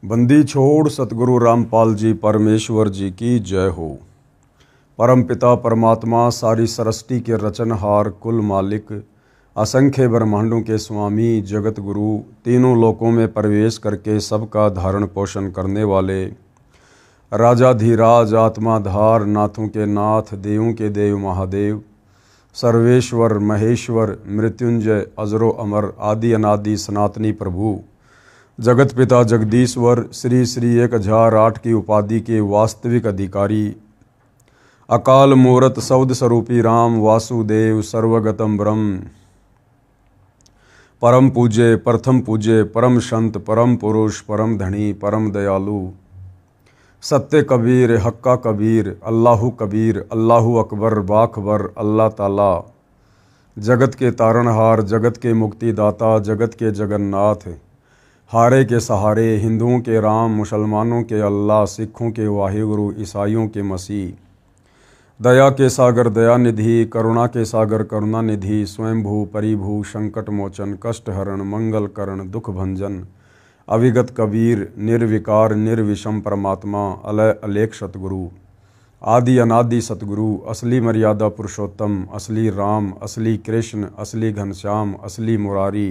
बंदी छोड़ सतगुरु रामपाल जी परमेश्वर जी की जय हो। परम पिता परमात्मा सारी सृष्टि के रचनहार कुल मालिक असंख्य ब्रह्मांडों के स्वामी जगत गुरु तीनों लोकों में प्रवेश करके सबका धारण पोषण करने वाले राजाधिराज आत्माधार नाथों के नाथ देवों के देव महादेव सर्वेश्वर महेश्वर मृत्युंजय अजरो अमर आदि अनादि सनातनी प्रभु जगत पिता जगदीश्वर श्री श्री 1008 की उपाधि के वास्तविक अधिकारी अकाल मूरत सौद स्वरूपी राम वासुदेव सर्वगतम ब्रह्म परम पूज्य प्रथम पूज्य परम संत परम पुरुष परम धनी परम दयालु सत्य कबीर हक्का कबीर अल्लाहु कबीर अल्लाहु अकबर बाखबर अल्लाह ताला जगत के तारणहार जगत के मुक्तिदाता जगत के जगन्नाथ हारे के सहारे हिंदुओं के राम मुसलमानों के अल्लाह सिखों के वाहिगुरु ईसाइयों के मसीह दया के सागर दया निधि करुणा के सागर करुणा निधि स्वयंभू परिभू संकट मोचन कष्ट हरण मंगल करण दुख भंजन अविगत कबीर निर्विकार निर्विषम परमात्मा अलय अलेख सतगुरु आदि अनादि सतगुरु असली मर्यादा पुरुषोत्तम असली राम असली कृष्ण असली घनश्याम असली मुरारी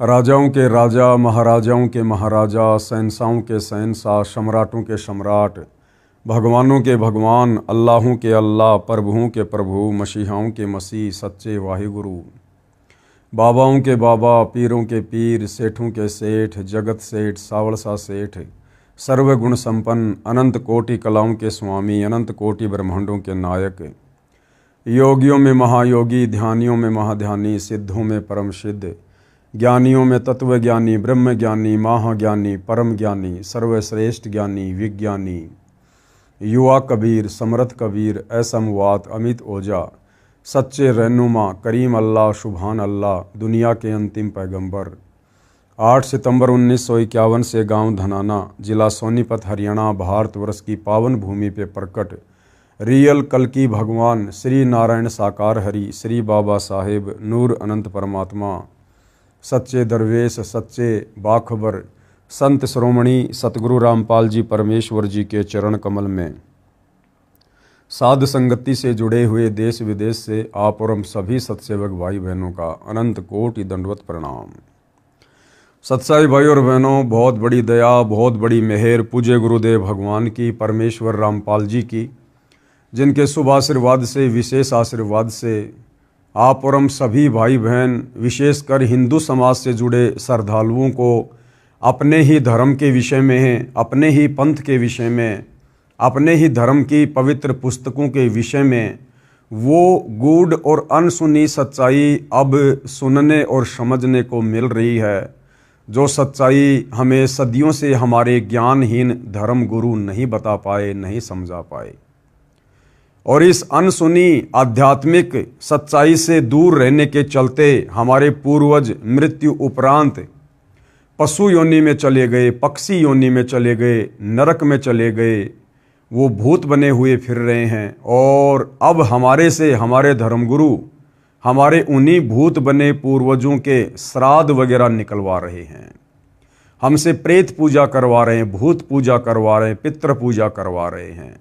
राजाओं के राजा महाराजाओं के महाराजा शहंशाहों के शहंशाह सम्राटों के सम्राट भगवानों के भगवान अल्लाहों के अल्लाह प्रभुओं के प्रभु मसीहाओं के मसीह सच्चे वाहिगुरु बाबाओं के बाबा पीरों के पीर सेठों के सेठ जगत सेठ सावड़सा सेठ सर्वगुण संपन्न अनंत कोटि कलाओं के स्वामी अनंत कोटि ब्रह्मांडों के नायक योगियों में महायोगी ध्यानियों में महाध्यानी सिद्धों में परम सिद्ध ज्ञानियों में तत्व ज्ञानी ब्रह्म ज्ञानी महाज्ञानी परम ज्ञानी सर्वश्रेष्ठ ज्ञानी विज्ञानी युवा कबीर समर्थ कबीर असमवात अमित ओझा सच्चे रहनुमा करीम अल्लाह सुभान अल्लाह दुनिया के अंतिम पैगंबर 8 सितंबर 1951 से गांव धनाना जिला सोनीपत हरियाणा भारतवर्ष की पावन भूमि पे प्रकट रियल कल्कि भगवान श्री नारायण साकार हरि श्री बाबा साहेब नूर अनंत परमात्मा सच्चे दरवेश सच्चे बाखबर संत श्रोमणी सतगुरु रामपाल जी परमेश्वर जी के चरण कमल में साध संगति से जुड़े हुए देश विदेश से आप और हम सभी सत्सेवक भाई बहनों का अनंत कोटि दंडवत प्रणाम। सत्साई भाई और बहनों, बहुत बड़ी दया बहुत बड़ी मेहर पूज्य गुरुदेव भगवान की परमेश्वर रामपाल जी की, जिनके शुभ आशीर्वाद से विशेष आशीर्वाद से आप और हम सभी भाई बहन विशेषकर हिंदू समाज से जुड़े श्रद्धालुओं को अपने ही धर्म के विषय में अपने ही पंथ के विषय में अपने ही धर्म की पवित्र पुस्तकों के विषय में वो गूढ़ और अनसुनी सच्चाई अब सुनने और समझने को मिल रही है, जो सच्चाई हमें सदियों से हमारे ज्ञानहीन धर्म गुरु नहीं बता पाए नहीं समझा पाए। और इस अनसुनी आध्यात्मिक सच्चाई से दूर रहने के चलते हमारे पूर्वज मृत्यु उपरांत पशु योनि में चले गए, पक्षी योनि में चले गए, नरक में चले गए, वो भूत बने हुए फिर रहे हैं। और अब हमारे से हमारे धर्मगुरु हमारे उन्हीं भूत बने पूर्वजों के श्राद्ध वगैरह निकलवा रहे हैं, हमसे प्रेत पूजा करवा रहे हैं, भूत पूजा करवा रहे हैं, पितृ पूजा करवा रहे हैं।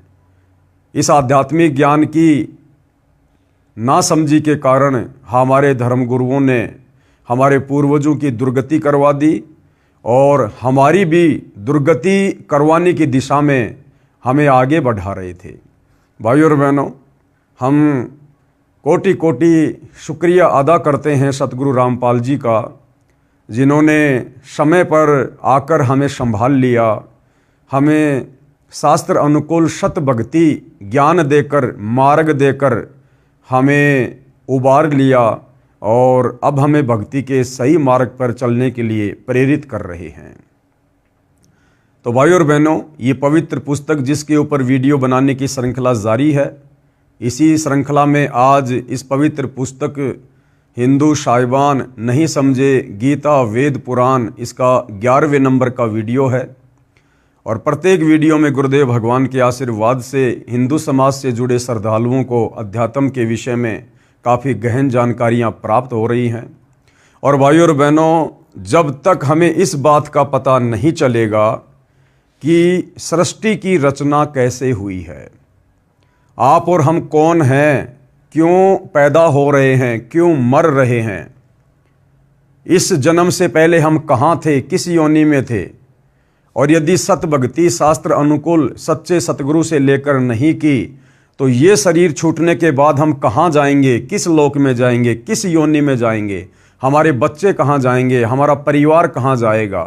इस आध्यात्मिक ज्ञान की नासमझी के कारण हमारे धर्मगुरुओं ने हमारे पूर्वजों की दुर्गति करवा दी और हमारी भी दुर्गति करवाने की दिशा में हमें आगे बढ़ा रहे थे। भाइयों और बहनों, हम कोटि कोटि शुक्रिया अदा करते हैं सतगुरु रामपाल जी का, जिन्होंने समय पर आकर हमें संभाल लिया, हमें शास्त्र अनुकूल सत भक्ति ज्ञान देकर मार्ग देकर हमें उबार लिया और अब हमें भक्ति के सही मार्ग पर चलने के लिए प्रेरित कर रहे हैं। तो भाइयों और बहनों, ये पवित्र पुस्तक जिसके ऊपर वीडियो बनाने की श्रृंखला जारी है, इसी श्रृंखला में आज इस पवित्र पुस्तक हिंदू साहिबान नहीं समझे गीता वेद पुराण, इसका 11वें नंबर का वीडियो है। और प्रत्येक वीडियो में गुरुदेव भगवान के आशीर्वाद से हिंदू समाज से जुड़े श्रद्धालुओं को अध्यात्म के विषय में काफ़ी गहन जानकारियाँ प्राप्त हो रही हैं। और भाइयों और बहनों, जब तक हमें इस बात का पता नहीं चलेगा कि सृष्टि की रचना कैसे हुई है, आप और हम कौन हैं, क्यों पैदा हो रहे हैं, क्यों मर रहे हैं, इस जन्म से पहले हम कहाँ थे, किस योनि में थे, और यदि सत भक्ति शास्त्र अनुकूल सच्चे सतगुरु से लेकर नहीं की तो ये शरीर छूटने के बाद हम कहाँ जाएंगे, किस लोक में जाएंगे, किस योनि में जाएंगे, हमारे बच्चे कहाँ जाएंगे, हमारा परिवार कहाँ जाएगा।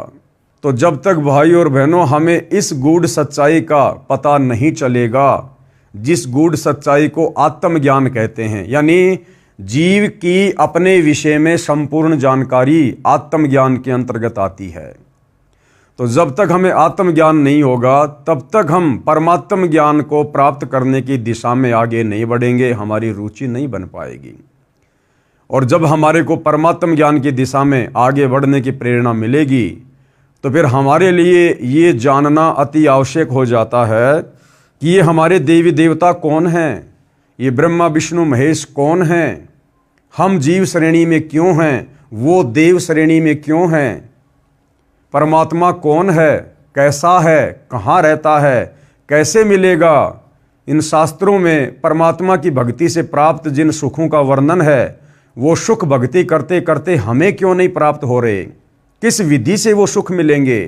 तो जब तक भाई और बहनों हमें इस गूढ़ सच्चाई का पता नहीं चलेगा, जिस गूढ़ सच्चाई को आत्मज्ञान कहते हैं, यानी जीव की अपने विषय में संपूर्ण जानकारी आत्मज्ञान के अंतर्गत आती है, तो जब तक हमें आत्मज्ञान नहीं होगा तब तक हम परमात्म ज्ञान को प्राप्त करने की दिशा में आगे नहीं बढ़ेंगे, हमारी रुचि नहीं बन पाएगी। और जब हमारे को परमात्म ज्ञान की दिशा में आगे बढ़ने की प्रेरणा मिलेगी तो फिर हमारे लिए ये जानना अति आवश्यक हो जाता है कि ये हमारे देवी देवता कौन हैं, ये ब्रह्मा विष्णु महेश कौन हैं, हम जीव श्रेणी में क्यों हैं, वो देव श्रेणी में क्यों हैं, परमात्मा कौन है, कैसा है, कहाँ रहता है, कैसे मिलेगा। इन शास्त्रों में परमात्मा की भक्ति से प्राप्त जिन सुखों का वर्णन है, वो सुख भक्ति करते करते हमें क्यों नहीं प्राप्त हो रहे, किस विधि से वो सुख मिलेंगे।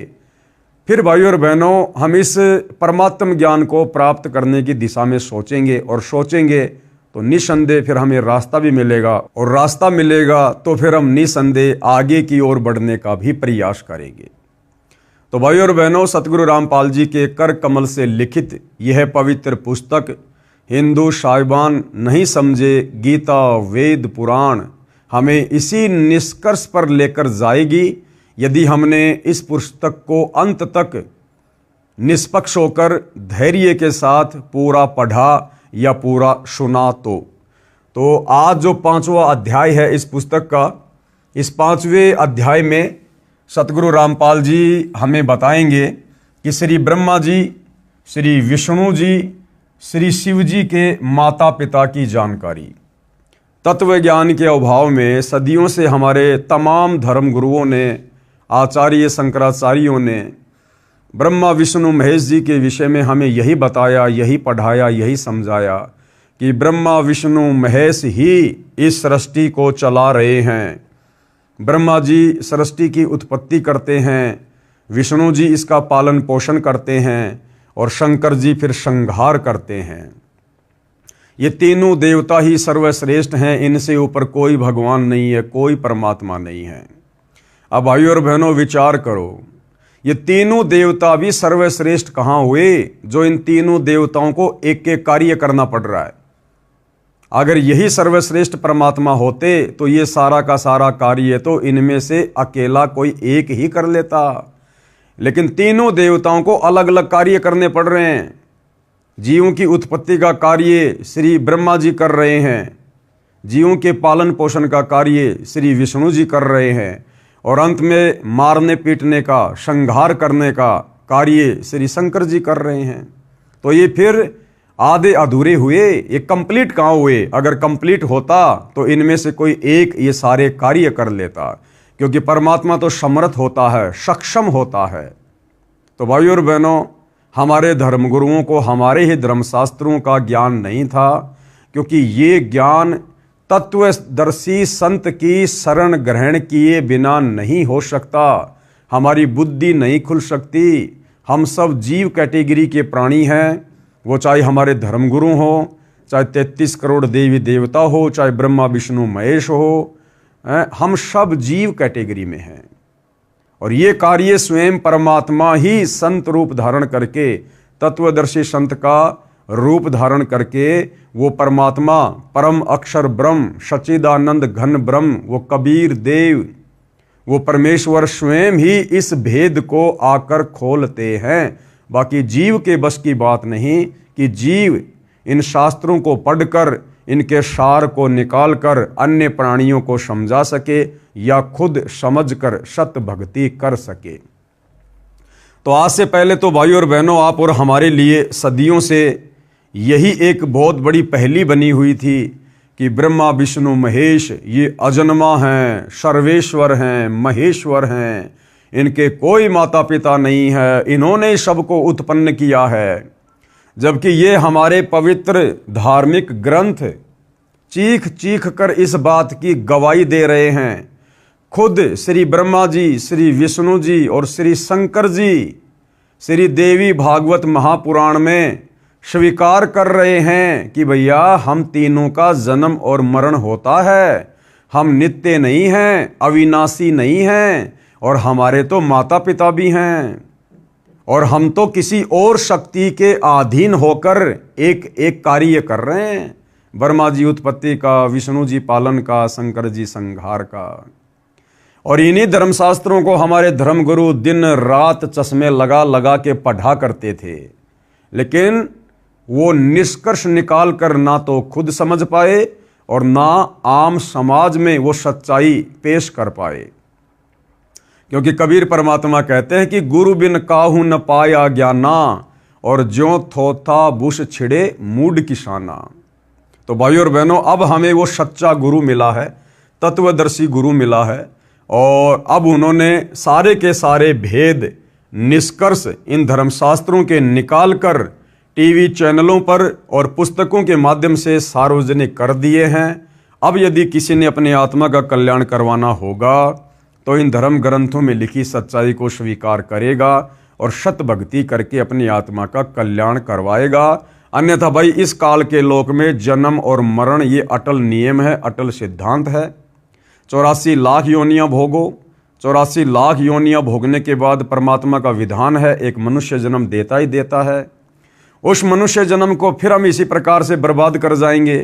फिर भाइयों और बहनों, हम इस परमात्म ज्ञान को प्राप्त करने की दिशा में सोचेंगे और सोचेंगे तो निसंदेह फिर हमें रास्ता भी मिलेगा, और रास्ता मिलेगा तो फिर हम निसंदेह आगे की ओर बढ़ने का भी प्रयास करेंगे। तो भाइयों और बहनों, सतगुरु रामपाल जी के कर कमल से लिखित यह पवित्र पुस्तक हिंदू साहिबान नहीं समझे गीता वेद पुराण हमें इसी निष्कर्ष पर लेकर जाएगी यदि हमने इस पुस्तक को अंत तक निष्पक्ष होकर धैर्य के साथ पूरा पढ़ा या पूरा सुना। तो आज जो 5वां अध्याय है इस पुस्तक का, इस 5वें अध्याय में सतगुरु रामपाल जी हमें बताएंगे कि श्री ब्रह्मा जी, श्री विष्णु जी, श्री शिव जी के माता पिता की जानकारी। तत्व ज्ञान के अभाव में सदियों से हमारे तमाम धर्म गुरुओं ने, आचार्य शंकराचार्यों ने ब्रह्मा विष्णु महेश जी के विषय में हमें यही बताया, यही पढ़ाया, यही समझाया कि ब्रह्मा विष्णु महेश ही इस सृष्टि को चला रहे हैं। ब्रह्मा जी सृष्टि की उत्पत्ति करते हैं, विष्णु जी इसका पालन पोषण करते हैं, और शंकर जी फिर संहार करते हैं। ये तीनों देवता ही सर्वश्रेष्ठ हैं, इनसे ऊपर कोई भगवान नहीं है, कोई परमात्मा नहीं है। अब भाइयों और बहनों विचार करो, ये तीनों देवता भी सर्वश्रेष्ठ कहाँ हुए जो इन तीनों देवताओं को एक एक कार्य करना पड़ रहा है। अगर यही सर्वश्रेष्ठ परमात्मा होते तो ये सारा का सारा कार्य तो इनमें से अकेला कोई एक ही कर लेता, लेकिन तीनों देवताओं को अलग अलग कार्य करने पड़ रहे हैं। जीवों की उत्पत्ति का कार्य श्री ब्रह्मा जी कर रहे हैं, जीवों के पालन पोषण का कार्य श्री विष्णु जी कर रहे हैं, और अंत में मारने पीटने का, संहार करने का कार्य श्री शंकर जी कर रहे हैं। तो ये फिर आधे अधूरे हुए, ये कंप्लीट कहाँ हुए। अगर कंप्लीट होता तो इनमें से कोई एक ये सारे कार्य कर लेता, क्योंकि परमात्मा तो समर्थ होता है, सक्षम होता है। तो भाइयों और बहनों, हमारे धर्मगुरुओं को हमारे ही धर्मशास्त्रों का ज्ञान नहीं था, क्योंकि ये ज्ञान तत्वदर्शी संत की शरण ग्रहण किए बिना नहीं हो सकता। हमारी बुद्धि नहीं खुल सकती। हम सब जीव कैटेगरी के प्राणी हैं, वो चाहे हमारे धर्मगुरु हो, चाहे 33 करोड़ देवी देवता हो, चाहे ब्रह्मा विष्णु महेश हो, हम सब जीव कैटेगरी में हैं। और ये कार्य स्वयं परमात्मा ही संत रूप धारण करके, तत्वदर्शी संत का रूप धारण करके, वो परमात्मा परम अक्षर ब्रह्म सच्चिदानंद घन ब्रह्म, वो कबीर देव, वो परमेश्वर स्वयं ही इस भेद को आकर खोलते हैं। बाकी जीव के बस की बात नहीं कि जीव इन शास्त्रों को पढ़कर इनके सार को निकालकर अन्य प्राणियों को समझा सके या खुद समझकर सत भक्ति कर सके। तो आज से पहले तो भाइयों और बहनों, आप और हमारे लिए सदियों से यही एक बहुत बड़ी पहेली बनी हुई थी कि ब्रह्मा विष्णु महेश ये अजन्मा हैं, सर्वेश्वर हैं, महेश्वर हैं, इनके कोई माता पिता नहीं है, इन्होंने सबको उत्पन्न किया है। जबकि ये हमारे पवित्र धार्मिक ग्रंथ चीख चीख कर इस बात की गवाही दे रहे हैं। खुद श्री ब्रह्मा जी, श्री विष्णु जी और श्री शंकर जी श्री देवी भागवत महापुराण में स्वीकार कर रहे हैं कि भैया हम तीनों का जन्म और मरण होता है, हम नित्य नहीं हैं, अविनाशी नहीं हैं, और हमारे तो माता पिता भी हैं, और हम तो किसी और शक्ति के अधीन होकर एक एक कार्य कर रहे हैं। ब्रह्मा जी उत्पत्ति का, विष्णु जी पालन का, शंकर जी संहार का। और इन्हीं धर्मशास्त्रों को हमारे धर्मगुरु दिन रात चश्मे लगा लगा के पढ़ा करते थे, लेकिन वो निष्कर्ष निकाल कर ना तो खुद समझ पाए और ना आम समाज में वो सच्चाई पेश कर पाए। क्योंकि कबीर परमात्मा कहते हैं कि गुरु बिन काहू न पाया ज्ञाना, और ज्यों थोथा बुश छिड़े मूड किसाना। तो भाइयों और बहनों, अब हमें वो सच्चा गुरु मिला है, तत्वदर्शी गुरु मिला है, और अब उन्होंने सारे के सारे भेद निष्कर्ष इन धर्मशास्त्रों के निकाल कर टीवी चैनलों पर और पुस्तकों के माध्यम से सार्वजनिक कर दिए हैं। अब यदि किसी ने अपनी आत्मा का कल्याण करवाना होगा तो इन धर्म ग्रंथों में लिखी सच्चाई को स्वीकार करेगा और सत भक्ति करके अपनी आत्मा का कल्याण करवाएगा। अन्यथा भाई इस काल के लोक में जन्म और मरण ये अटल नियम है, अटल सिद्धांत है। 84 लाख योनियां भोगो, 84 लाख योनियां भोगने के बाद परमात्मा का विधान है एक मनुष्य जन्म देता ही देता है। उस मनुष्य जन्म को फिर हम इसी प्रकार से बर्बाद कर जाएंगे,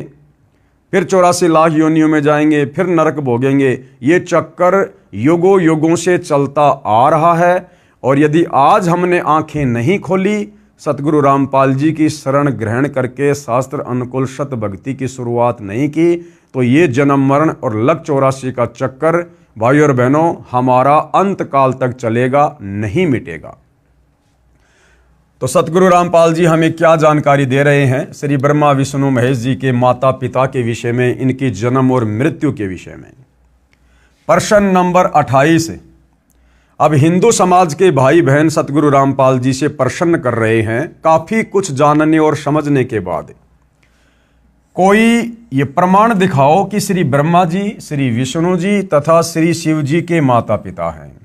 फिर 84 लाख योनियों में जाएंगे, फिर नरक भोगेंगे। ये चक्कर युगों युगों से चलता आ रहा है। और यदि आज हमने आंखें नहीं खोली, सतगुरु रामपाल जी की शरण ग्रहण करके शास्त्र अनुकूल सत भक्ति की शुरुआत नहीं की, तो ये जन्म मरण और लक 84 का चक्कर भाइयों और बहनों हमारा अंत काल तक चलेगा, नहीं मिटेगा। तो सतगुरु रामपाल जी हमें क्या जानकारी दे रहे हैं श्री ब्रह्मा विष्णु महेश जी के माता पिता के विषय में, इनकी जन्म और मृत्यु के विषय में। प्रश्न नंबर 28। अब हिंदू समाज के भाई बहन सतगुरु रामपाल जी से प्रश्न कर रहे हैं, काफी कुछ जानने और समझने के बाद, कोई ये प्रमाण दिखाओ कि श्री ब्रह्मा जी, श्री विष्णु जी तथा श्री शिव जी के माता पिता हैं।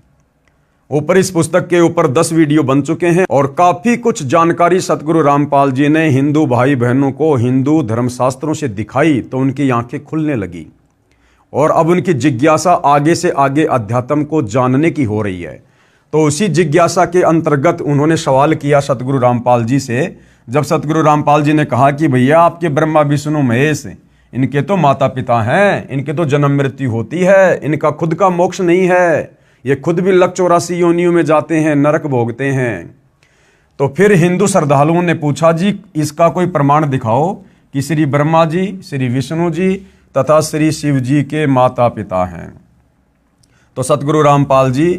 ऊपर इस पुस्तक के ऊपर 10 वीडियो बन चुके हैं और काफी कुछ जानकारी सतगुरु रामपाल जी ने हिंदू भाई बहनों को हिंदू धर्मशास्त्रों से दिखाई, तो उनकी आंखें खुलने लगी और अब उनकी जिज्ञासा आगे से आगे अध्यात्म को जानने की हो रही है। तो उसी जिज्ञासा के अंतर्गत उन्होंने सवाल किया सतगुरु रामपाल जी से। जब सतगुरु रामपाल जी ने कहा कि भैया आपके ब्रह्मा विष्णु महेश, इनके तो माता पिता हैं, इनके तो जन्म मृत्यु होती है, इनका खुद का मोक्ष नहीं है, ये खुद भी लक 84 योनियों में जाते हैं, नरक भोगते हैं। तो फिर हिंदू श्रद्धालुओं ने पूछा, जी इसका कोई प्रमाण दिखाओ कि श्री ब्रह्मा जी, श्री विष्णु जी तथा श्री शिव जी के माता पिता हैं। तो सतगुरु रामपाल जी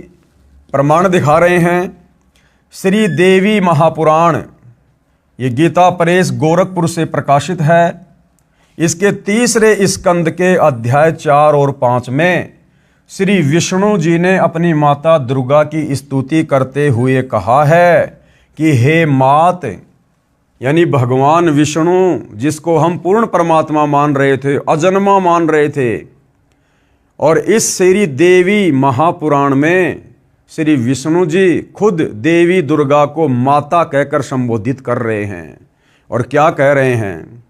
प्रमाण दिखा रहे हैं। श्री देवी महापुराण, ये गीता प्रेस गोरखपुर से प्रकाशित है। इसके 3रे स्कंद के अध्याय 4 और 5 में श्री विष्णु जी ने अपनी माता दुर्गा की स्तुति करते हुए कहा है कि हे मात, यानी भगवान विष्णु जिसको हम पूर्ण परमात्मा मान रहे थे, अजन्मा मान रहे थे, और इस श्री देवी महापुराण में श्री विष्णु जी खुद देवी दुर्गा को माता कहकर संबोधित कर रहे हैं। और क्या कह रहे हैं?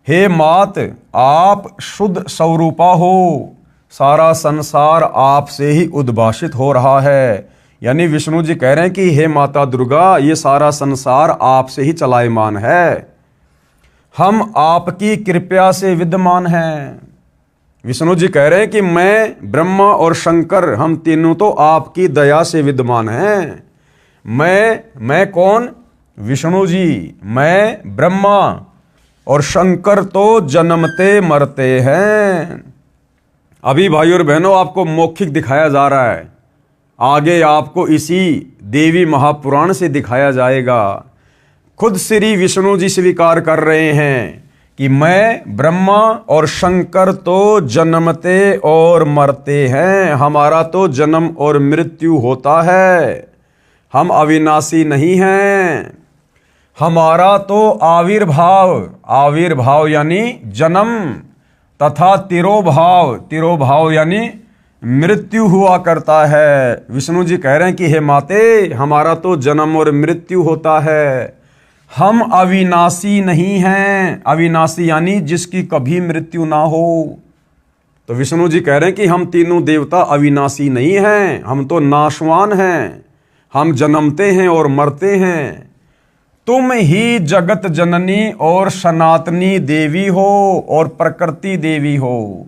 हे मात, आप शुद्ध स्वरूपा हो, सारा संसार आपसे ही उद्भाषित हो रहा है। यानी विष्णु जी कह रहे हैं कि हे माता दुर्गा, ये सारा संसार आपसे ही चलायमान है, हम आपकी कृपा से विद्यमान हैं। विष्णु जी कह रहे हैं कि मैं, ब्रह्मा और शंकर, हम तीनों तो आपकी दया से विद्यमान हैं। मैं कौन? विष्णु जी। मैं ब्रह्मा और शंकर तो जन्मते मरते हैं। अभी भाइयों और बहनों आपको मौखिक दिखाया जा रहा है, आगे आपको इसी देवी महापुराण से दिखाया जाएगा। खुद श्री विष्णु जी स्वीकार कर रहे हैं कि मैं ब्रह्मा और शंकर तो जन्मते और मरते हैं, हमारा तो जन्म और मृत्यु होता है, हम अविनाशी नहीं हैं। हमारा तो आविर्भाव यानी जन्म तथा तिरोभाव यानी मृत्यु हुआ करता है। विष्णु जी कह रहे हैं कि हे माते, हमारा तो जन्म और मृत्यु होता है, हम अविनाशी नहीं हैं। अविनाशी यानी जिसकी कभी मृत्यु ना हो। तो विष्णु जी कह रहे हैं कि हम तीनों देवता अविनाशी नहीं हैं, हम तो नाशवान हैं, हम जन्मते हैं और मरते हैं। तुम ही जगत जननी और सनातनी देवी हो और प्रकृति देवी हो।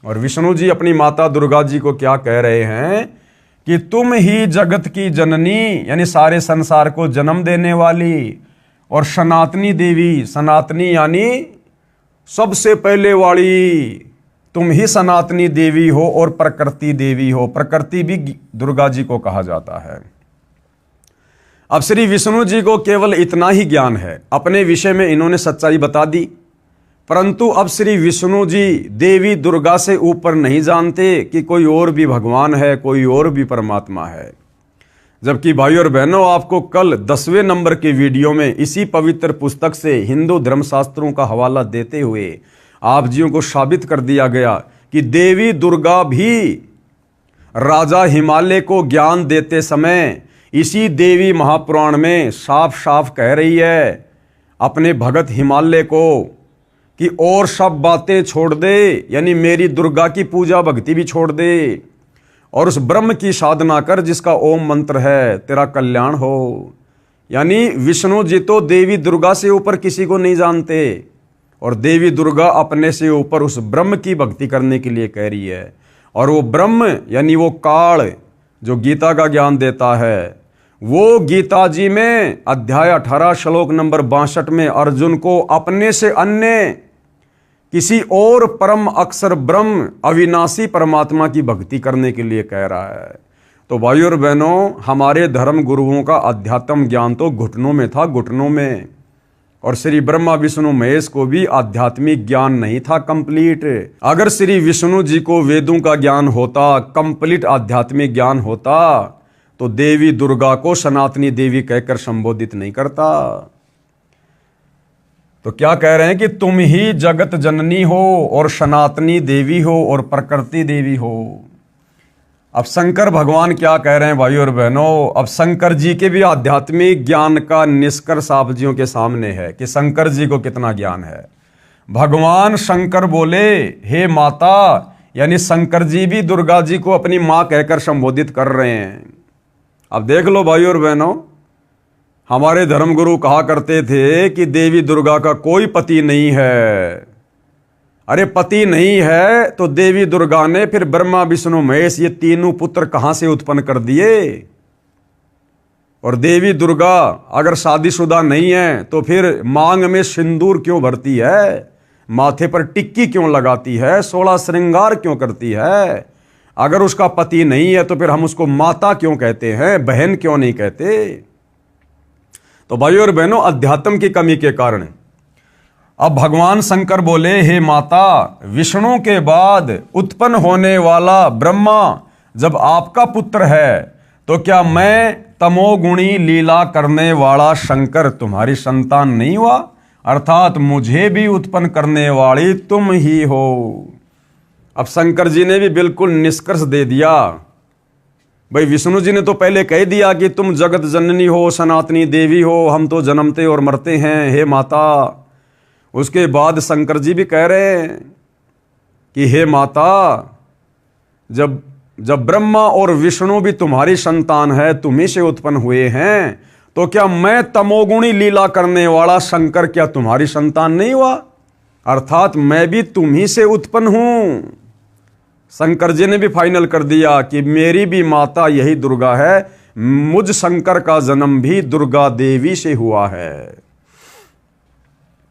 और विष्णु जी अपनी माता दुर्गा जी को क्या कह रहे हैं कि तुम ही जगत की जननी यानी सारे संसार को जन्म देने वाली, और सनातनी देवी, सनातनी यानी सबसे पहले वाली, तुम ही सनातनी देवी हो और प्रकृति देवी हो। प्रकृति भी दुर्गा जी को कहा जाता है। अब श्री विष्णु जी को केवल इतना ही ज्ञान है, अपने विषय में इन्होंने सच्चाई बता दी, परंतु अब श्री विष्णु जी देवी दुर्गा से ऊपर नहीं जानते कि कोई और भी भगवान है, कोई और भी परमात्मा है। जबकि भाई और बहनों, आपको कल 10वें नंबर के वीडियो में इसी पवित्र पुस्तक से हिंदू धर्मशास्त्रों का हवाला देते हुए आप जियों को साबित कर दिया गया कि देवी दुर्गा भी राजा हिमालय को ज्ञान देते समय इसी देवी महापुराण में साफ साफ कह रही है अपने भगत हिमालय को कि और सब बातें छोड़ दे, यानी मेरी दुर्गा की पूजा भक्ति भी छोड़ दे और उस ब्रह्म की साधना कर जिसका ओम मंत्र है, तेरा कल्याण हो। यानी विष्णु जी तो देवी दुर्गा से ऊपर किसी को नहीं जानते, और देवी दुर्गा अपने से ऊपर उस ब्रह्म की भक्ति करने के लिए कह रही है। और वो ब्रह्म यानी वो काल जो गीता का ज्ञान देता है, वो गीता जी में अध्याय 18 श्लोक नंबर 62 में अर्जुन को अपने से अन्य किसी और परम अक्षर ब्रह्म अविनाशी परमात्मा की भक्ति करने के लिए कह रहा है। तो भाई और बहनों, हमारे धर्म गुरुओं का अध्यात्म ज्ञान तो घुटनों में था, घुटनों में। और श्री ब्रह्मा विष्णु महेश को भी आध्यात्मिक ज्ञान नहीं था कंप्लीट। अगर श्री विष्णु जी को वेदों का ज्ञान होता, कंप्लीट आध्यात्मिक ज्ञान होता, तो देवी दुर्गा को सनातनी देवी कहकर संबोधित नहीं करता। तो क्या कह रहे हैं कि तुम ही जगत जननी हो और सनातनी देवी हो और प्रकृति देवी हो। अब शंकर भगवान क्या कह रहे हैं भाई और बहनों, अब शंकर जी के भी आध्यात्मिक ज्ञान का निष्कर्ष आप जियों के सामने है कि शंकर जी को कितना ज्ञान है। भगवान शंकर बोले, हे माता, यानी शंकर जी भी दुर्गा जी को अपनी मां कहकर संबोधित कर रहे हैं। अब देख लो भाई और बहनों, हमारे धर्मगुरु कहा करते थे कि देवी दुर्गा का कोई पति नहीं है। अरे पति नहीं है तो देवी दुर्गा ने फिर ब्रह्मा विष्णु महेश ये तीनों पुत्र कहां से उत्पन्न कर दिए। और देवी दुर्गा अगर शादीशुदा नहीं है तो फिर मांग में सिंदूर क्यों भरती है, माथे पर टिक्की क्यों लगाती है, 16 श्रृंगार क्यों करती है। अगर उसका पति नहीं है तो फिर हम उसको माता क्यों कहते हैं, बहन क्यों नहीं कहते। तो भाइयों और बहनों, अध्यात्म की कमी के कारण अब भगवान शंकर बोले, हे माता, विष्णु के बाद उत्पन्न होने वाला ब्रह्मा जब आपका पुत्र है तो क्या मैं तमोगुणी लीला करने वाला शंकर तुम्हारी संतान नहीं हुआ, अर्थात मुझे भी उत्पन्न करने वाली तुम ही हो। अब शंकर जी ने भी बिल्कुल निष्कर्ष दे दिया। भाई विष्णु जी ने तो पहले कह दिया कि तुम जगत जननी हो, सनातनी देवी हो, हम तो जन्मते और मरते हैं, हे माता। उसके बाद शंकर जी भी कह रहे हैं कि हे माता, जब ब्रह्मा और विष्णु भी तुम्हारी संतान है, तुम्ही से उत्पन्न हुए हैं, तो क्या मैं तमोगुणी लीला करने वाला शंकर क्या तुम्हारी संतान नहीं हुआ, अर्थात मैं भी तुम्ही से उत्पन्न हूं। शंकर जी ने भी फाइनल कर दिया कि मेरी भी माता यही दुर्गा है, मुझ शंकर का जन्म भी दुर्गा देवी से हुआ है।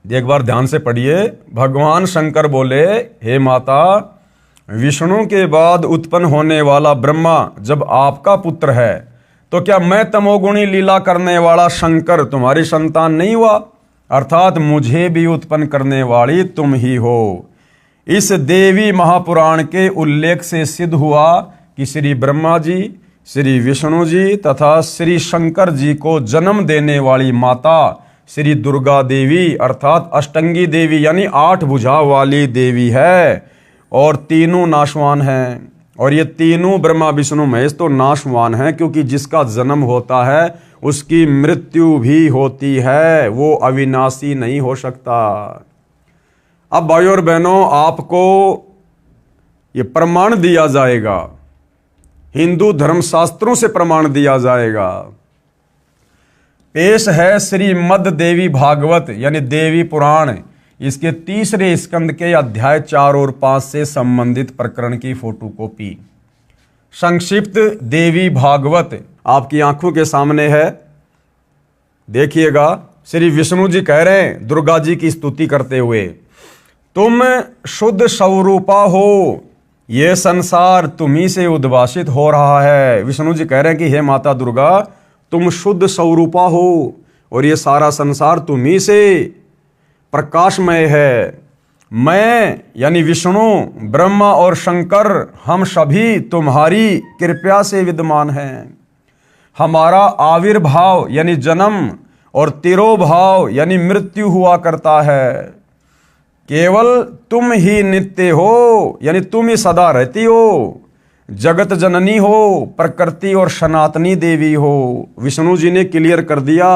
एक बार ध्यान से पढ़िए। भगवान शंकर बोले, हे माता, विष्णु के बाद उत्पन्न होने वाला ब्रह्मा जब आपका पुत्र है तो क्या मैं तमोगुणी लीला करने वाला शंकर तुम्हारी संतान नहीं हुआ, अर्थात मुझे भी उत्पन्न करने वाली तुम ही हो। इस देवी महापुराण के उल्लेख से सिद्ध हुआ कि श्री ब्रह्मा जी, श्री विष्णु जी तथा श्री शंकर जी को जन्म देने वाली माता श्री दुर्गा देवी अर्थात अष्टंगी देवी यानी 8 भुजा वाली देवी है और तीनों नाशवान हैं। और ये तीनों ब्रह्मा विष्णु महेश तो नाशवान हैं, क्योंकि जिसका जन्म होता है उसकी मृत्यु भी होती है, वो अविनाशी नहीं हो सकता। अब भाइयों और बहनों, आपको ये प्रमाण दिया जाएगा, हिंदू धर्मशास्त्रों से प्रमाण दिया जाएगा। पेश है श्रीमद् देवी भागवत यानी देवी पुराण, इसके 3रे स्कंद के अध्याय 4 और 5 से संबंधित प्रकरण की फोटोकॉपी। संक्षिप्त देवी भागवत आपकी आंखों के सामने है, देखिएगा। श्री विष्णु जी कह रहे हैं दुर्गा जी की स्तुति करते हुए, तुम शुद्ध स्वरूपा हो, ये संसार तुम्ही से उद्भासित हो रहा है। विष्णु जी कह रहे हैं कि हे माता दुर्गा, तुम शुद्ध स्वरूपा हो और ये सारा संसार तुम्ही से प्रकाशमय है। मैं यानी विष्णु, ब्रह्मा और शंकर हम सभी तुम्हारी कृपा से विद्यमान हैं। हमारा आविर्भाव यानी जन्म और तिरोभाव यानी मृत्यु हुआ करता है। केवल तुम ही नित्य हो यानी तुम ही सदा रहती हो, जगत जननी हो, प्रकृति और सनातनी देवी हो। विष्णु जी ने क्लियर कर दिया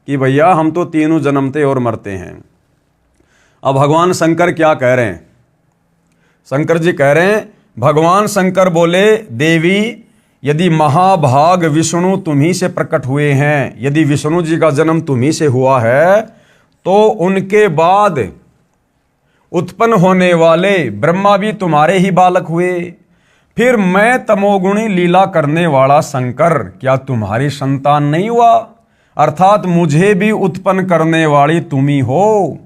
कि भैया हम तो तीनों जन्मते और मरते हैं। अब भगवान शंकर क्या कह रहे हैं? शंकर जी कह रहे हैं, भगवान शंकर बोले, देवी यदि महाभाग विष्णु तुम्ही से प्रकट हुए हैं, यदि विष्णु जी का जन्म तुम्ही से हुआ है, तो उनके बाद उत्पन्न होने वाले ब्रह्मा भी तुम्हारे ही बालक हुए। फिर मैं तमोगुणी लीला करने वाला शंकर क्या तुम्हारी संतान नहीं हुआ? अर्थात मुझे भी उत्पन्न करने वाली तुम ही हो।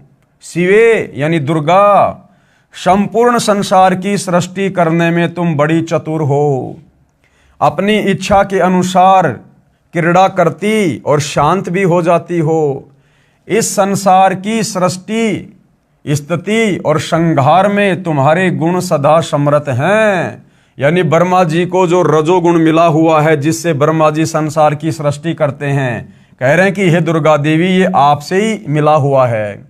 शिवे यानी दुर्गा, संपूर्ण संसार की सृष्टि करने में तुम बड़ी चतुर हो। अपनी इच्छा के अनुसार क्रीड़ा करती और शांत भी हो जाती हो। इस संसार की सृष्टि, स्थिति और संहार में तुम्हारे गुण सदा समृत हैं। यानी ब्रह्मा जी को जो रजोगुण मिला हुआ है, जिससे ब्रह्मा जी संसार की सृष्टि करते हैं, कह रहे हैं कि हे दुर्गा देवी, ये आपसे ही मिला हुआ है।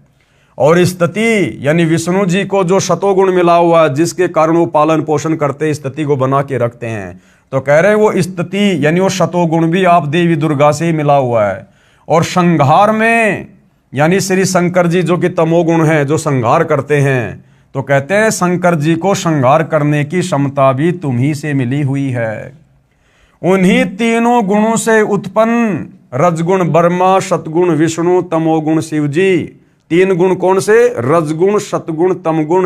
और स्थिति यानी विष्णु जी को जो शतोगुण मिला हुआ है, जिसके कारण वो पालन पोषण करते, स्थिति को बना के रखते हैं, तो कह रहे हैं वो स्थिति यानी वो शतोगुण भी आप देवी दुर्गा से ही मिला हुआ है। और संहार में यानी श्री शंकर जी जो कि तमोगुण है, जो संहार करते हैं, तो कहते हैं शंकर जी को संहार करने की क्षमता भी तुम्ही से मिली हुई है। उन्हीं तीनों गुणों से उत्पन्न रजगुण ब्रह्मा, सतगुण विष्णु, तमोगुण शिव जी। 3 गुण कौन से? रजगुण, सतगुण, तमगुण।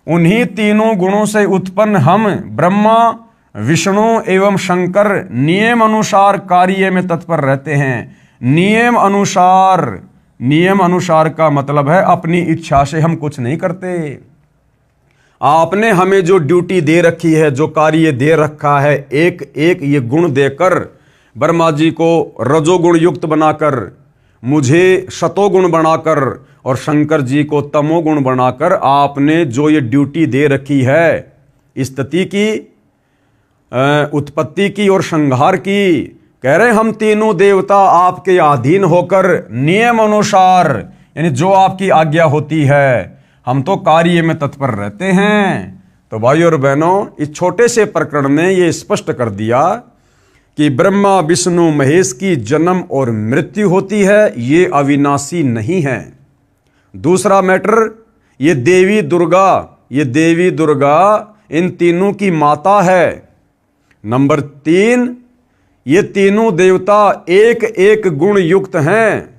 उन्हीं तीनों गुणों से उत्पन्न हम ब्रह्मा, विष्णु एवं शंकर नियम अनुसार कार्य में तत्पर रहते हैं। नियम अनुसार का मतलब है अपनी इच्छा से हम कुछ नहीं करते। आपने हमें जो ड्यूटी दे रखी है, जो कार्य दे रखा है, एक एक ये गुण देकर ब्रह्मा जी को रजोगुण युक्त बनाकर, मुझे शतोगुण बनाकर और शंकर जी को तमोगुण बनाकर आपने जो ये ड्यूटी दे रखी है, स्थिति की, उत्पत्ति की और संहार की, कह रहे हम तीनों देवता आपके अधीन होकर नियम अनुसार यानी जो आपकी आज्ञा होती है, हम तो कार्य में तत्पर रहते हैं। तो भाइयों और बहनों, इस छोटे से प्रकरण ने ये स्पष्ट कर दिया कि ब्रह्मा विष्णु महेश की जन्म और मृत्यु होती है, ये अविनाशी नहीं है। दूसरा मैटर, ये देवी दुर्गा इन तीनों की माता है। नंबर 3, ये तीनों देवता एक एक गुण युक्त हैं।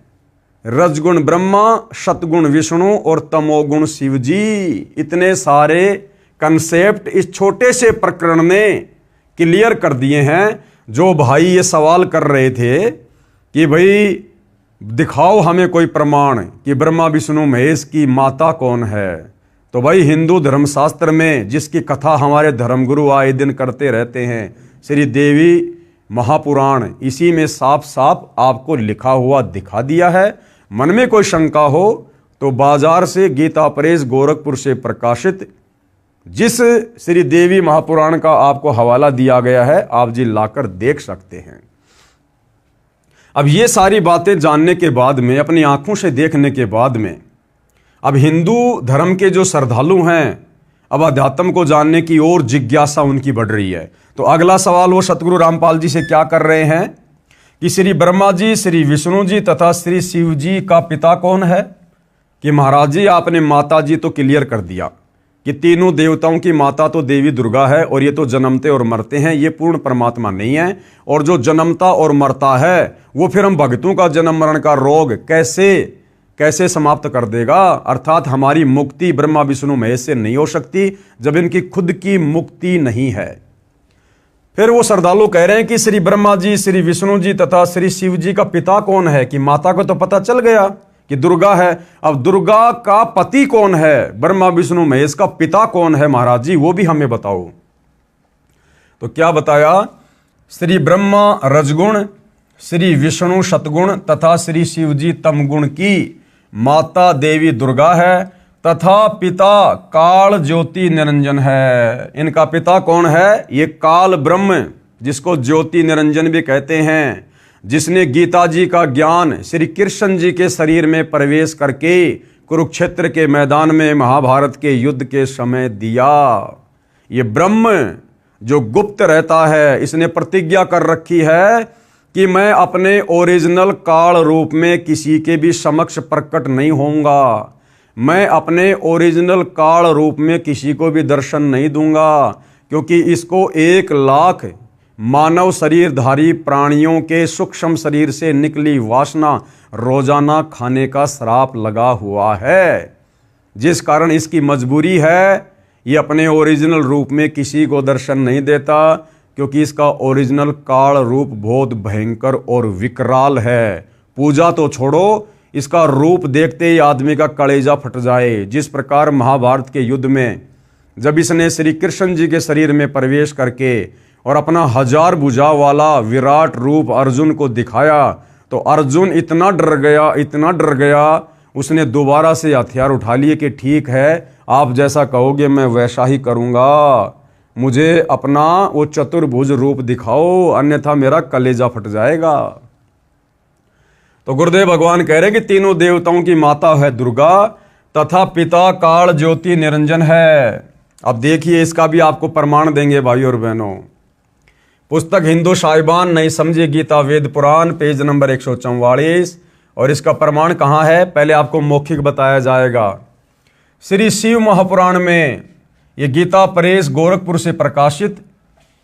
रजगुण ब्रह्मा, सतगुण विष्णु और तमोगुण शिव जी। इतने सारे कंसेप्ट इस छोटे से प्रकरण ने क्लियर कर दिए हैं। जो भाई ये सवाल कर रहे थे कि भाई दिखाओ हमें कोई प्रमाण कि ब्रह्मा विष्णु महेश की माता कौन है, तो भाई हिंदू धर्मशास्त्र में जिसकी कथा हमारे धर्मगुरु आए दिन करते रहते हैं, श्री देवी महापुराण, इसी में साफ साफ आपको लिखा हुआ दिखा दिया है। मन में कोई शंका हो तो बाजार से गीता प्रेस गोरखपुर से प्रकाशित जिस श्री देवी महापुराण का आपको हवाला दिया गया है, आप जी लाकर देख सकते हैं। अब ये सारी बातें जानने के बाद में, अपनी आंखों से देखने के बाद में, अब हिंदू धर्म के जो श्रद्धालु हैं, अब अध्यात्म को जानने की ओर जिज्ञासा उनकी बढ़ रही है। तो अगला सवाल वो सतगुरु रामपाल जी से क्या कर रहे हैं कि श्री ब्रह्मा जी, श्री विष्णु जी तथा श्री शिव जी का पिता कौन है? कि महाराज जी आपने माता जी तो क्लियर कर दिया कि तीनों देवताओं की माता तो देवी दुर्गा है, और ये तो जन्मते और मरते हैं, ये पूर्ण परमात्मा नहीं है। और जो जन्मता और मरता है वो फिर हम भक्तों का जन्म मरण का रोग कैसे समाप्त कर देगा? अर्थात हमारी मुक्ति ब्रह्मा विष्णु महेश से नहीं हो सकती जब इनकी खुद की मुक्ति नहीं है। फिर वो श्रद्धालु कह रहे हैं कि श्री ब्रह्मा जी, श्री विष्णु जी तथा श्री शिव जी का पिता कौन है? कि माता को तो पता चल गया कि दुर्गा है, अब दुर्गा का पति कौन है? ब्रह्मा विष्णु महेश का पिता कौन है महाराज जी, वो भी हमें बताओ। तो क्या बताया? श्री ब्रह्मा रजगुण, श्री विष्णु सतगुण तथा श्री शिव जी तमगुण की माता देवी दुर्गा है तथा पिता काल ज्योति निरंजन है। इनका पिता कौन है? ये काल ब्रह्म, जिसको ज्योति निरंजन भी कहते हैं, जिसने गीता जी का ज्ञान श्री कृष्ण जी के शरीर में प्रवेश करके कुरुक्षेत्र के मैदान में महाभारत के युद्ध के समय दिया। ये ब्रह्म जो गुप्त रहता है, इसने प्रतिज्ञा कर रखी है कि मैं अपने ओरिजिनल काल रूप में किसी के भी समक्ष प्रकट नहीं होऊंगा, मैं अपने ओरिजिनल काल रूप में किसी को भी दर्शन नहीं दूंगा, क्योंकि इसको 1 लाख मानव शरीरधारी प्राणियों के सूक्ष्म शरीर से निकली वासना रोजाना खाने का श्राप लगा हुआ है, जिस कारण इसकी मजबूरी है ये अपने ओरिजिनल रूप में किसी को दर्शन नहीं देता, क्योंकि इसका ओरिजिनल काल रूप बहुत भयंकर और विकराल है। पूजा तो छोड़ो, इसका रूप देखते ही आदमी का कलेजा फट जाए। जिस प्रकार महाभारत के युद्ध में जब इसने श्री कृष्ण जी के शरीर में प्रवेश करके और अपना 1000 भुजा वाला विराट रूप अर्जुन को दिखाया, तो अर्जुन इतना डर गया, उसने दोबारा से हथियार उठा लिए कि ठीक है, आप जैसा कहोगे मैं वैसा ही करूँगा, मुझे अपना वो चतुर्भुज रूप दिखाओ, अन्यथा मेरा कलेजा फट जाएगा। तो गुरुदेव भगवान कह रहे कि तीनों देवताओं की माता है दुर्गा तथा पिता काल ज्योति निरंजन है। अब देखिए, इसका भी आपको प्रमाण देंगे भाइयों और बहनों। पुस्तक हिंदू साहिबान नहीं समझे गीता वेद पुराण, पेज नंबर 144, और इसका प्रमाण कहाँ है? पहले आपको मौखिक बताया जाएगा। श्री शिव महापुराण में, ये गीता प्रेस गोरखपुर से प्रकाशित,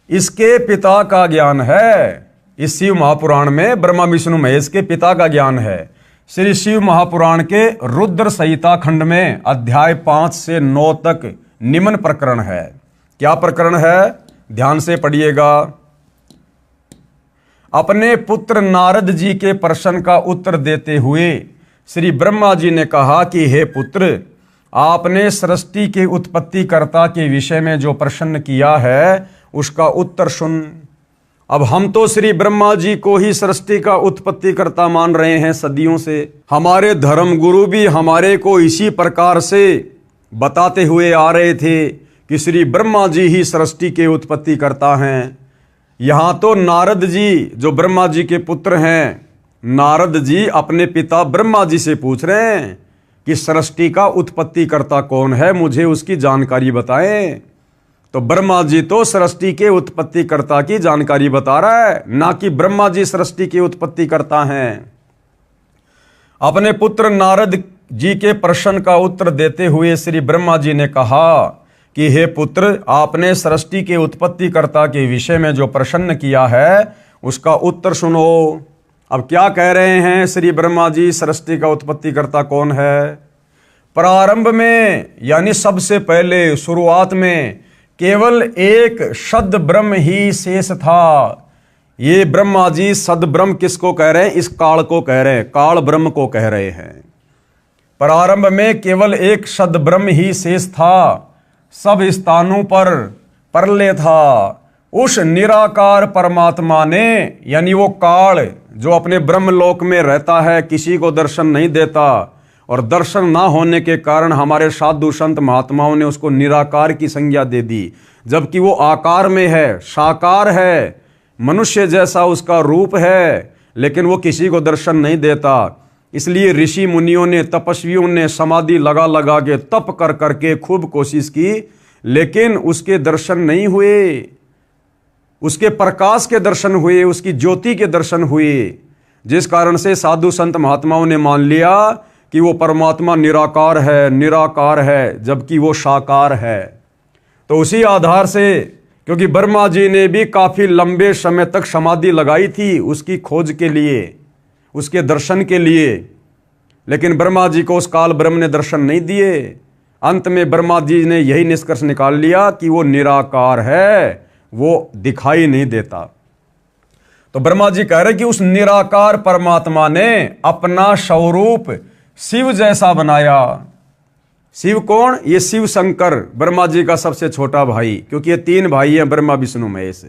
इसके पिता का ज्ञान है। इस शिव महापुराण में ब्रह्मा विष्णु महेश के पिता का ज्ञान है। श्री शिव महापुराण के रुद्र संहिता खंड में अध्याय 5 से 9 तक निम्न प्रकरण है। क्या प्रकरण है? ध्यान से पढ़िएगा। अपने पुत्र नारद जी के प्रश्न का उत्तर देते हुए श्री ब्रह्मा जी ने कहा कि हे पुत्र, आपने सृष्टि के उत्पत्ति कर्ता के विषय में जो प्रश्न किया है उसका उत्तर सुन। अब हम तो श्री ब्रह्मा जी को ही सृष्टि का उत्पत्ति कर्ता मान रहे हैं सदियों से। हमारे धर्म गुरु भी हमारे को इसी प्रकार से बताते हुए आ रहे थे कि श्री ब्रह्मा जी ही सृष्टि के उत्पत्ति करता हैं। यहाँ तो नारद जी जो ब्रह्मा जी के पुत्र हैं, नारद जी अपने पिता ब्रह्मा जी से पूछ रहे हैं कि सृष्टि का उत्पत्ति कर्ता कौन है, मुझे उसकी जानकारी बताएं। तो ब्रह्मा जी तो सृष्टि के उत्पत्ति कर्ता की जानकारी बता रहा है, ना कि ब्रह्मा जी सृष्टि के उत्पत्ति करता हैं। अपने पुत्र नारद जी के प्रश्न का उत्तर देते हुए श्री ब्रह्मा जी ने कहा कि हे पुत्र, आपने सृष्टि के उत्पत्ति कर्ता के विषय में जो प्रश्न किया है उसका उत्तर सुनो। अब क्या कह रहे हैं श्री ब्रह्मा जी, सृष्टि का उत्पत्ति कर्ता कौन है? प्रारंभ में, यानी सबसे पहले शुरुआत में केवल एक सद ब्रह्म ही शेष था। ये ब्रह्मा जी सद ब्रह्म किसको कह रहे हैं? इस काल को कह रहे हैं, काल ब्रह्म को कह रहे हैं। प्रारंभ में केवल एक सद ब्रह्म ही शेष था, सब स्थानों पर प्रलय था, उस निराकार परमात्मा ने, यानी वो काल जो अपने ब्रह्मलोक में रहता है, किसी को दर्शन नहीं देता, और दर्शन ना होने के कारण हमारे साधु संत महात्माओं ने उसको निराकार की संज्ञा दे दी, जबकि वो आकार में है, साकार है, मनुष्य जैसा उसका रूप है, लेकिन वो किसी को दर्शन नहीं देता। इसलिए ऋषि मुनियों ने, तपस्वियों ने समाधि लगा लगा के, तप कर करके खूब कोशिश की, लेकिन उसके दर्शन नहीं हुए। उसके प्रकाश के दर्शन हुए, उसकी ज्योति के दर्शन हुए, जिस कारण से साधु संत महात्माओं ने मान लिया कि वो परमात्मा निराकार है, निराकार है, जबकि वो साकार है। तो उसी आधार से, क्योंकि ब्रह्मा जी ने भी काफी लंबे समय तक समाधि लगाई थी उसकी खोज के लिए, उसके दर्शन के लिए, लेकिन ब्रह्मा जी को उस काल ब्रह्म ने दर्शन नहीं दिए। अंत में ब्रह्मा जी ने यही निष्कर्ष निकाल लिया कि वो निराकार है, वो दिखाई नहीं देता। तो ब्रह्मा जी कह रहे कि उस निराकार परमात्मा ने अपना स्वरूप शिव जैसा बनाया। शिव कौन? ये शिव शंकर, ब्रह्मा जी का सबसे छोटा भाई, क्योंकि ये 3 भाई हैं, ब्रह्मा विष्णु महेश।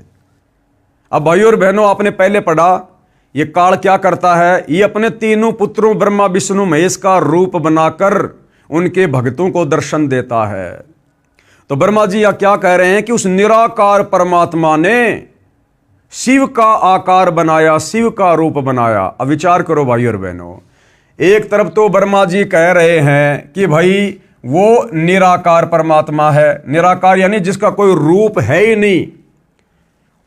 अब भाइयों और बहनों, आपने पहले पढ़ा ये काल क्या करता है, ये अपने तीनों पुत्रों ब्रह्मा विष्णु महेश का रूप बनाकर उनके भक्तों को दर्शन देता है। तो ब्रह्मा जी यह क्या कह रहे हैं कि उस निराकार परमात्मा ने शिव का आकार बनाया, शिव का रूप बनाया। अब विचार करो भाई और बहनों, एक तरफ तो ब्रह्मा जी कह रहे हैं कि भाई वो निराकार परमात्मा है, निराकार यानी जिसका कोई रूप है ही नहीं।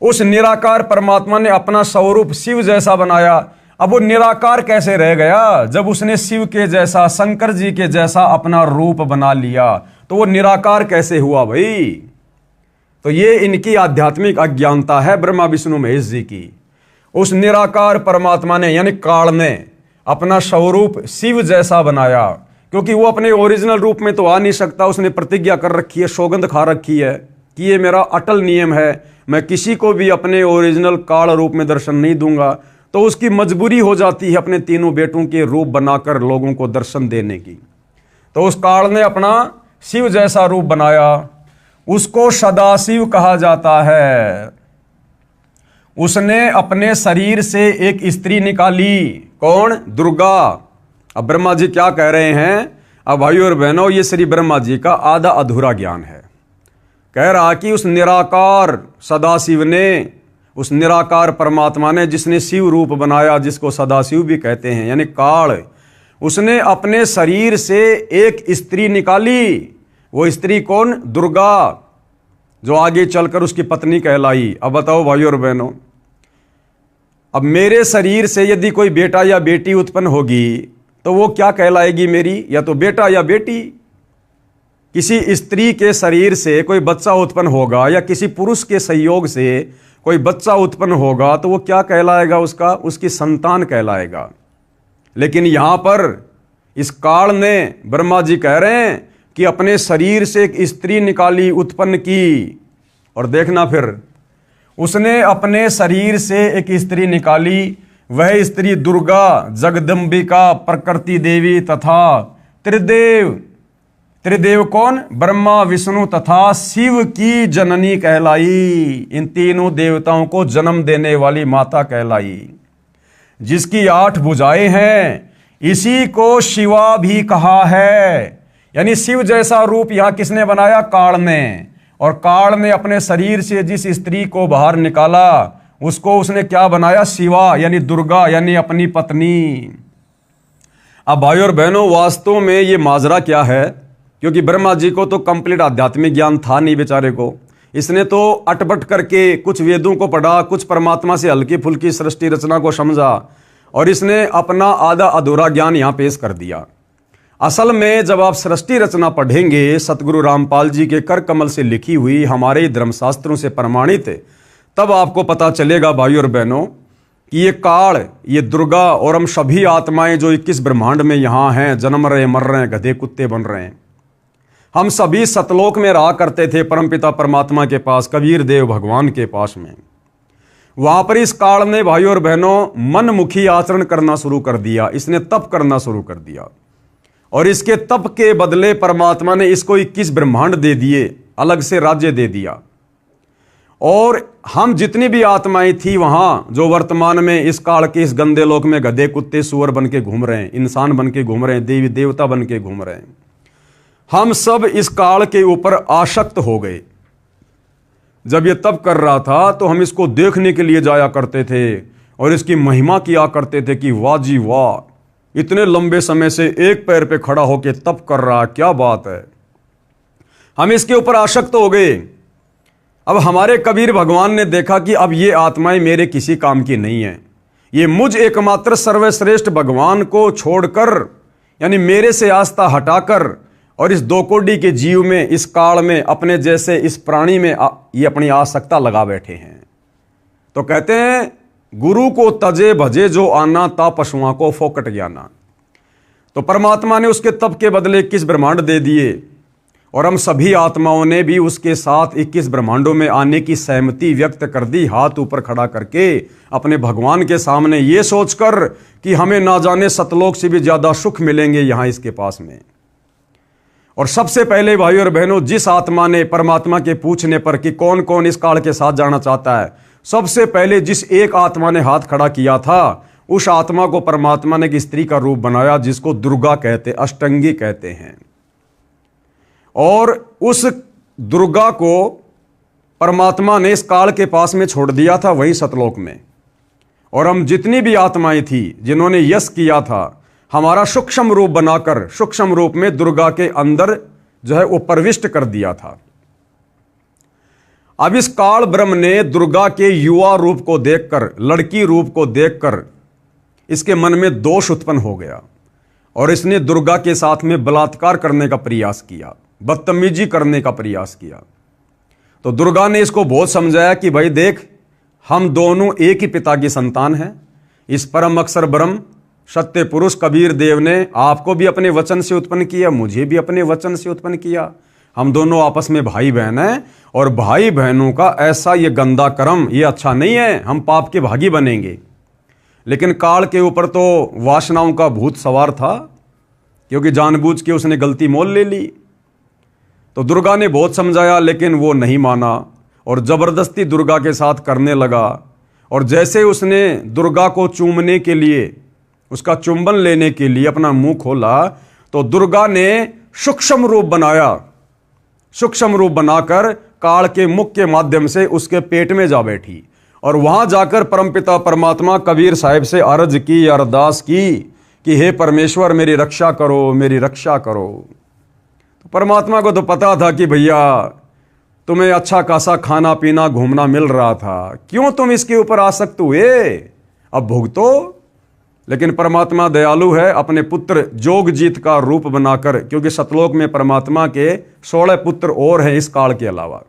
उस निराकार परमात्मा ने अपना स्वरूप शिव जैसा बनाया। अब वो निराकार कैसे रह गया जब उसने शिव के जैसा, शंकर जी के जैसा अपना रूप बना लिया? तो वो निराकार कैसे हुआ भाई? तो ये इनकी आध्यात्मिक अज्ञानता है ब्रह्मा विष्णु महेश जी की। उस निराकार परमात्मा ने, यानी काल ने, अपना स्वरूप शिव जैसा बनाया, क्योंकि वो अपने ओरिजिनल रूप में तो आ नहीं सकता। उसने प्रतिज्ञा कर रखी है, सौगंध खा रखी है कि ये मेरा अटल नियम है, मैं किसी को भी अपने ओरिजिनल काल रूप में दर्शन नहीं दूंगा। तो उसकी मजबूरी हो जाती है अपने तीनों बेटों के रूप बनाकर लोगों को दर्शन देने की। तो उस काल ने अपना शिव जैसा रूप बनाया, उसको सदाशिव कहा जाता है। उसने अपने शरीर से एक स्त्री निकाली, कौन? दुर्गा। अब ब्रह्मा जी क्या कह रहे हैं? अब भाइयों और बहनों, ये श्री ब्रह्मा जी का आधा अधूरा ज्ञान है। कह रहा कि उस निराकार सदाशिव ने, उस निराकार परमात्मा ने, जिसने शिव रूप बनाया, जिसको सदाशिव भी कहते हैं, यानी काल, उसने अपने शरीर से एक स्त्री निकाली। वो स्त्री कौन? दुर्गा, जो आगे चलकर उसकी पत्नी कहलाई। अब बताओ भाइयों और बहनों, अब मेरे शरीर से यदि कोई बेटा या बेटी उत्पन्न होगी तो वो क्या कहलाएगी मेरी? या तो बेटा या बेटी। किसी स्त्री के शरीर से कोई बच्चा उत्पन्न होगा या किसी पुरुष के संयोग से कोई बच्चा उत्पन्न होगा तो वो क्या कहलाएगा? उसकी संतान कहलाएगा। लेकिन यहां पर इस काल ने, ब्रह्मा जी कह रहे हैं कि अपने शरीर से एक स्त्री निकाली, उत्पन्न की। और देखना फिर, उसने अपने शरीर से एक स्त्री निकाली, वह स्त्री दुर्गा, जगदम्बिका, प्रकृति देवी तथा त्रिदेव। त्रिदेव कौन? ब्रह्मा विष्णु तथा शिव की जननी कहलाई। इन तीनों देवताओं को जन्म देने वाली माता कहलाई, जिसकी 8 भुजाएं हैं। इसी को शिवा भी कहा है। यानी शिव जैसा रूप यहां किसने बनाया? काल ने। और काल ने अपने शरीर से जिस स्त्री को बाहर निकाला उसको उसने क्या बनाया? शिवा, यानी दुर्गा, यानी अपनी पत्नी। अब भाइयों और बहनों, वास्तव में ये माजरा क्या है? क्योंकि ब्रह्मा जी को तो कंप्लीट आध्यात्मिक ज्ञान था नहीं बेचारे को। इसने तो अटपट करके कुछ वेदों को पढ़ा, कुछ परमात्मा से हल्की फुल्की सृष्टि रचना को समझा, और इसने अपना आधा अधूरा ज्ञान यहां पेश कर दिया। असल में जब आप सृष्टि रचना पढ़ेंगे, सतगुरु रामपाल जी के कर कमल से लिखी हुई, हमारे धर्मशास्त्रों से प्रमाणित, तब आपको पता चलेगा भाइयों और बहनों कि ये काल, ये दुर्गा और हम सभी आत्माएं जो 21 ब्रह्मांड में यहाँ हैं, जन्म रहे, मर रहे हैं, गधे कुत्ते बन रहे हैं, हम सभी सतलोक में रहा करते थे परमपिता परमात्मा के पास, कबीर देव भगवान के पास में। वहां पर इस काल ने भाइयों और बहनों मनमुखी आचरण करना शुरू कर दिया। इसने तप करना शुरू कर दिया, और इसके तप के बदले परमात्मा ने इसको 21 ब्रह्मांड दे दिए, अलग से राज्य दे दिया। और हम जितनी भी आत्माएं थी वहां, जो वर्तमान में इस काल के इस गंदे लोक में गधे कुत्ते सूअर बन के घूम रहे हैं, इंसान बन के घूम रहे हैं, देवी देवता बन के घूम रहे हैं, हम सब इस काल के ऊपर आसक्त हो गए। जब ये तप कर रहा था तो हम इसको देखने के लिए जाया करते थे और इसकी महिमा किया करते थे कि वाह जी वाह, इतने लंबे समय से एक पैर पे खड़ा होकर तप कर रहा, क्या बात है। हम इसके ऊपर आसक्त हो गए। अब हमारे कबीर भगवान ने देखा कि अब ये आत्माएं मेरे किसी काम की नहीं है, ये मुझ एकमात्र सर्वश्रेष्ठ भगवान को छोड़कर, यानी मेरे से आस्था हटाकर और इस दो कोडी के जीव में, इस काल में, अपने जैसे इस प्राणी में ये अपनी आसक्ता लगा बैठे हैं। तो कहते हैं गुरु को तजे भजे जो आना, ता पशुओं को फोकट ज्ञाना। तो परमात्मा ने उसके तप के बदले 21 ब्रह्मांड दे दिए और हम सभी आत्माओं ने भी उसके साथ 21 ब्रह्मांडों में आने की सहमति व्यक्त कर दी, हाथ ऊपर खड़ा करके अपने भगवान के सामने, ये सोचकर कि हमें ना जाने सतलोक से भी ज्यादा सुख मिलेंगे यहां इसके पास में। और सबसे पहले भाई और बहनों, जिस आत्मा ने परमात्मा के पूछने पर कि कौन कौन इस काल के साथ जाना चाहता है, सबसे पहले जिस एक आत्मा ने हाथ खड़ा किया था, उस आत्मा को परमात्मा ने एक स्त्री का रूप बनाया जिसको दुर्गा कहते, अष्टंगी कहते हैं। और उस दुर्गा को परमात्मा ने इस काल के पास में छोड़ दिया था, वही सतलोक में। और हम जितनी भी आत्माएं थी जिन्होंने यश किया था, हमारा सूक्ष्म रूप बनाकर सूक्ष्म रूप में दुर्गा के अंदर जो है वो प्रविष्ट कर दिया था। अब इस काल ब्रह्म ने दुर्गा के युवा रूप को देखकर, लड़की रूप को देखकर इसके मन में दोष उत्पन्न हो गया और इसने दुर्गा के साथ में बलात्कार करने का प्रयास किया, बदतमीजी करने का प्रयास किया। तो दुर्गा ने इसको बहुत समझाया कि भाई देख, हम दोनों एक ही पिता की संतान हैं। इस परम अक्षर ब्रह्म सत्य पुरुष कबीर देव ने आपको भी अपने वचन से उत्पन्न किया, मुझे भी अपने वचन से उत्पन्न किया। हम दोनों आपस में भाई बहन हैं और भाई बहनों का ऐसा ये गंदा कर्म, ये अच्छा नहीं है, हम पाप के भागी बनेंगे। लेकिन काल के ऊपर तो वासनाओं का भूत सवार था, क्योंकि जानबूझ के उसने गलती मोल ले ली। तो दुर्गा ने बहुत समझाया लेकिन वो नहीं माना और जबरदस्ती दुर्गा के साथ करने लगा। और जैसे उसने दुर्गा को चूमने के लिए, उसका चुंबन लेने के लिए अपना मुंह खोला, तो दुर्गा ने सूक्ष्म रूप बनाया, सूक्ष्म रूप बनाकर काल के मुख के माध्यम से उसके पेट में जा बैठी और वहां जाकर परमपिता परमात्मा कबीर साहिब से अर्ज की, अरदास की कि हे परमेश्वर मेरी रक्षा करो, मेरी रक्षा करो। तो परमात्मा को तो पता था कि भैया तुम्हें अच्छा खासा खाना पीना घूमना मिल रहा था, क्यों तुम इसके ऊपर आसक्त हुए, अब भुगतो। लेकिन परमात्मा दयालु है, अपने पुत्र जोगजीत का रूप बनाकर, क्योंकि सतलोक में परमात्मा के 16 पुत्र और हैं इस काल के अलावा,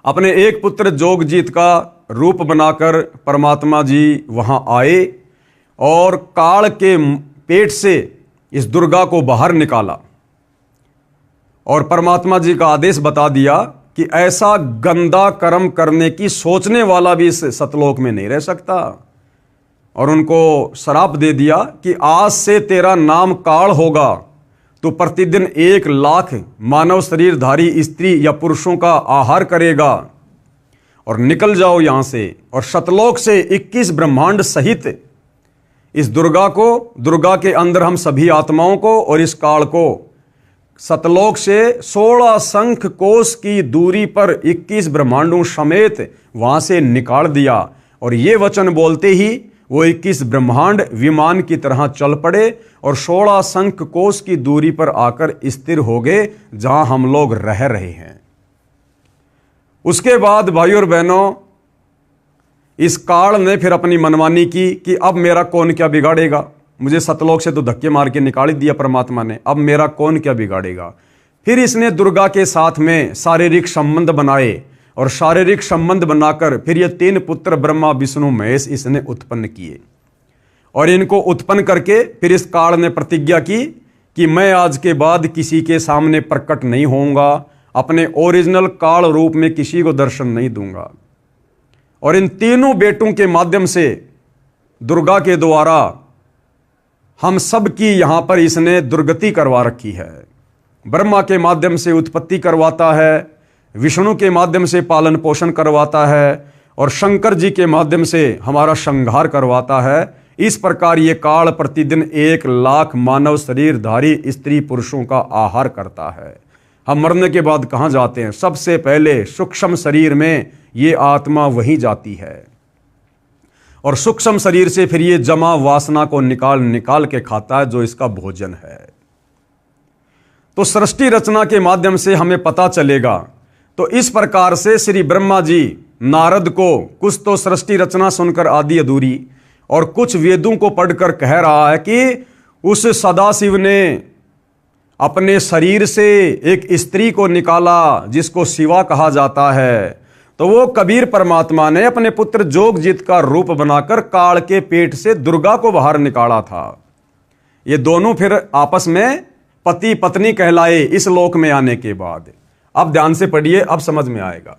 अपने एक पुत्र जोगजीत का रूप बनाकर परमात्मा जी वहां आए और काल के पेट से इस दुर्गा को बाहर निकाला और परमात्मा जी का आदेश बता दिया कि ऐसा गंदा कर्म करने की सोचने वाला भी इस सतलोक में नहीं रह सकता। और उनको श्राप दे दिया कि आज से तेरा नाम काल होगा, तो प्रतिदिन 1 लाख मानव शरीरधारी स्त्री या पुरुषों का आहार करेगा और निकल जाओ यहां से। और सतलोक से 21 ब्रह्मांड सहित इस दुर्गा को, दुर्गा के अंदर हम सभी आत्माओं को और इस काल को सतलोक से 16 शंख कोश की दूरी पर 21 ब्रह्मांडों समेत वहां से निकाल दिया। और ये वचन बोलते ही वो 21 ब्रह्मांड विमान की तरह चल पड़े और 16 शंख कोश की दूरी पर आकर स्थिर हो गए जहां हम लोग रह रहे हैं। उसके बाद भाई और बहनों, इस काल ने फिर अपनी मनमानी की कि अब मेरा कौन क्या बिगाड़ेगा, मुझे सतलोक से तो धक्के मार के निकाल ही दिया परमात्मा ने, अब मेरा कौन क्या बिगाड़ेगा। फिर इसने दुर्गा के साथ में शारीरिक संबंध बनाए और शारीरिक संबंध बनाकर फिर ये 3 पुत्र ब्रह्मा विष्णु महेश इसने उत्पन्न किए। और इनको उत्पन्न करके फिर इस काल ने प्रतिज्ञा की कि मैं आज के बाद किसी के सामने प्रकट नहीं होऊंगा, अपने ओरिजिनल काल रूप में किसी को दर्शन नहीं दूंगा। और इन तीनों बेटों के माध्यम से दुर्गा के द्वारा हम सब की यहां पर इसने दुर्गति करवा रखी है। ब्रह्मा के माध्यम से उत्पत्ति करवाता है, विष्णु के माध्यम से पालन पोषण करवाता है और शंकर जी के माध्यम से हमारा संहार करवाता है। इस प्रकार ये काल प्रतिदिन 1 लाख मानव शरीरधारी स्त्री पुरुषों का आहार करता है। हम मरने के बाद कहाँ जाते हैं? सबसे पहले सूक्ष्म शरीर में ये आत्मा वहीं जाती है और सूक्ष्म शरीर से फिर ये जमा वासना को निकाल के खाता है, जो इसका भोजन है। तो सृष्टि रचना के माध्यम से हमें पता चलेगा। तो इस प्रकार से श्री ब्रह्मा जी नारद को कुछ तो सृष्टि रचना सुनकर आधी अधूरी और कुछ वेदों को पढ़कर कह रहा है कि उस सदाशिव ने अपने शरीर से एक स्त्री को निकाला जिसको शिवा कहा जाता है। तो वो कबीर परमात्मा ने अपने पुत्र जोगजीत का रूप बनाकर काल के पेट से दुर्गा को बाहर निकाला था। ये दोनों फिर आपस में पति पत्नी कहलाए इस लोक में आने के बाद। अब ध्यान से पढ़िए, अब समझ में आएगा।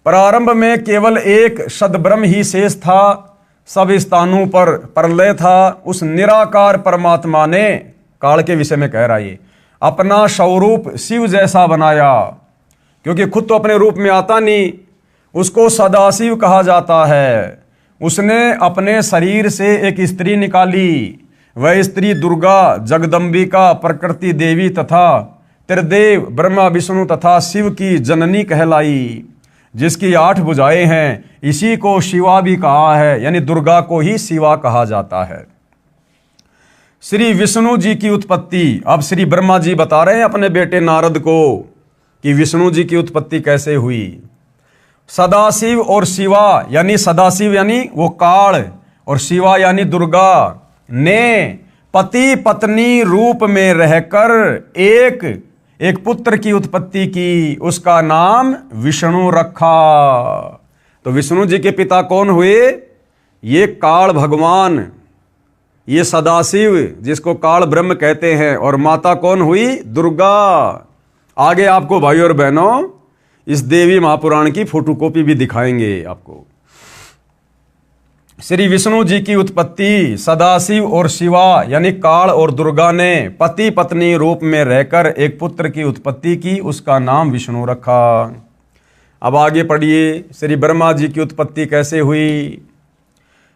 प्रारंभ में केवल एक सद्ब्रह्म ही शेष था, सब स्थानों पर प्रलय था। उस निराकार परमात्मा ने, काल के विषय में कह रहा है, अपना स्वरूप शिव जैसा बनाया, क्योंकि खुद तो अपने रूप में आता नहीं, उसको सदाशिव कहा जाता है। उसने अपने शरीर से एक स्त्री निकाली, वह स्त्री दुर्गा, जगदम्बिका, प्रकृति देवी तथा त्रिदेव ब्रह्मा विष्णु तथा शिव की जननी कहलाई, जिसकी 8 भुजाएं हैं। इसी को शिवा भी कहा है, यानी दुर्गा को ही शिवा कहा जाता है। श्री विष्णु जी की उत्पत्ति, अब श्री ब्रह्मा जी बता रहे हैं अपने बेटे नारद को कि विष्णु जी की उत्पत्ति कैसे हुई। सदाशिव और शिवा, यानी सदाशिव यानी वो काल और शिवा यानी दुर्गा ने पति पत्नी रूप में रहकर एक पुत्र की उत्पत्ति की, उसका नाम विष्णु रखा। तो विष्णु जी के पिता कौन हुए? ये काल भगवान, ये सदाशिव जिसको काल ब्रह्म कहते हैं, और माता कौन हुई? दुर्गा। आगे आपको भाई और बहनों इस देवी महापुराण की फोटोकॉपी भी दिखाएंगे आपको। श्री विष्णु जी की उत्पत्ति सदाशिव और शिवा यानी काल और दुर्गा ने पति पत्नी रूप में रहकर एक पुत्र की उत्पत्ति की, उसका नाम विष्णु रखा। अब आगे पढ़िए, श्री ब्रह्मा जी की उत्पत्ति कैसे हुई?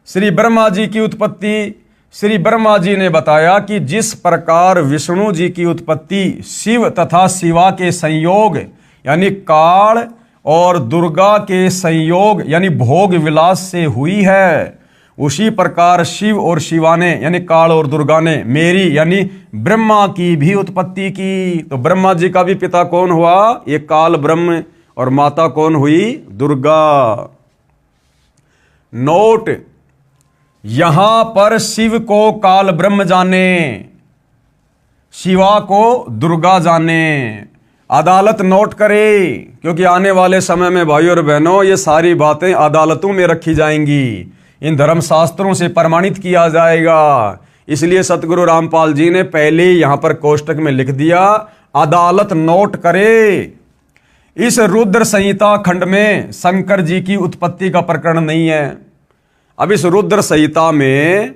श्री ब्रह्मा जी की उत्पत्ति, श्री ब्रह्मा जी ने बताया कि जिस प्रकार विष्णु जी की उत्पत्ति शिव तथा शिवा के संयोग यानी काल और दुर्गा के संयोग यानी भोग विलास से हुई है, उसी प्रकार शिव और शिवा ने यानी काल और दुर्गा ने मेरी यानी ब्रह्मा की भी उत्पत्ति की। तो ब्रह्मा जी का भी पिता कौन हुआ? ये काल ब्रह्म, और माता कौन हुई? दुर्गा। नोट, यहां पर शिव को काल ब्रह्म जाने, शिवा को दुर्गा जाने। अदालत नोट करे, क्योंकि आने वाले समय में भाइयों और बहनों ये सारी बातें अदालतों में रखी जाएंगी, इन धर्मशास्त्रों से प्रमाणित किया जाएगा। इसलिए सतगुरु रामपाल जी ने पहले यहां पर कोष्टक में लिख दिया, अदालत नोट करे। इस रुद्र संहिता खंड में शंकर जी की उत्पत्ति का प्रकरण नहीं है। अब इस रुद्र संहिता में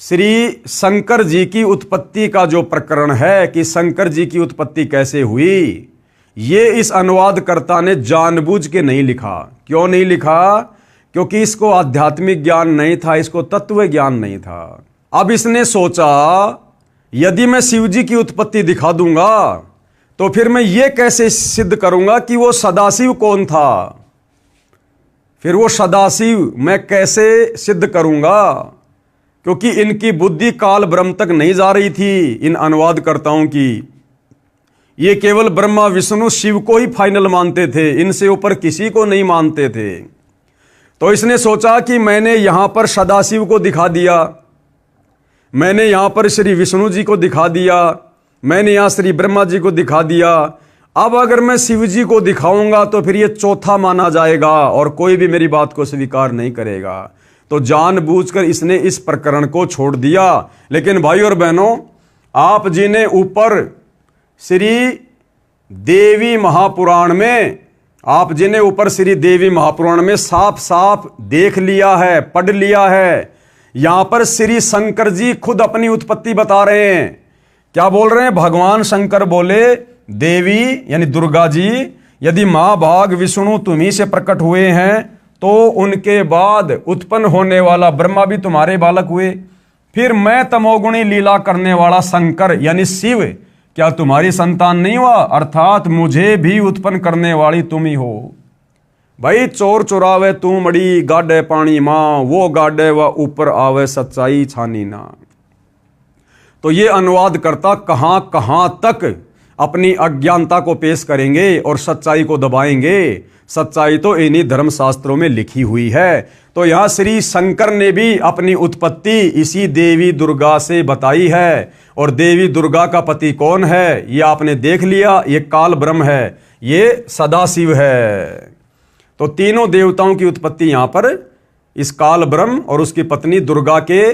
श्री शंकर जी की उत्पत्ति का जो प्रकरण है कि शंकर जी की उत्पत्ति कैसे हुई, ये इस अनुवादकर्ता ने जानबूझ के नहीं लिखा। क्यों नहीं लिखा? क्योंकि इसको आध्यात्मिक ज्ञान नहीं था, इसको तत्व ज्ञान नहीं था। अब इसने सोचा यदि मैं शिव जी की उत्पत्ति दिखा दूंगा तो फिर मैं ये कैसे सिद्ध करूंगा कि वो सदाशिव कौन था, फिर वो सदाशिव मैं कैसे सिद्ध करूंगा, क्योंकि इनकी बुद्धि काल ब्रह्म तक नहीं जा रही थी। इन अनुवादकर्ताओं की ये केवल ब्रह्मा विष्णु शिव को ही फाइनल मानते थे, इनसे ऊपर किसी को नहीं मानते थे। तो इसने सोचा कि मैंने यहां पर सदाशिव को दिखा दिया, मैंने यहां पर श्री विष्णु जी को दिखा दिया, मैंने यहां श्री ब्रह्मा जी को दिखा दिया। अब अगर मैं शिव जी को दिखाऊंगा तो फिर ये चौथा माना जाएगा और कोई भी मेरी बात को स्वीकार नहीं करेगा। तो जानबूझकर इसने इस प्रकरण को छोड़ दिया। लेकिन भाई और बहनों, आप जी ने ऊपर श्री देवी महापुराण में, आप जी ने ऊपर श्री देवी महापुराण में साफ साफ देख लिया है, पढ़ लिया है। यहां पर श्री शंकर जी खुद अपनी उत्पत्ति बता रहे हैं। क्या बोल रहे हैं? भगवान शंकर बोले देवी यानी दुर्गा जी यदि महाभाग विष्णु तुम्ही से प्रकट हुए हैं तो उनके बाद उत्पन्न होने वाला ब्रह्मा भी तुम्हारे बालक हुए। फिर मैं तमोगुणी लीला करने वाला शंकर यानी शिव क्या तुम्हारी संतान नहीं हुआ? अर्थात मुझे भी उत्पन्न करने वाली तुम ही हो। भाई चोर चुरावे तू मड़ी, गाडे पानी मां, वो गाडे व ऊपर आवे, सच्चाई छानी ना। तो ये अनुवाद करता कहां कहां तक अपनी अज्ञानता को पेश करेंगे और सच्चाई को दबाएंगे। सच्चाई तो इन्हीं धर्मशास्त्रों में लिखी हुई है। तो यहां श्री शंकर ने भी अपनी उत्पत्ति इसी देवी दुर्गा से बताई है। और देवी दुर्गा का पति कौन है ये आपने देख लिया, ये काल ब्रह्म है, ये सदाशिव है। तो तीनों देवताओं की उत्पत्ति यहां पर इस काल ब्रह्म और उसकी पत्नी दुर्गा के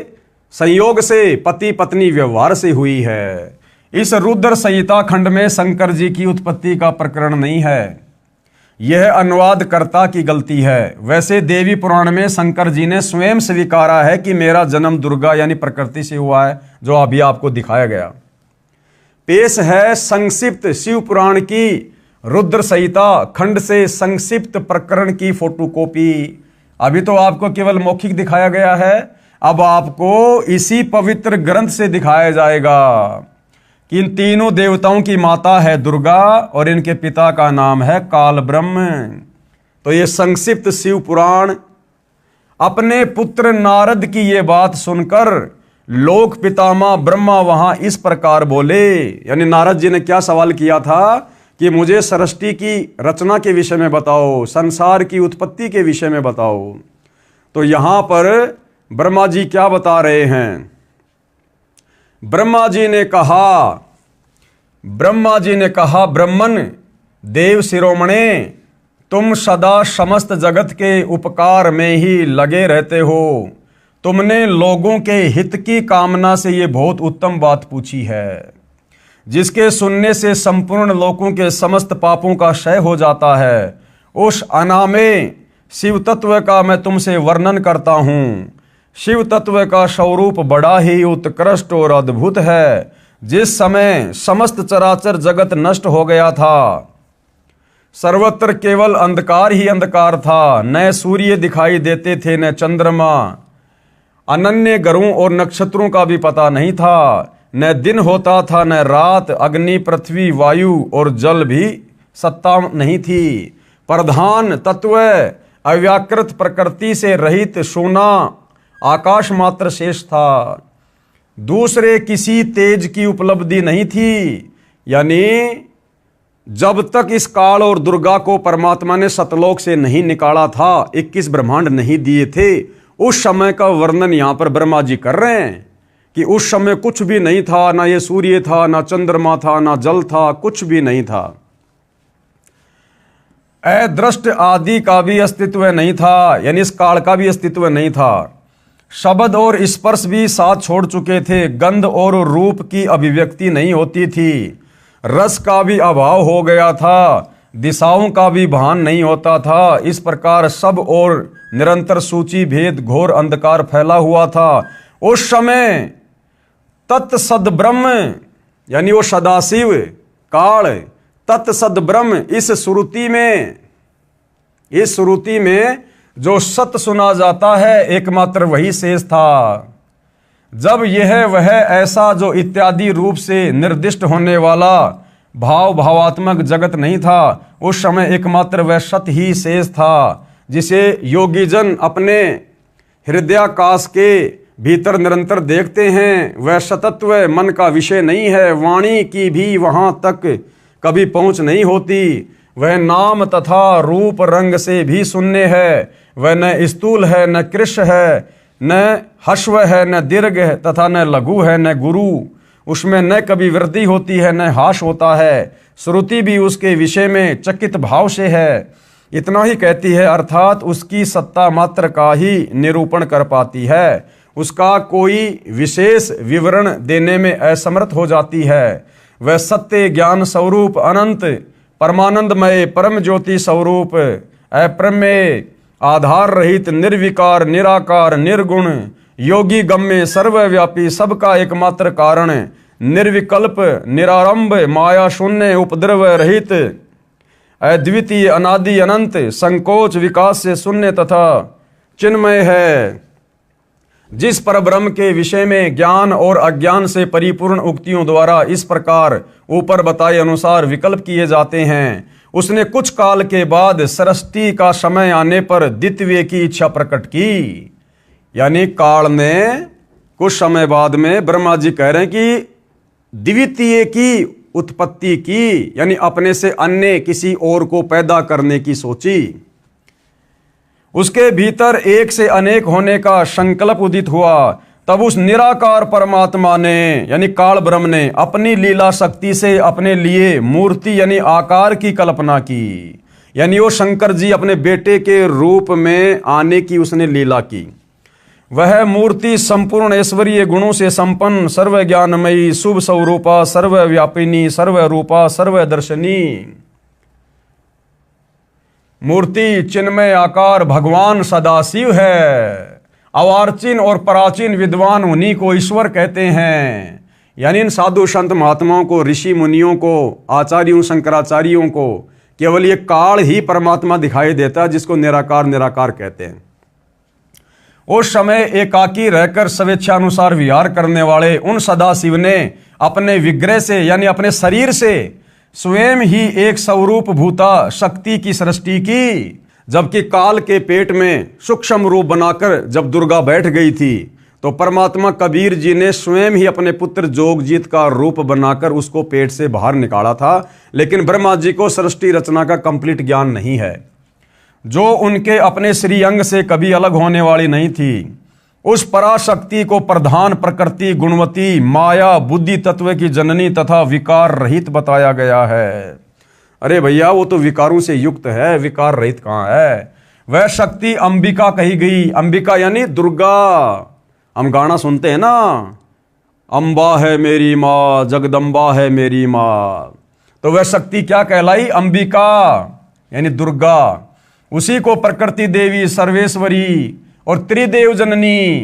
संयोग से, पति पत्नी व्यवहार से हुई है। इस रुद्र संहिता खंड में शंकर जी की उत्पत्ति का प्रकरण नहीं है, यह अनुवादकर्ता की गलती है। वैसे देवी पुराण में शंकर जी ने स्वयं स्वीकारा है कि मेरा जन्म दुर्गा यानी प्रकृति से हुआ है, जो अभी आपको दिखाया गया। पेश है संक्षिप्त शिव पुराण की रुद्र संहिता खंड से संक्षिप्त प्रकरण की फोटोकॉपी। अभी तो आपको केवल मौखिक दिखाया गया है, अब आपको इसी पवित्र ग्रंथ से दिखाया जाएगा कि इन तीनों देवताओं की माता है दुर्गा और इनके पिता का नाम है काल ब्रह्म। तो ये संक्षिप्त शिव पुराण अपने पुत्र नारद की ये बात सुनकर लोक पितामह ब्रह्मा वहां इस प्रकार बोले, यानी नारद जी ने क्या सवाल किया था कि मुझे सृष्टि की रचना के विषय में बताओ, संसार की उत्पत्ति के विषय में बताओ। तो यहां पर ब्रह्मा जी क्या बता रहे हैं? ब्रह्मा जी ने कहा ब्रह्मन देव शिरोमणे, तुम सदा समस्त जगत के उपकार में ही लगे रहते हो। तुमने लोगों के हित की कामना से ये बहुत उत्तम बात पूछी है, जिसके सुनने से संपूर्ण लोगों के समस्त पापों का क्षय हो जाता है। उस अनामे शिव तत्व का मैं तुमसे वर्णन करता हूं। शिव तत्व का स्वरूप बड़ा ही उत्कृष्ट और अद्भुत है। जिस समय समस्त चराचर जगत नष्ट हो गया था, सर्वत्र केवल अंधकार ही अंधकार था, न सूर्य दिखाई देते थे न चंद्रमा, अनन्य ग्रहों और नक्षत्रों का भी पता नहीं था, न दिन होता था न रात, अग्नि पृथ्वी वायु और जल भी सत्ता नहीं थी। प्रधान तत्व अव्याकृत प्रकृति से रहित सोना आकाश मात्र शेष था। दूसरे किसी तेज की उपलब्धि नहीं थी। यानी जब तक इस काल और दुर्गा को परमात्मा ने सतलोक से नहीं निकाला था, 21 ब्रह्मांड नहीं दिए थे, उस समय का वर्णन यहां पर ब्रह्मा जी कर रहे हैं कि उस समय कुछ भी नहीं था, ना ये सूर्य था, ना चंद्रमा था, ना जल था, कुछ भी नहीं था। अदृष्ट आदि का भी अस्तित्व नहीं था, यानी इस काल का भी अस्तित्व नहीं था। शब्द और स्पर्श भी साथ छोड़ चुके थे। गंध और रूप की अभिव्यक्ति नहीं होती थी। रस का भी अभाव हो गया था। दिशाओं का भी भान नहीं होता था। इस प्रकार सब और निरंतर सूची भेद घोर अंधकार फैला हुआ था। उस समय तत्सद ब्रह्म, यानी वो सदाशिव काल तत्सद ब्रह्म, इस श्रुति में जो सत्य सुना जाता है एकमात्र वही शेष था। जब यह वह ऐसा जो इत्यादि रूप से निर्दिष्ट होने वाला भावात्मक जगत नहीं था, उस समय एकमात्र वह सत्य ही शेष था, जिसे योगीजन अपने हृदयाकाश के भीतर निरंतर देखते हैं। वह सतत्व मन का विषय नहीं है। वाणी की भी वहां तक कभी पहुंच नहीं होती। वह नाम तथा रूप रंग से भी शून्य है। वह न स्थूल है, न कृश है, न हश्व है, न दीर्घ है तथा न लघु है, न गुरु। उसमें न कभी वृद्धि होती है, न हास होता है। श्रुति भी उसके विषय में चकित भाव से है। इतना ही कहती है, अर्थात उसकी सत्ता मात्र का ही निरूपण कर पाती है। उसका कोई विशेष विवरण देने में असमर्थ हो जाती है। वह सत्य ज्ञान स्वरूप अनंत परमानंदमय परम ज्योति स्वरूप अप्रमेय आधार रहित निर्विकार निराकार निर्गुण योगी गम्य सर्वव्यापी सबका एकमात्र कारण निर्विकल्प निरारंभ माया शून्य उपद्रव रहित अद्वितीय अनादि अनंत संकोच विकास से शून्य तथा चिन्मय है। जिस परब्रह्म के विषय में ज्ञान और अज्ञान से परिपूर्ण उक्तियों द्वारा इस प्रकार ऊपर बताए अनुसार विकल्प किए जाते हैं, उसने कुछ काल के बाद सृष्टि का समय आने पर द्वितीय की इच्छा प्रकट की। यानी काल ने कुछ समय बाद में ब्रह्मा जी कह रहे हैं कि द्वितीय की उत्पत्ति की, यानी अपने से अन्य किसी और को पैदा करने की सोची। उसके भीतर एक से अनेक होने का संकल्प उदित हुआ। तब उस निराकार परमात्मा ने यानी काल ब्रह्म ने अपनी लीला शक्ति से अपने लिए मूर्ति यानी आकार की कल्पना की। यानी वो शंकर जी अपने बेटे के रूप में आने की उसने लीला की। वह मूर्ति संपूर्ण ऐश्वर्य गुणों से संपन्न, सर्व ज्ञानमयी, शुभ स्वरूपा, सर्वव्यापिनी, सर्वरूपा, सर्वदर्शनी मूर्ति चिन्मय आकार भगवान सदाशिव है। अवार्चिन और प्राचीन विद्वान उन्हीं को ईश्वर कहते हैं। यानी इन साधु संत महात्माओं को, ऋषि मुनियों को, आचार्यों शंकराचार्यों को केवल ये काल ही परमात्मा दिखाई देता है, जिसको निराकार निराकार कहते हैं। उस समय एकाकी रहकर स्वेच्छानुसार विहार करने वाले उन सदाशिव ने अपने विग्रह से यानी अपने शरीर से स्वयं ही एक स्वरूप भूता शक्ति की सृष्टि की। जबकि काल के पेट में सूक्ष्म रूप बनाकर जब दुर्गा बैठ गई थी, तो परमात्मा कबीर जी ने स्वयं ही अपने पुत्र जोगजीत का रूप बनाकर उसको पेट से बाहर निकाला था। लेकिन ब्रह्मा जी को सृष्टि रचना का कंप्लीट ज्ञान नहीं है, जो उनके अपने श्रीअंग से कभी अलग होने वाली नहीं थी। उस पराशक्ति को प्रधान प्रकृति गुणवती माया बुद्धि तत्व की जननी तथा विकार रहित बताया गया है। अरे भैया, वो तो विकारों से युक्त है, विकार रहित कहाँ है। वह शक्ति अंबिका कही गई। अंबिका यानी दुर्गा। हम गाना सुनते हैं ना, अम्बा है मेरी माँ, जगदम्बा है मेरी माँ। तो वह शक्ति क्या कहलाई? अंबिका यानी दुर्गा। उसी को प्रकृति देवी, सर्वेश्वरी और त्रिदेव जननी,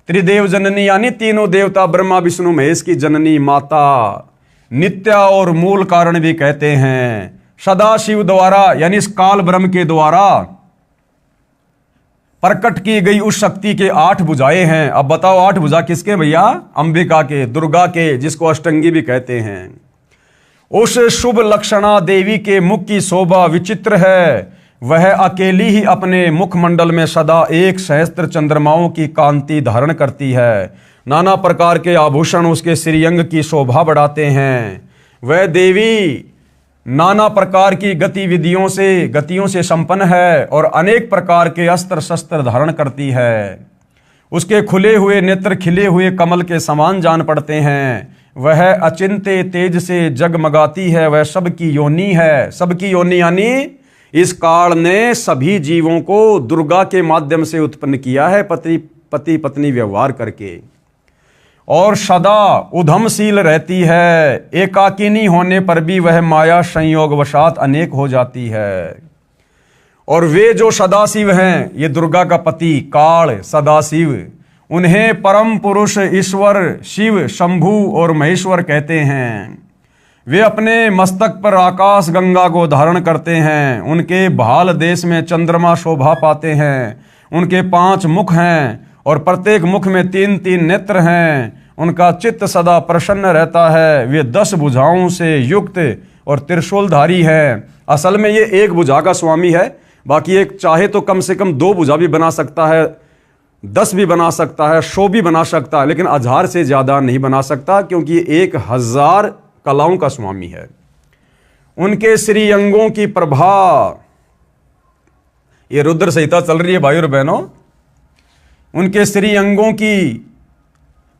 त्रिदेव जननी यानी तीनों देवता ब्रह्मा विष्णु महेश की जननी माता, नित्या और मूल कारण भी कहते हैं। सदाशिव द्वारा यानी इस काल ब्रह्म के द्वारा प्रकट की गई उस शक्ति के 8 भुजाएं हैं। अब बताओ 8 भुजा किसके भैया? अंबिका के, दुर्गा के, जिसको अष्टंगी भी कहते हैं। उस शुभ लक्षणा देवी के मुख की शोभा विचित्र है। वह अकेली ही अपने मुखमंडल में सदा 1 सहस्त्र चंद्रमाओं की कांति धारण करती है। नाना प्रकार के आभूषण उसके श्रीअंग की शोभा बढ़ाते हैं। वह देवी नाना प्रकार की गतियों से संपन्न है और अनेक प्रकार के अस्त्र शस्त्र धारण करती है। उसके खुले हुए नेत्र खिले हुए कमल के समान जान पड़ते हैं। वह अचिंत्य तेज से जगमगाती है। वह सबकी योनि है। सबकी योनि यानी इस काल ने सभी जीवों को दुर्गा के माध्यम से उत्पन्न किया है, पति पत्नी व्यवहार करके, और सदा उधमशील रहती है। एकाकिनी होने पर भी वह माया संयोगवशात अनेक हो जाती है। और वे जो सदाशिव हैं, ये दुर्गा का पति काल सदाशिव, उन्हें परम पुरुष ईश्वर शिव शंभु और महेश्वर कहते हैं। वे अपने मस्तक पर आकाश गंगा को धारण करते हैं। उनके भाल देश में चंद्रमा शोभा पाते हैं। उनके 5 मुख हैं और प्रत्येक मुख में 3-3 नेत्र हैं। उनका चित्त सदा प्रसन्न रहता है। वे 10 भुजाओं से युक्त और त्रिशूलधारी हैं। असल में ये 1 भुजा का स्वामी है, बाकी एक चाहे तो कम से कम 2 भुजा भी बना सकता है, 10 भी बना सकता है, 100 भी बना सकता है, लेकिन 1000 से ज्यादा नहीं बना सकता, क्योंकि 1000 कलाओं का स्वामी है। उनके श्रीअंगों की प्रभा, ये रुद्र संहिता चल रही है भाई और बहनों। उनके श्रीअंगों की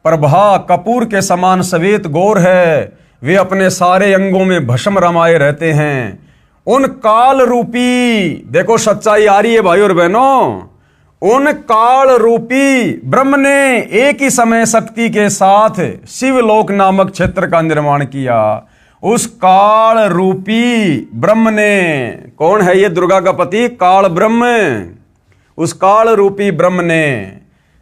प्रभा कपूर के समान श्वेत गौर है। वे अपने सारे अंगों में भस्म रमाए रहते हैं। उन काल रूपी, देखो सच्चाई आ रही है भाई और बहनों, उन काल रूपी ब्रह्म ने एक ही समय शक्ति के साथ शिवलोक नामक क्षेत्र का निर्माण किया। उस काल रूपी ब्रह्म ने, कौन है ये? दुर्गा का पति काल ब्रह्म। उस काल रूपी ब्रह्म ने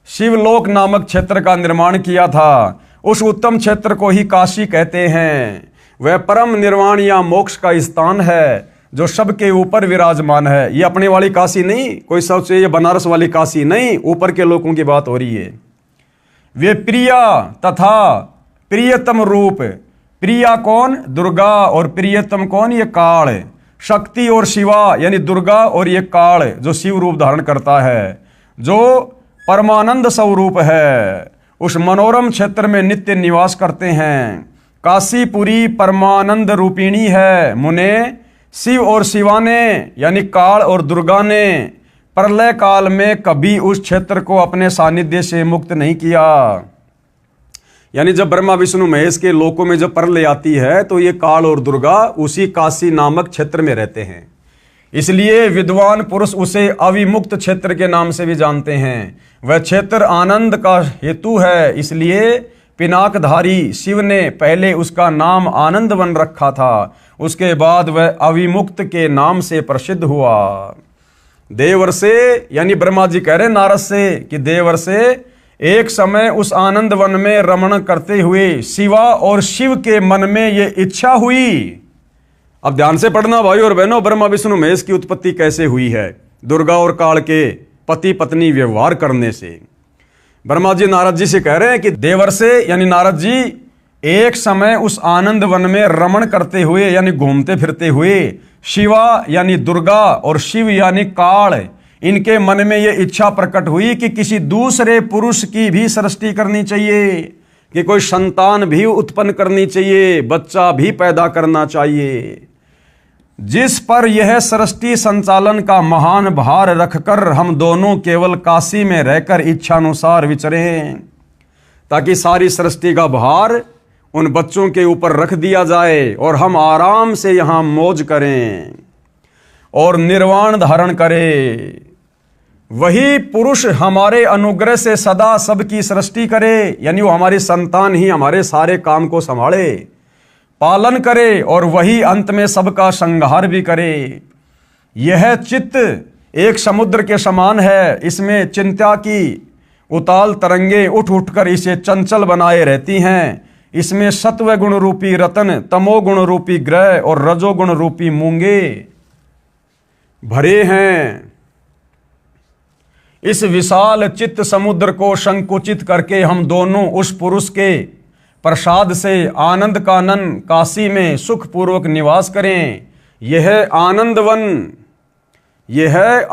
शिवलोक नामक क्षेत्र का निर्माण किया था। उस उत्तम क्षेत्र को ही काशी कहते हैं। वह परम निर्वाण या मोक्ष का स्थान है, जो सबके ऊपर विराजमान है। ये अपने वाली काशी नहीं, कोई सोचे ये बनारस वाली काशी नहीं, ऊपर के लोगों की बात हो रही है। वे प्रिया तथा प्रियतम रूप, प्रिया कौन? दुर्गा, और प्रियतम कौन? ये काल। शक्ति और शिवा यानी दुर्गा और ये काल जो शिव रूप धारण करता है, जो परमानंद स्वरूप है, उस मनोरम क्षेत्र में नित्य निवास करते हैं। काशीपुरी परमानंद रूपिणी है मुने, शिव और शिवा ने यानी काल और दुर्गा ने प्रलय काल में कभी उस क्षेत्र को अपने सानिध्य से मुक्त नहीं किया। यानी जब ब्रह्मा विष्णु महेश के लोकों में जब प्रलय आती है तो ये काल और दुर्गा उसी काशी नामक क्षेत्र में रहते हैं। इसलिए विद्वान पुरुष उसे अविमुक्त क्षेत्र के नाम से भी जानते हैं। वह क्षेत्र आनंद का हेतु है, इसलिए पिनाकधारी शिव ने पहले उसका नाम आनंद वन रखा था, उसके बाद वह अविमुक्त के नाम से प्रसिद्ध हुआ। देवर्षे यानी ब्रह्मा जी कह रहे नारद से कि देवर्षे एक समय उस आनंद वन में रमण करते हुए शिवा और शिव के मन में ये इच्छा हुई। अब ध्यान से पढ़ना भाई और बहनों, ब्रह्मा विष्णु महेश की उत्पत्ति कैसे हुई है? दुर्गा और काल के पति पत्नी व्यवहार करने से। ब्रह्मा जी नारद जी से कह रहे हैं कि देवर्षे यानी नारद जी एक समय उस आनंद वन में रमण करते हुए यानी घूमते फिरते हुए शिवा यानी दुर्गा और शिव यानी काल, इनके मन में यह इच्छा प्रकट हुई कि किसी दूसरे पुरुष की भी सृष्टि करनी चाहिए, कि कोई संतान भी उत्पन्न करनी चाहिए, बच्चा भी पैदा करना चाहिए। जिस पर यह सृष्टि संचालन का महान भार रखकर हम दोनों केवल काशी में रहकर इच्छानुसार विचरें, ताकि सारी सृष्टि का भार उन बच्चों के ऊपर रख दिया जाए और हम आराम से यहां मौज करें और निर्वाण धारण करें। वही पुरुष हमारे अनुग्रह से सदा सबकी सृष्टि करे, यानी वो हमारी संतान ही हमारे सारे काम को संभाले, पालन करे और वही अंत में सबका संहार भी करे। यह चित्त एक समुद्र के समान है, इसमें चिंता की उताल तरंगे उठ उठकर इसे चंचल बनाए रहती हैं। इसमें सत्व गुण रूपी रतन, तमोगुण रूपी ग्रह और रजोगुण रूपी मूंगे भरे हैं। इस विशाल चित्त समुद्र को संकुचित करके हम दोनों उस पुरुष के प्रसाद से आनंद कानन काशी में सुखपूर्वक निवास करें। यह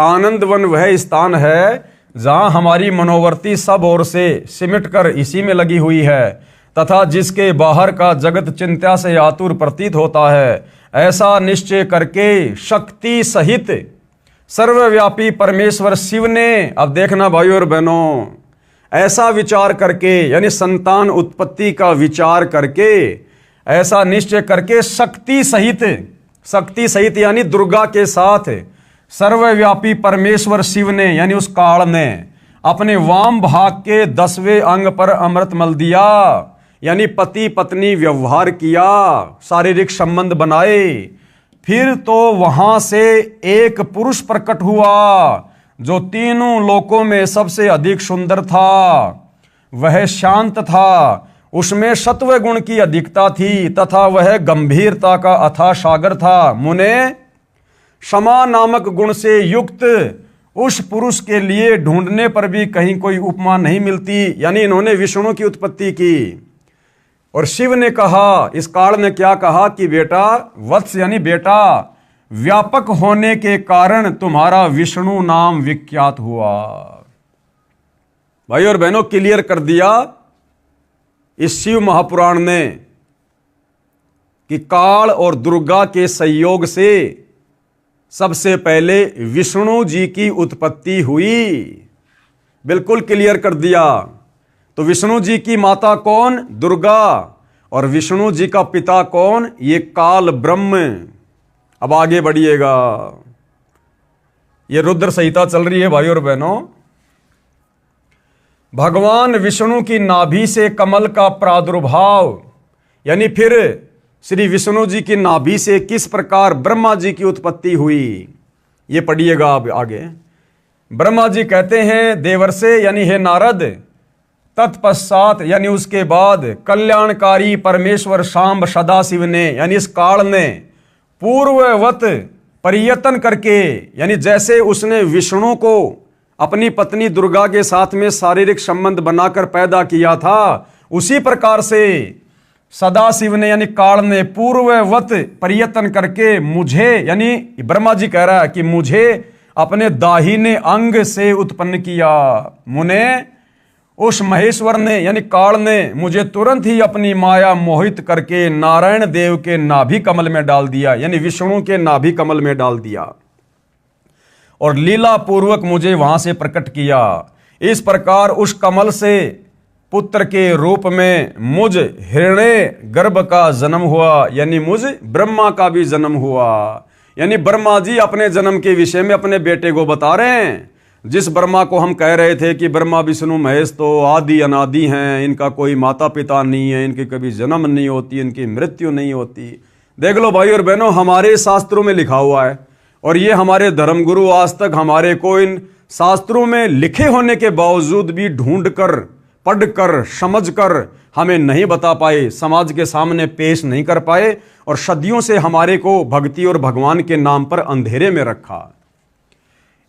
आनंदवन वह स्थान है जहां हमारी मनोवर्ती सब ओर से सिमट कर इसी में लगी हुई है तथा जिसके बाहर का जगत चिंता से आतुर प्रतीत होता है। ऐसा निश्चय करके शक्ति सहित सर्वव्यापी परमेश्वर शिव ने, अब देखना भाइयों और बहनों, ऐसा विचार करके यानी संतान उत्पत्ति का विचार करके, ऐसा निश्चय करके शक्ति सहित यानी दुर्गा के साथ सर्वव्यापी परमेश्वर शिव ने यानी उस काल ने अपने वाम भाग के 10वें अंग पर अमृत मल दिया, यानी पति पत्नी व्यवहार किया, शारीरिक संबंध बनाए। फिर तो वहां से एक पुरुष प्रकट हुआ जो तीनों लोकों में सबसे अधिक सुंदर था। वह शांत था, उसमें सत्व गुण की अधिकता थी तथा वह गंभीरता का अथाह सागर था। मुने क्षमा नामक गुण से युक्त उस पुरुष के लिए ढूंढने पर भी कहीं कोई उपमा नहीं मिलती। यानी इन्होंने विष्णु की उत्पत्ति की और शिव ने कहा, इस काल ने क्या कहा कि बेटा, वत्स यानी बेटा, व्यापक होने के कारण तुम्हारा विष्णु नाम विख्यात हुआ। भाई और बहनों, क्लियर कर दिया इस शिव महापुराण ने कि काल और दुर्गा के संयोग से सबसे पहले विष्णु जी की उत्पत्ति हुई। बिल्कुल क्लियर कर दिया। तो विष्णु जी की माता कौन? दुर्गा। और विष्णु जी का पिता कौन? ये काल ब्रह्म। अब आगे बढ़िएगा, ये रुद्र संहिता चल रही है भाई और बहनों। भगवान विष्णु की नाभि से कमल का प्रादुर्भाव, यानी फिर श्री विष्णु जी की नाभि से किस प्रकार ब्रह्मा जी की उत्पत्ति हुई, ये पढ़िएगा आप आगे। ब्रह्मा जी कहते हैं, देवर्षे यानी हे नारद, तत्पश्चात यानी उसके बाद कल्याणकारी परमेश्वर शांब सदाशिव ने यानी इस काल ने पूर्ववत परियतन करके, यानी जैसे उसने विष्णु को अपनी पत्नी दुर्गा के साथ में शारीरिक संबंध बनाकर पैदा किया था, उसी प्रकार से सदाशिव ने यानी काल ने पूर्ववत परियतन करके मुझे, यानी ब्रह्मा जी कह रहा है कि मुझे अपने दाहिने अंग से उत्पन्न किया। मुने उस महेश्वर ने यानी काल ने मुझे तुरंत ही अपनी माया मोहित करके नारायण देव के नाभि कमल में डाल दिया, यानी विष्णु के नाभि कमल में डाल दिया और लीला पूर्वक मुझे वहां से प्रकट किया। इस प्रकार उस कमल से पुत्र के रूप में मुझ हिरण्य गर्भ का जन्म हुआ, यानी मुझ ब्रह्मा का भी जन्म हुआ। यानी ब्रह्मा जी अपने जन्म के विषय में अपने बेटे को बता रहे हैं। जिस ब्रह्मा को हम कह रहे थे कि ब्रह्मा विष्णु महेश तो आदि अनादि हैं, इनका कोई माता पिता नहीं है, इनकी कभी जन्म नहीं होती, इनकी मृत्यु नहीं होती। देख लो भाई और बहनों, हमारे शास्त्रों में लिखा हुआ है और ये हमारे धर्मगुरु आज तक हमारे को इन शास्त्रों में लिखे होने के बावजूद भी ढूंढकर, पढ़कर, समझकर हमें नहीं बता पाए, समाज के सामने पेश नहीं कर पाए और सदियों से हमारे को भक्ति और भगवान के नाम पर अंधेरे में रखा।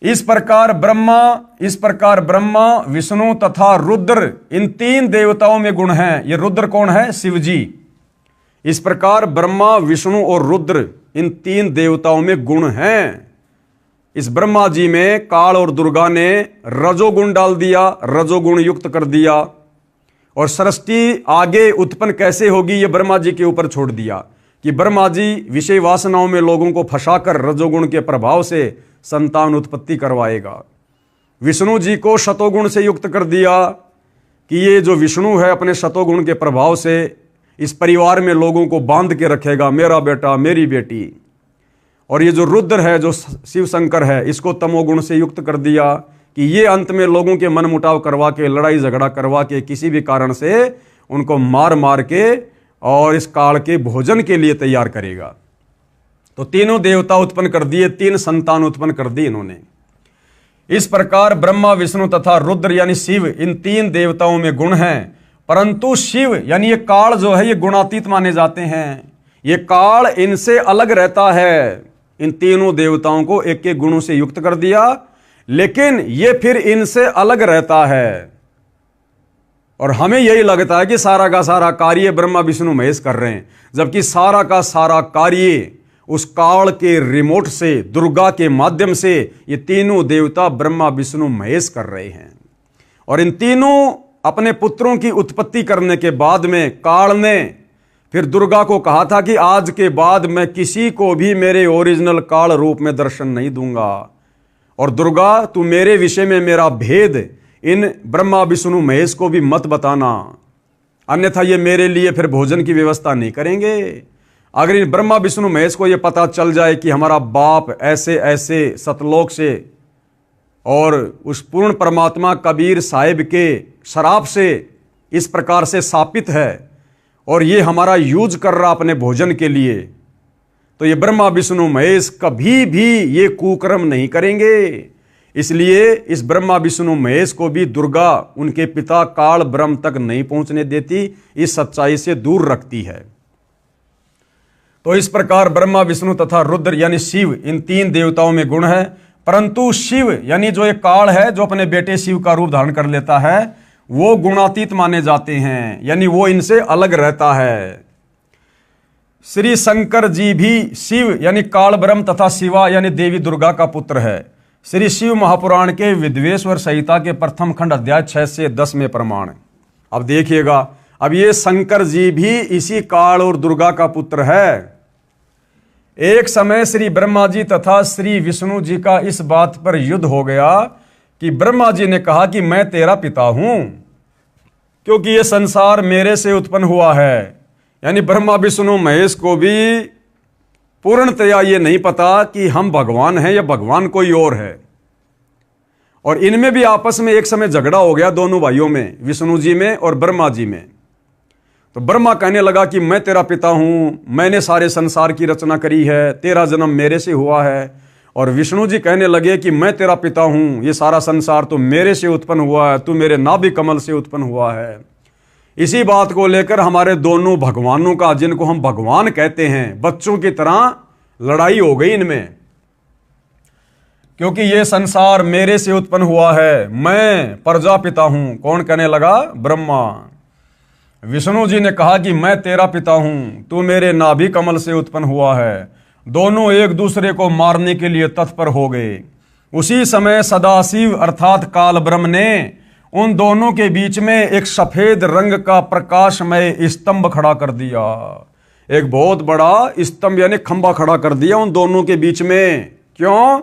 इस प्रकार ब्रह्मा, विष्णु तथा रुद्र, इन तीन देवताओं में गुण हैं। ये रुद्र कौन है? शिव जी। इस प्रकार ब्रह्मा, विष्णु और रुद्र, इन तीन देवताओं में गुण हैं। इस ब्रह्मा जी में काल और दुर्गा ने रजोगुण डाल दिया, रजोगुण युक्त कर दिया और सृष्टि आगे उत्पन्न कैसे होगी ये ब्रह्मा जी के ऊपर छोड़ दिया कि ब्रह्मा जी विषय वासनाओं में लोगों को फंसाकर रजोगुण के प्रभाव से संतान उत्पत्ति करवाएगा। विष्णु जी को शतोगुण से युक्त कर दिया कि ये जो विष्णु है अपने शतोगुण के प्रभाव से इस परिवार में लोगों को बांध के रखेगा, मेरा बेटा, मेरी बेटी। और ये जो रुद्र है, जो शिव शंकर है, इसको तमोगुण से युक्त कर दिया कि ये अंत में लोगों के मन मुटाव करवा के, लड़ाई झगड़ा करवा के, किसी भी कारण से उनको मार मार के और इस काल के भोजन के लिए तैयार करेगा। तो तीनों देवता उत्पन्न कर दिए, तीन संतान उत्पन्न कर दी इन्होंने। इस प्रकार ब्रह्मा, विष्णु तथा रुद्र यानी शिव, इन तीन देवताओं में गुण हैं, परंतु शिव यानी ये काल जो है ये गुणातीत माने जाते हैं। ये काल इनसे अलग रहता है। इन तीनों देवताओं को एक एक गुणों से युक्त कर दिया, लेकिन ये फिर इनसे अलग रहता है और हमें यही लगता है कि सारा का सारा कार्य ब्रह्मा, विष्णु, महेश कर रहे हैं, जबकि सारा का सारा कार्य उस काल के रिमोट से, दुर्गा के माध्यम से ये तीनों देवता ब्रह्मा, विष्णु, महेश कर रहे हैं। और इन तीनों अपने पुत्रों की उत्पत्ति करने के बाद में काल ने फिर दुर्गा को कहा था कि आज के बाद मैं किसी को भी मेरे ओरिजिनल काल रूप में दर्शन नहीं दूंगा और दुर्गा तू मेरे विषय में मेरा भेद इन ब्रह्मा, विष्णु, महेश को भी मत बताना, अन्यथा ये मेरे लिए फिर भोजन की व्यवस्था नहीं करेंगे। अगर इन ब्रह्मा, विष्णु, महेश को ये पता चल जाए कि हमारा बाप ऐसे ऐसे सतलोक से और उस पूर्ण परमात्मा कबीर साहिब के शराब से इस प्रकार से शापित है और ये हमारा यूज कर रहा अपने भोजन के लिए, तो ये ब्रह्मा, विष्णु, महेश कभी भी ये कुकर्म नहीं करेंगे। इसलिए इस ब्रह्मा, विष्णु, महेश को भी दुर्गा उनके पिता काल ब्रह्म तक नहीं पहुंचने देती, इस सच्चाई से दूर रखती है। तो इस प्रकार ब्रह्मा, विष्णु तथा रुद्र यानी शिव, इन तीन देवताओं में गुण है, परंतु शिव यानी जो एक काल है जो अपने बेटे शिव का रूप धारण कर लेता है, वो गुणातीत माने जाते हैं, यानी वो इनसे अलग रहता है। श्री शंकर जी भी शिव यानी काल ब्रह्म तथा शिवा यानी देवी दुर्गा का पुत्र है। श्री शिव महापुराण के विद्वेश्वर संहिता के प्रथम खंड अध्याय 6 से 10 में प्रमाण। अब देखिएगा, अब ये शंकर जी भी इसी काल और दुर्गा का पुत्र है। एक समय श्री ब्रह्मा जी तथा श्री विष्णु जी का इस बात पर युद्ध हो गया कि ब्रह्मा जी ने कहा कि मैं तेरा पिता हूं, क्योंकि ये संसार मेरे से उत्पन्न हुआ है। यानी ब्रह्मा, विष्णु, महेश को भी पूर्णतया ये नहीं पता कि हम भगवान हैं या भगवान कोई और है। और इनमें भी आपस में एक समय झगड़ा हो गया, दोनों भाइयों में, विष्णु जी में और ब्रह्मा जी में। तो ब्रह्मा कहने लगा कि मैं तेरा पिता हूं, मैंने सारे संसार की रचना करी है, तेरा जन्म मेरे से हुआ है। और विष्णु जी कहने लगे कि मैं तेरा पिता हूं, ये सारा संसार तो मेरे से उत्पन्न हुआ है, तू मेरे नाभि कमल से उत्पन्न हुआ है। इसी बात को लेकर हमारे दोनों भगवानों का, जिनको हम भगवान कहते हैं, बच्चों की तरह लड़ाई हो गई इनमें। क्योंकि ये संसार मेरे से उत्पन्न हुआ है, मैं प्रजापिता हूं। कौन कहने लगा? ब्रह्मा। विष्णु जी ने कहा कि मैं तेरा पिता हूं, तू मेरे नाभि कमल से उत्पन्न हुआ है। दोनों एक दूसरे को मारने के लिए तत्पर हो गए। उसी समय सदाशिव अर्थात काल ब्रह्म ने उन दोनों के बीच में एक सफेद रंग का प्रकाशमय स्तंभ खड़ा कर दिया। एक बहुत बड़ा स्तंभ यानी खंभा खड़ा कर दिया उन दोनों के बीच में। क्यों?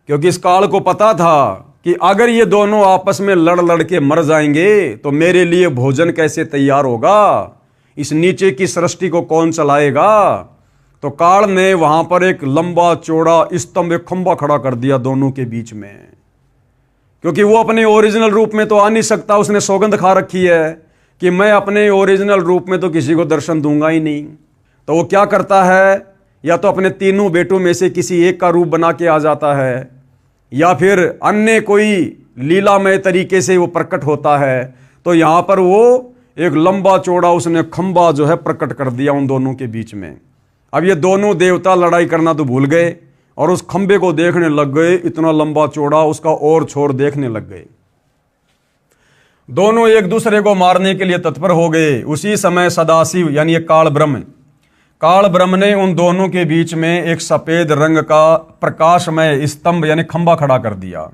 क्योंकि इस काल को पता था कि अगर ये दोनों आपस में लड़ लड़ के मर जाएंगे तो मेरे लिए भोजन कैसे तैयार होगा, इस नीचे की सृष्टि को कौन चलाएगा। तो काल ने वहां पर एक लंबा चौड़ा स्तंभ, एक खंभा खड़ा कर दिया दोनों के बीच में, क्योंकि वो अपने ओरिजिनल रूप में तो आ नहीं सकता। उसने सौगंध खा रखी है कि मैं अपने ओरिजिनल रूप में तो किसी को दर्शन दूंगा ही नहीं। तो वो क्या करता है, या तो अपने तीनों बेटों में से किसी एक का रूप बना के आ जाता है, या फिर अन्य कोई लीलामय तरीके से वो प्रकट होता है। तो यहां पर वो एक लंबा चौड़ा उसने खंभा जो है प्रकट कर दिया उन दोनों के बीच में। अब ये दोनों देवता लड़ाई करना तो भूल गए और उस खंभे को देखने लग गए, इतना लंबा चौड़ा, उसका और छोर देखने लग गए। दोनों एक दूसरे को मारने के लिए तत्पर हो गए। उसी समय सदाशिव यानी काल ब्रह्म ने उन दोनों के बीच में एक सफेद रंग का प्रकाशमय स्तंभ यानी खंभा खड़ा कर दिया।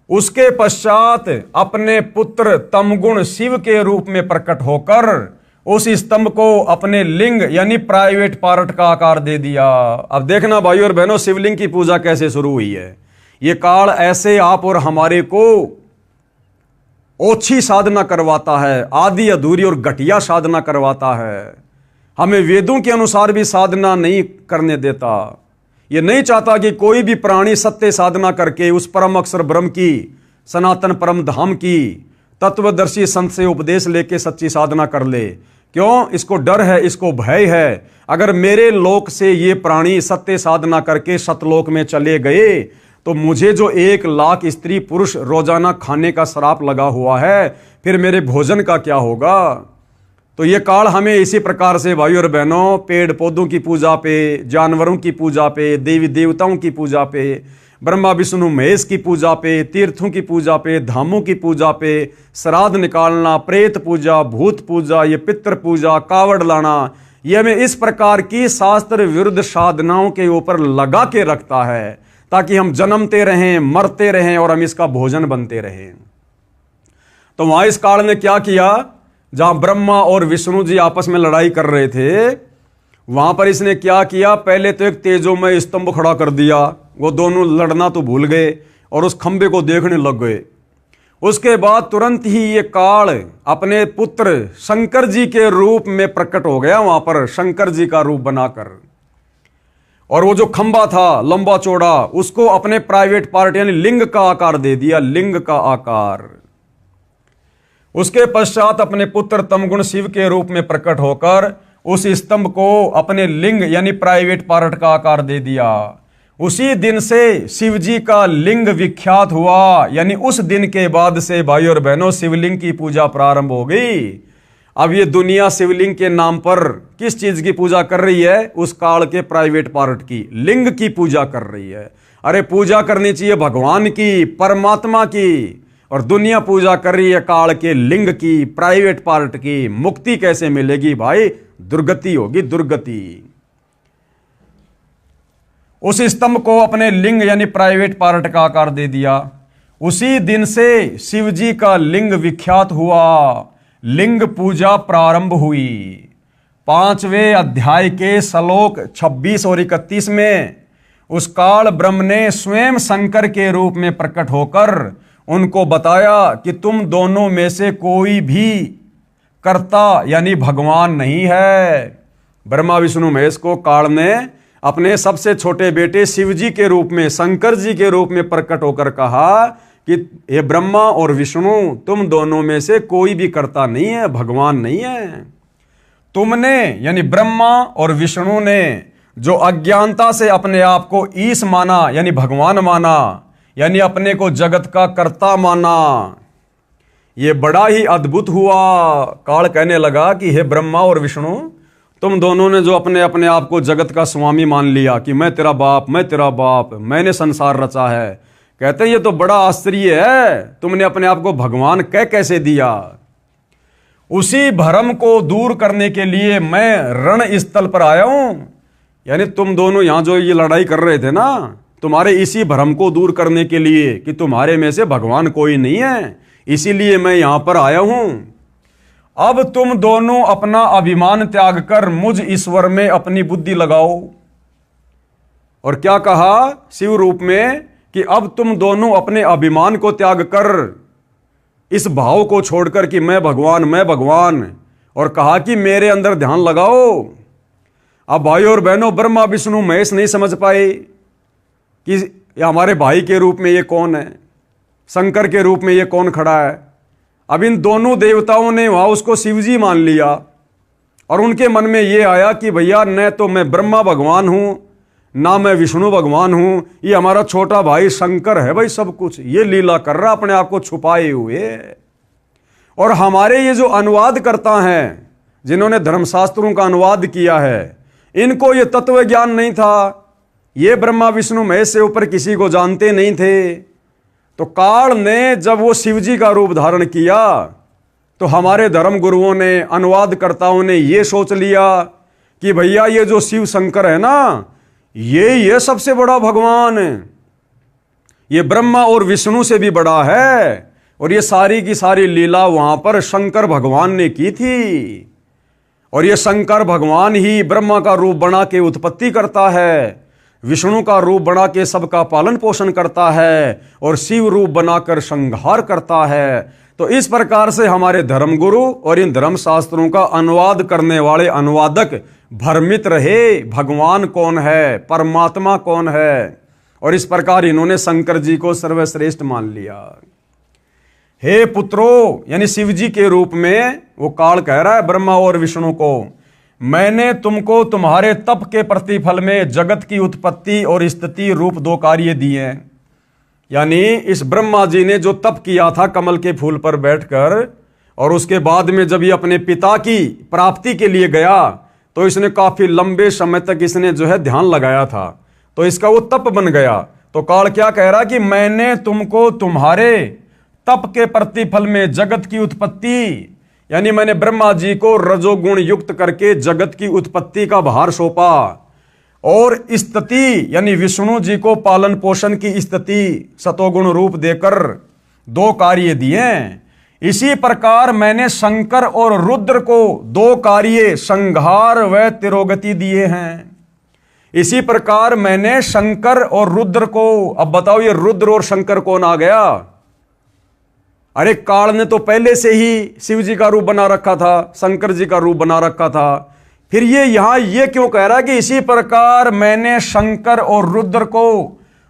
उसके पश्चात अपने पुत्र तमगुण शिव के रूप में प्रकट होकर उस स्तंभ को अपने लिंग यानी प्राइवेट पार्ट का आकार दे दिया। अब देखना भाइयों और बहनों, शिवलिंग की पूजा कैसे शुरू हुई है। ये काल ऐसे आप और हमारे को ओछी साधना करवाता है, आधी अधूरी और घटिया साधना करवाता है। हमें वेदों के अनुसार भी साधना नहीं करने देता। ये नहीं चाहता कि कोई भी प्राणी सत्य साधना करके उस परम अक्षर ब्रह्म की, सनातन परम धाम की तत्वदर्शी संत से उपदेश लेके सच्ची साधना कर ले। क्यों? इसको डर है, इसको भय है। अगर मेरे लोक से ये प्राणी सत्य साधना करके सतलोक में चले गए तो मुझे जो 1 लाख स्त्री पुरुष रोजाना खाने का श्राप लगा हुआ है, फिर मेरे भोजन का क्या होगा। तो ये काल हमें इसी प्रकार से भाइयों और बहनों पेड़ पौधों की पूजा पे, जानवरों की पूजा पे, देवी देवताओं की पूजा पे, ब्रह्मा विष्णु महेश की पूजा पे, तीर्थों की पूजा पे, धामों की पूजा पे, श्राद्ध निकालना, प्रेत पूजा, भूत पूजा, ये पितृ पूजा, कावड़ लाना, ये हमें इस प्रकार की शास्त्र विरुद्ध साधनाओं के ऊपर लगा के रखता है ताकि हम जन्मते रहें, मरते रहें और हम इसका भोजन बनते रहें। तो वहां इस काल ने क्या किया, जहां ब्रह्मा और विष्णु जी आपस में लड़ाई कर रहे थे, वहां पर इसने क्या किया, पहले तो एक तेजोमय स्तंभ खड़ा कर दिया। वो दोनों लड़ना तो भूल गए और उस खंबे को देखने लग गए। उसके बाद तुरंत ही ये काल अपने पुत्र शंकर जी के रूप में प्रकट हो गया, वहां पर शंकर जी का रूप बनाकर। और वो जो खंबा था लंबा चौड़ा, उसको अपने प्राइवेट पार्ट यानी लिंग का आकार दे दिया, लिंग का आकार। उसके पश्चात अपने पुत्र तमगुण शिव के रूप में प्रकट होकर उस स्तंभ को अपने लिंग यानी प्राइवेट पार्ट का आकार दे दिया। उसी दिन से शिव जी का लिंग विख्यात हुआ, यानी उस दिन के बाद से भाई और बहनों शिवलिंग की पूजा प्रारंभ हो गई। अब ये दुनिया शिवलिंग के नाम पर किस चीज की पूजा कर रही है, उस काल के प्राइवेट पार्ट की, लिंग की पूजा कर रही है। अरे पूजा करनी चाहिए भगवान की, परमात्मा की, और दुनिया पूजा कर रही है काल के लिंग की, प्राइवेट पार्ट की। मुक्ति कैसे मिलेगी भाई, दुर्गति होगी, दुर्गति। उस स्तंभ को अपने लिंग यानी प्राइवेट पार्ट का आकार दे दिया। उसी दिन से शिव जी का लिंग विख्यात हुआ, लिंग पूजा प्रारंभ हुई। 5वें अध्याय के श्लोक 26 और 31 में उस काल ब्रह्म ने स्वयं शंकर के रूप में प्रकट होकर उनको बताया कि तुम दोनों में से कोई भी कर्ता यानी भगवान नहीं है। ब्रह्मा विष्णु महेश को काल ने अपने सबसे छोटे बेटे शिव जी के रूप में, शंकर जी के रूप में प्रकट होकर कहा कि ये ब्रह्मा और विष्णु, तुम दोनों में से कोई भी कर्ता नहीं है, भगवान नहीं है। तुमने यानी ब्रह्मा और विष्णु ने जो अज्ञानता से अपने आप को ईश माना यानी भगवान माना, यानी अपने को जगत का कर्ता माना, ये बड़ा ही अद्भुत हुआ। काल कहने लगा कि हे ब्रह्मा और विष्णु, तुम दोनों ने जो अपने अपने आप को जगत का स्वामी मान लिया कि मैं तेरा बाप, मैं तेरा बाप, मैंने संसार रचा है, कहते हैं ये तो बड़ा आश्चर्य है, तुमने अपने आप को भगवान कह कैसे दिया। उसी भ्रम को दूर करने के लिए मैं रण स्थल पर आया हूं। यानी तुम दोनों यहां जो ये लड़ाई कर रहे थे ना, तुम्हारे इसी भ्रम को दूर करने के लिए कि तुम्हारे में से भगवान कोई नहीं है, इसीलिए मैं यहां पर आया हूं। अब तुम दोनों अपना अभिमान त्याग कर मुझ ईश्वर में अपनी बुद्धि लगाओ। और क्या कहा शिव रूप में कि अब तुम दोनों अपने अभिमान को त्याग कर, इस भाव को छोड़कर कि मैं भगवान, मैं भगवान, और कहा कि मेरे अंदर ध्यान लगाओ। अब भाई और बहनों, ब्रह्मा विष्णु महेश नहीं समझ पाए कि हमारे भाई के रूप में ये कौन है, शंकर के रूप में ये कौन खड़ा है। अब इन दोनों देवताओं ने वहां उसको शिवजी मान लिया और उनके मन में ये आया कि भैया न तो मैं ब्रह्मा भगवान हूं, ना मैं विष्णु भगवान हूं, ये हमारा छोटा भाई शंकर है भाई सब कुछ, ये लीला कर रहा अपने आप को छुपाए हुए। और हमारे ये जो अनुवाद करता है, जिन्होंने धर्मशास्त्रों का अनुवाद किया है, इनको ये तत्व ज्ञान नहीं था, ये ब्रह्मा विष्णु महेश से ऊपर किसी को जानते नहीं थे। तो काल ने जब वो शिवजी का रूप धारण किया तो हमारे धर्म गुरुओं ने, अनुवादकर्ताओं ने ये सोच लिया कि भैया ये जो शिव शंकर है ना, ये सबसे बड़ा भगवान है, ये ब्रह्मा और विष्णु से भी बड़ा है, और ये सारी की सारी लीला वहां पर शंकर भगवान ने की थी। और ये शंकर भगवान ही ब्रह्मा का रूप बना के उत्पत्ति करता है, विष्णु का रूप बना के सबका पालन पोषण करता है, और शिव रूप बनाकर संहार करता है। तो इस प्रकार से हमारे धर्मगुरु और इन धर्म शास्त्रों का अनुवाद करने वाले अनुवादक भ्रमित रहे, भगवान कौन है, परमात्मा कौन है, और इस प्रकार इन्होंने शंकर जी को सर्वश्रेष्ठ मान लिया। हे पुत्रों, यानी शिव जी के रूप में वो काल कह रहा है ब्रह्मा और विष्णु को, मैंने तुमको तुम्हारे तप के प्रतिफल में जगत की उत्पत्ति और स्थिति रूप 2 कार्य दिए हैं। यानी इस ब्रह्मा जी ने जो तप किया था कमल के फूल पर बैठकर, और उसके बाद में जब ये अपने पिता की प्राप्ति के लिए गया तो इसने काफी लंबे समय तक इसने जो है ध्यान लगाया था, तो इसका वो तप बन गया। तो काल क्या कह रहा कि मैंने तुमको तुम्हारे तप के प्रतिफल में जगत की उत्पत्ति, यानी मैंने ब्रह्मा जी को रजोगुण युक्त करके जगत की उत्पत्ति का भार सौंपा, और स्थिति यानी विष्णु जी को पालन पोषण की स्थिति सतोगुण रूप देकर 2 कार्य दिए। इसी प्रकार मैंने शंकर और रुद्र को 2 कार्य संहार व तिरोगति दिए हैं। इसी प्रकार मैंने शंकर और रुद्र को, अब बताओ ये रुद्र और शंकर कौन आ गया? अरे काल ने तो पहले से ही शिव जी का रूप बना रखा था, शंकर जी का रूप बना रखा था, फिर ये यहां ये क्यों कह रहा है कि इसी प्रकार मैंने शंकर और रुद्र को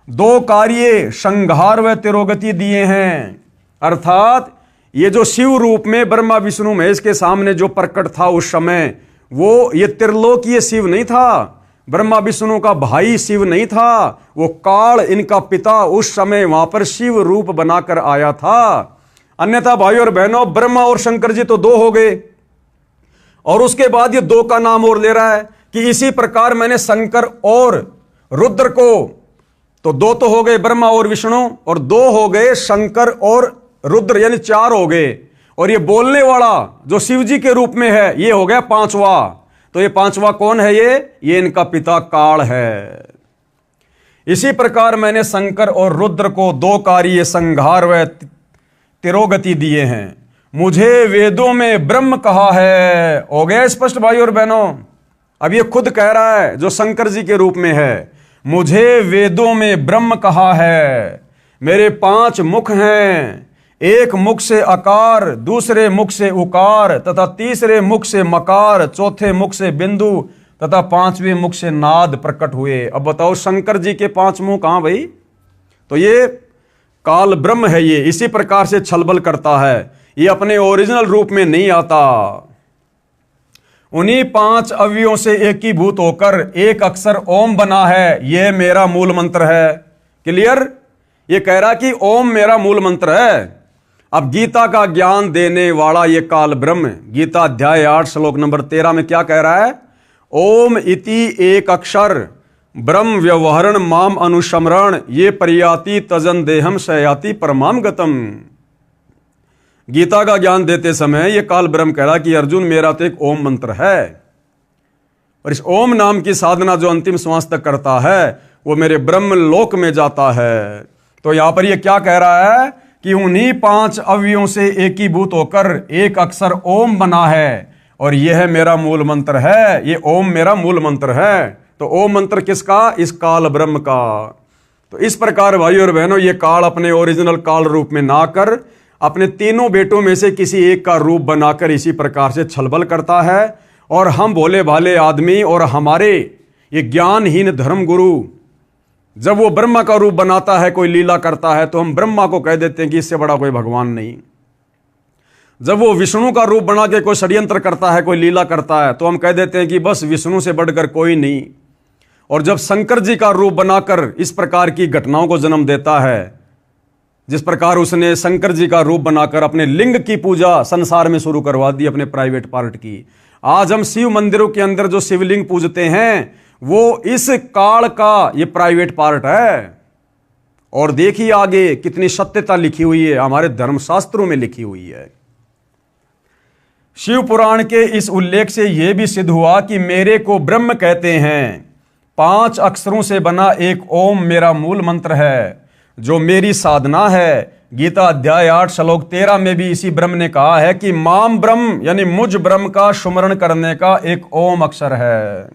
2 कार्य संहार व तिरोगति दिए हैं। अर्थात ये जो शिव रूप में ब्रह्मा विष्णु महेश के सामने जो प्रकट था उस समय, वो ये त्रिलोकीय शिव नहीं था, ब्रह्मा विष्णु का भाई शिव नहीं था, वो काल इनका पिता उस समय वहां पर शिव रूप बनाकर आया था। अन्यथा भाई और बहनों, ब्रह्मा और शंकर जी तो 2 हो गए, और उसके बाद ये 2 का नाम और ले रहा है कि इसी प्रकार मैंने शंकर और रुद्र को, तो 2 तो हो गए ब्रह्मा और विष्णु, और 2 हो गए शंकर और रुद्र, यानी 4 हो गए। और ये बोलने वाला जो शिव जी के रूप में है ये हो गया 5वां। तो ये 5वां कौन है? ये इनका पिता काल है। इसी प्रकार मैंने शंकर और रुद्र को 2 कार्य संहार व तिरोगति दिए हैं। मुझे वेदों में ब्रह्म कहा है। हो गया स्पष्ट भाई और बहनों? अब ये खुद कह रहा है जो शंकर जी के रूप में है, मुझे वेदों में ब्रह्म कहा है। मेरे 5 मुख हैं, एक मुख से अकार, दूसरे मुख से उकार, तथा तीसरे मुख से मकार, चौथे मुख से बिंदु, तथा 5वें मुख से नाद प्रकट हुए। अब बताओ शंकर जी के 5 मुख कहां भाई? तो ये काल ब्रह्म है। ये इसी प्रकार से छलबल करता है, ये अपने ओरिजिनल रूप में नहीं आता। उन्हीं 5 अवयवों से एकीभूत होकर एक अक्षर ओम बना है। यह मेरा मूल मंत्र है। क्लियर? ये कह रहा कि ओम मेरा मूल मंत्र है। अब गीता का ज्ञान देने वाला ये काल ब्रह्म, गीता अध्याय 8 श्लोक नंबर 13 में क्या कह रहा है? ओम इति एक अक्षर ब्रह्म व्यवहरण माम अनुशमरण ये प्रयाति तजन देहम सयाति परमाम गतम। गीता का ज्ञान देते समय ये काल ब्रह्म कह रहा कि अर्जुन मेरा तो एक ओम मंत्र है, और इस ओम नाम की साधना जो अंतिम श्वास तक करता है वो मेरे ब्रह्म लोक में जाता है। तो यहां पर ये क्या कह रहा है कि उन्हीं 5 अवयवों से एकीभूत होकर एक अक्षर ओम बना है, और यह मेरा मूल मंत्र है। ये ओम मेरा मूल मंत्र है। तो ओम मंत्र किसका? इस काल ब्रह्म का। तो इस प्रकार भाइयों और बहनों, ये काल अपने ओरिजिनल काल रूप में ना कर अपने तीनों बेटों में से किसी एक का रूप बनाकर इसी प्रकार से छलबल करता है। और हम भोले भाले आदमी और हमारे ये ज्ञानहीन धर्म गुरु जब वो ब्रह्मा का रूप बनाता है, कोई लीला करता है, तो हम ब्रह्मा को कह देते हैं कि इससे बड़ा कोई भगवान नहीं। जब वो विष्णु का रूप बना के कोई षड्यंत्र करता है, कोई लीला करता है, तो हम कह देते हैं कि बस विष्णु से बढ़कर कोई नहीं। और जब शंकर जी का रूप बनाकर इस प्रकार की घटनाओं को जन्म देता है, जिस प्रकार उसने शंकर जी का रूप बनाकर अपने लिंग की पूजा संसार में शुरू करवा दी, अपने प्राइवेट पार्ट की। आज हम शिव मंदिरों के अंदर जो शिवलिंग पूजते हैं वो इस काल का ये प्राइवेट पार्ट है। और देखिए आगे कितनी सत्यता लिखी हुई है, हमारे धर्मशास्त्रों में लिखी हुई है। शिव पुराण के इस उल्लेख से यह भी सिद्ध हुआ कि मेरे को ब्रह्म कहते हैं। 5 अक्षरों से बना एक ओम मेरा मूल मंत्र है, जो मेरी साधना है। गीता अध्याय 8 श्लोक 13 में भी इसी ब्रह्म ने कहा है कि माम ब्रह्म यानी मुझ ब्रह्म का सुमरण करने का एक ओम अक्षर है।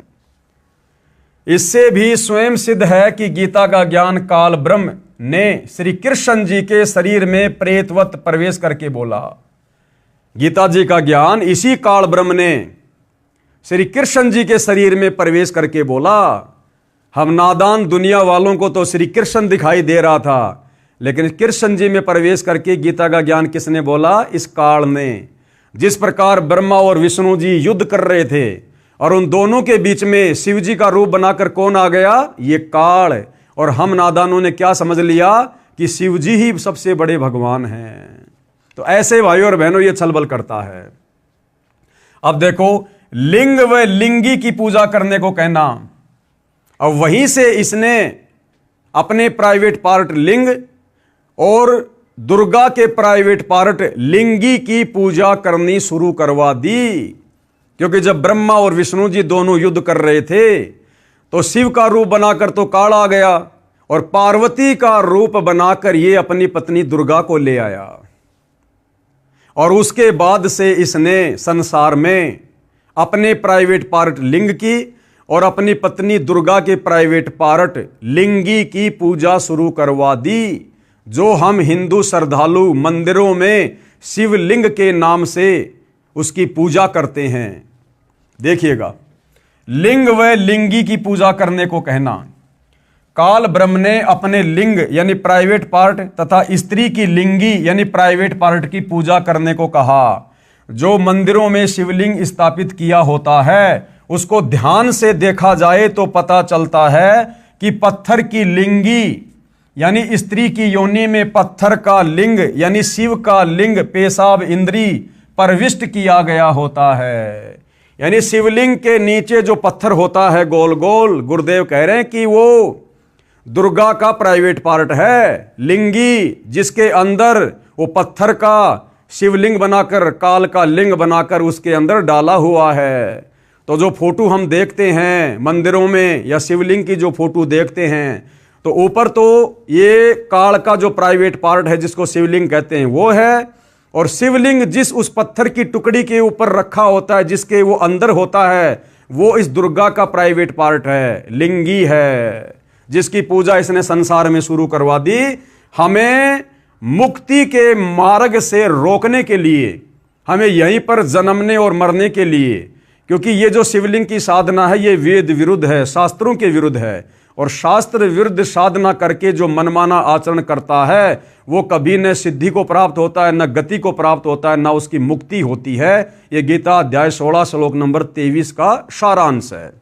इससे भी स्वयं सिद्ध है कि गीता का ज्ञान काल ब्रह्म ने श्री कृष्ण जी के शरीर में प्रेतवत प्रवेश करके बोला। गीता जी का ज्ञान इसी काल ब्रह्म ने श्री कृष्ण जी के शरीर में प्रवेश करके बोला। हम नादान दुनिया वालों को तो श्री कृष्ण दिखाई दे रहा था, लेकिन कृष्ण जी में प्रवेश करके गीता का ज्ञान किसने बोला? इस काल ने। जिस प्रकार ब्रह्मा और विष्णु जी युद्ध कर रहे थे और उन दोनों के बीच में शिव जी का रूप बनाकर कौन आ गया? ये काल। और हम नादानों ने क्या समझ लिया कि शिव जी ही सबसे बड़े भगवान हैं। तो ऐसे भाइयों और बहनों ये छलबल करता है। अब देखो, लिंग व लिंगी की पूजा करने को कहना, अब वहीं से इसने अपने प्राइवेट पार्ट लिंग और दुर्गा के प्राइवेट पार्ट लिंगी की पूजा करनी शुरू करवा दी। क्योंकि जब ब्रह्मा और विष्णु जी दोनों युद्ध कर रहे थे तो शिव का रूप बनाकर तो काल आ गया, और पार्वती का रूप बनाकर ये अपनी पत्नी दुर्गा को ले आया। और उसके बाद से इसने संसार में अपने प्राइवेट पार्ट लिंग की और अपनी पत्नी दुर्गा के प्राइवेट पार्ट लिंगी की पूजा शुरू करवा दी, जो हम हिंदू श्रद्धालु मंदिरों में शिवलिंग के नाम से उसकी पूजा करते हैं। देखिएगा, लिंग व लिंगी की पूजा करने को कहना, काल ब्रह्म ने अपने लिंग यानी प्राइवेट पार्ट तथा स्त्री की लिंगी यानी प्राइवेट पार्ट की पूजा करने को कहा। जो मंदिरों में शिवलिंग स्थापित किया होता है उसको ध्यान से देखा जाए तो पता चलता है कि पत्थर की लिंगी यानी स्त्री की योनि में पत्थर का लिंग यानी शिव का लिंग पेशाब इंद्री प्रविष्ट किया गया होता है। यानी शिवलिंग के नीचे जो पत्थर होता है गोल गोल, गुरुदेव कह रहे हैं कि वो दुर्गा का प्राइवेट पार्ट है। लिंगी जिसके अंदर वो पत्थर का शिवलिंग बनाकर, काल का लिंग बनाकर उसके अंदर डाला हुआ है। तो जो फोटो हम देखते हैं मंदिरों में या शिवलिंग की जो फोटो देखते हैं, तो ऊपर तो ये काल का जो प्राइवेट पार्ट है जिसको शिवलिंग कहते हैं वो है, और शिवलिंग जिस उस पत्थर की टुकड़ी के ऊपर रखा होता है जिसके वो अंदर होता है वो इस दुर्गा का प्राइवेट पार्ट है, लिंगी है, जिसकी पूजा इसने संसार में शुरू करवा दी हमें मुक्ति के मार्ग से रोकने के लिए, हमें यहीं पर जन्मने और मरने के लिए। क्योंकि ये जो शिवलिंग की साधना है ये वेद विरुद्ध है, शास्त्रों के विरुद्ध है, और शास्त्र विरुद्ध साधना करके जो मनमाना आचरण करता है वो कभी न सिद्धि को प्राप्त होता है, न गति को प्राप्त होता है, न उसकी मुक्ति होती है। ये गीता अध्याय 16 श्लोक नंबर 23 का सारांश है।